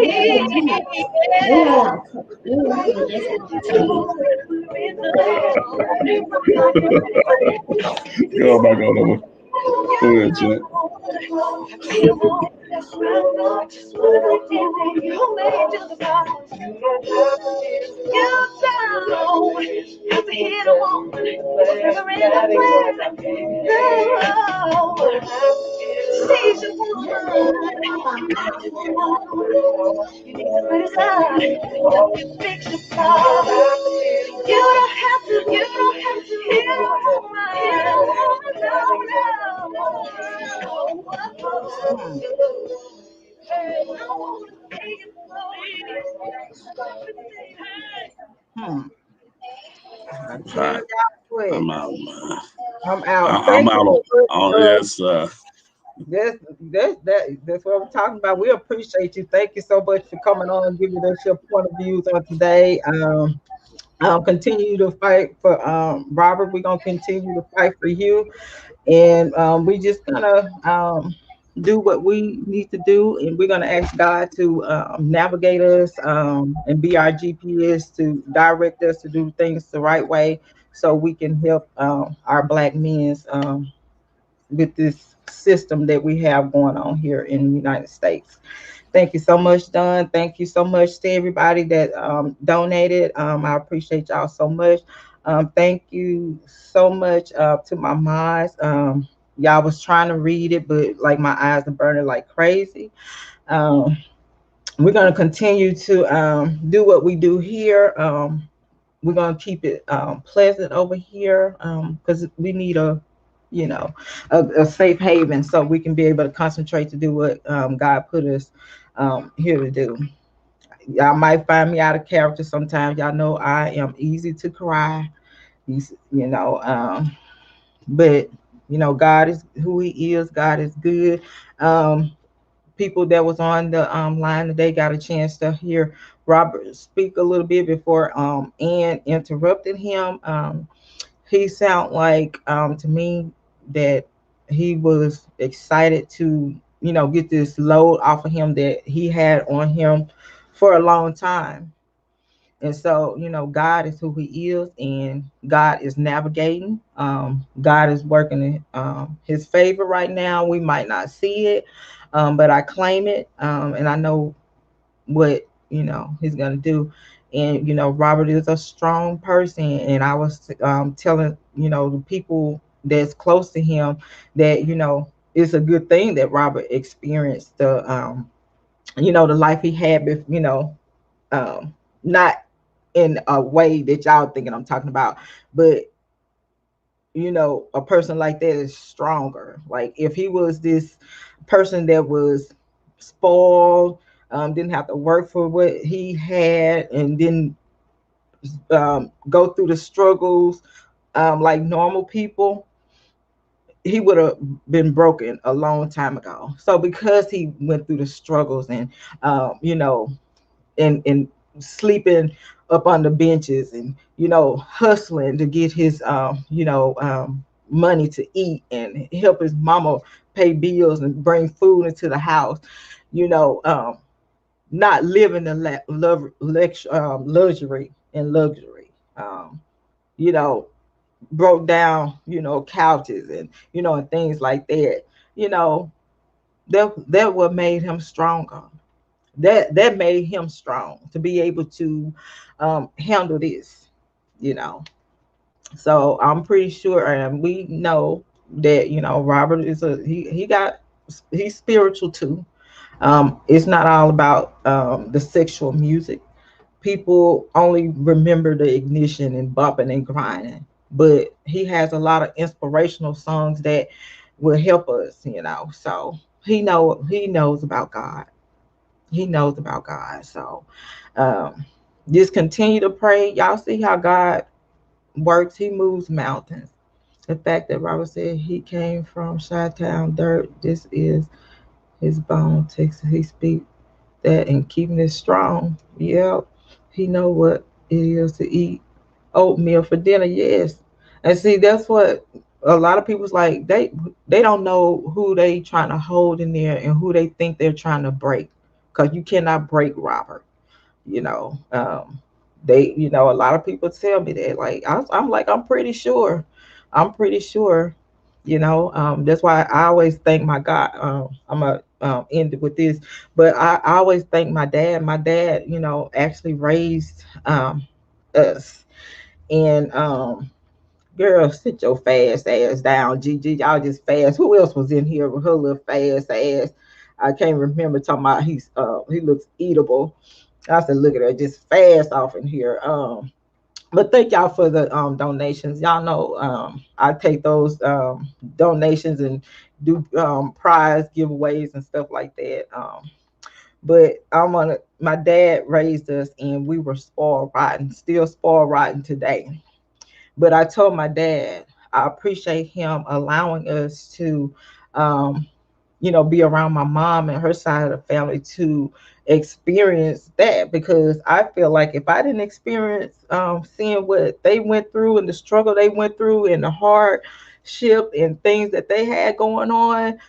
We're in Oh my God. Go ahead, Jen. Right. I'm out, man. I'm out. I'm out on yes. That's what we're talking about. We appreciate you. Thank you so much for coming on and giving us your point of views on today. Continue to fight for Robert. We're gonna continue to fight for you, and we just gonna do what we need to do, and we're gonna ask God to navigate us and be our GPS to direct us to do things the right way, so we can help our black men with this system that we have going on here in the United States. Thank you so much, Don. Thank you so much to everybody that donated. I appreciate y'all so much. Thank you so much to my mods. Y'all was trying to read it, but like my eyes are burning like crazy. Um, we're gonna continue to do what we do here. We're gonna keep it pleasant over here because we need you know, a safe haven so we can be able to concentrate to do what God put us here to do. Y'all might find me out of character sometimes. Y'all know I am easy to cry. You know, but you know, God is who He is. God is good. Um, People that was on the line today got a chance to hear Robert speak a little bit before Ann interrupted him. He sound like to me that he was excited to get this load off of him that he had on him for a long time. And so, God is who He is, and God is navigating. God is working in His favor right now. We might not see it, but I claim it, and I know what He's gonna do. And Robert is a strong person, and I was telling the people that's close to him that it's a good thing that Robert experienced the life he had not in a way that y'all thinking I'm talking about, but a person like that is stronger. Like if he was this person that was spoiled, didn't have to work for what he had, and didn't go through the struggles like normal people, he would have been broken a long time ago. So because he went through the struggles and and sleeping up on the benches and hustling to get his money to eat and help his mama pay bills and bring food into the house, you know um not living the luxury and luxury, you know broke down couches and and things like that. you know that what made him stronger. That made him strong to be able to handle this, you know. So I'm pretty sure, and we know that Robert is he's spiritual too. It's not all about the sexual music. People only remember the ignition and bumping and grinding, but he has a lot of inspirational songs that will help us, So he knows about God. He knows about God. So um, just continue to pray. Y'all see how God works. He moves mountains. The fact that Robert said he came from Chi-Town dirt, this is his bone, Texas. He speak that and keeping it strong. Yep. He know what it is to eat oatmeal for dinner. Yes. And see, that's what a lot of people's like. They don't know who they trying to hold in there and who they think they're trying to break. Because you cannot break Robert. You know. They, a lot of people tell me that. Like I'm like, I'm pretty sure. I'm pretty sure. That's why I always thank my God. I'm gonna end it with this, but I always thank my dad. My dad, actually raised us, and girl, sit your fast ass down, Gigi. Y'all just fast. Who else was in here with her little fast ass? I can't remember talking about he looks eatable. I said, look at her, just fast off in here. But thank y'all for the donations. Y'all know I take those donations and do prize giveaways and stuff like that. But my dad raised us and we were spoiled rotten, still spoiled rotten today. But I told my dad I appreciate him allowing us to be around my mom and her side of the family to experience that, because I feel like if I didn't experience seeing what they went through and the struggle they went through and the hardship and things that they had going on,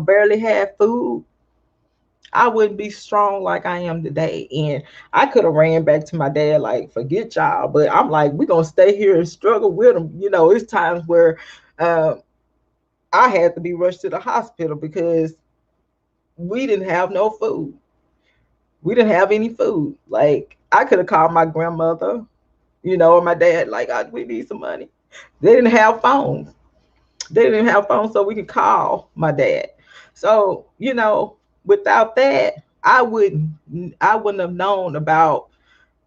barely had food, I wouldn't be strong like I am today. And I could have ran back to my dad, like, forget y'all. But I'm like, we're going to stay here and struggle with them. It's times where I had to be rushed to the hospital because we didn't have no food. We didn't have any food. Like, I could have called my grandmother, or my dad, like, we need some money. They didn't have phones. They didn't have phones so we could call my dad. So, without that, I wouldn't have known about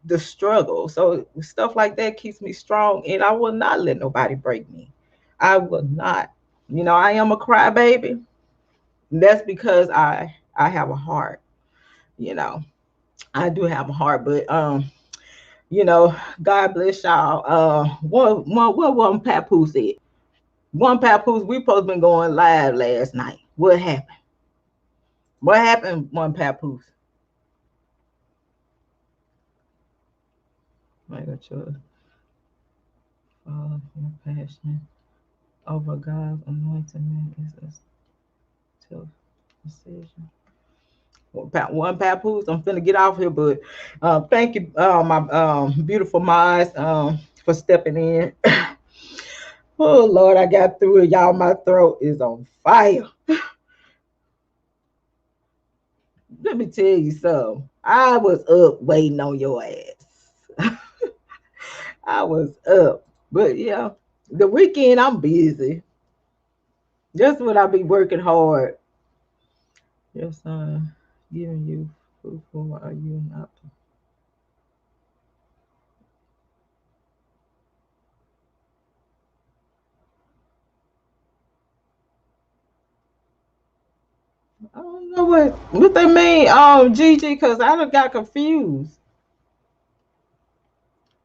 the struggle. So stuff like that keeps me strong, and I will not let nobody break me. I will not. I am a crybaby. That's because I have a heart. You know, I do have a heart, but God bless y'all. What one Papoose said. One Papoose, we supposed to been going live last night. What happened? What happened, one Papoose? My God, your passion over God's anointing is a tough decision. One Papoose, I'm finna get off here, but thank you, my beautiful minds, for stepping in. Oh Lord, I got through it, y'all. My throat is on fire. Let me tell you something. I was up waiting on your ass. I was up, but yeah, the weekend I'm busy. That's when I be working hard. Your son giving you food for, are you not? I don't know what they mean, Gigi, because I done got confused.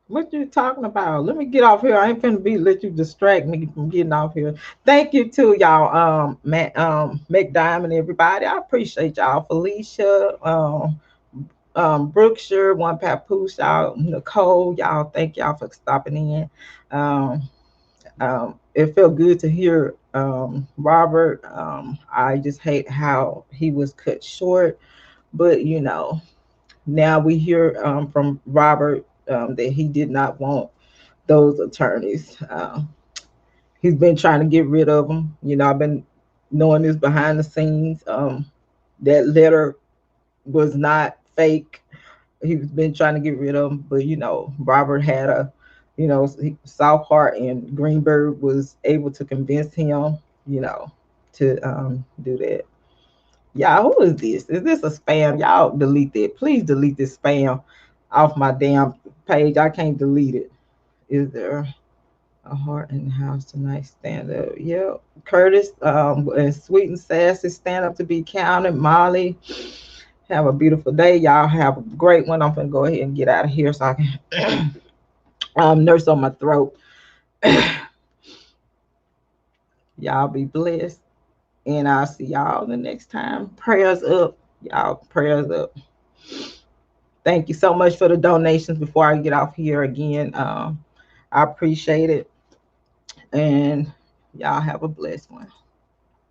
What you talking about? Let me get off here. I ain't finna let you distract me from getting off here. Thank you to y'all, Matt, McDiamond, everybody. I appreciate y'all. Felicia, Brookshire, one Papoose, y'all, Nicole, y'all. Thank y'all for stopping in. It felt good to hear Robert. I just hate how he was cut short, but now we hear from Robert that he did not want those attorneys. He's been trying to get rid of them. I've been knowing this behind the scenes. That letter was not fake. He's been trying to get rid of them, but Robert had a soft heart, and Greenberg was able to convince him, to do that. Y'all, who is this? Is this a spam? Y'all delete that. Please delete this spam off my damn page. I can't delete it. Is there a heart in the house tonight? Stand up. Yeah. Curtis, and Sweet and Sassy, stand up to be counted. Molly, have a beautiful day. Y'all have a great one. I'm gonna go ahead and get out of here so I can nurse on my throat. Y'all be blessed. And I'll see y'all the next time. Prayers up. Y'all, prayers up. Thank you so much for the donations before I get off here again. I appreciate it. And y'all have a blessed one.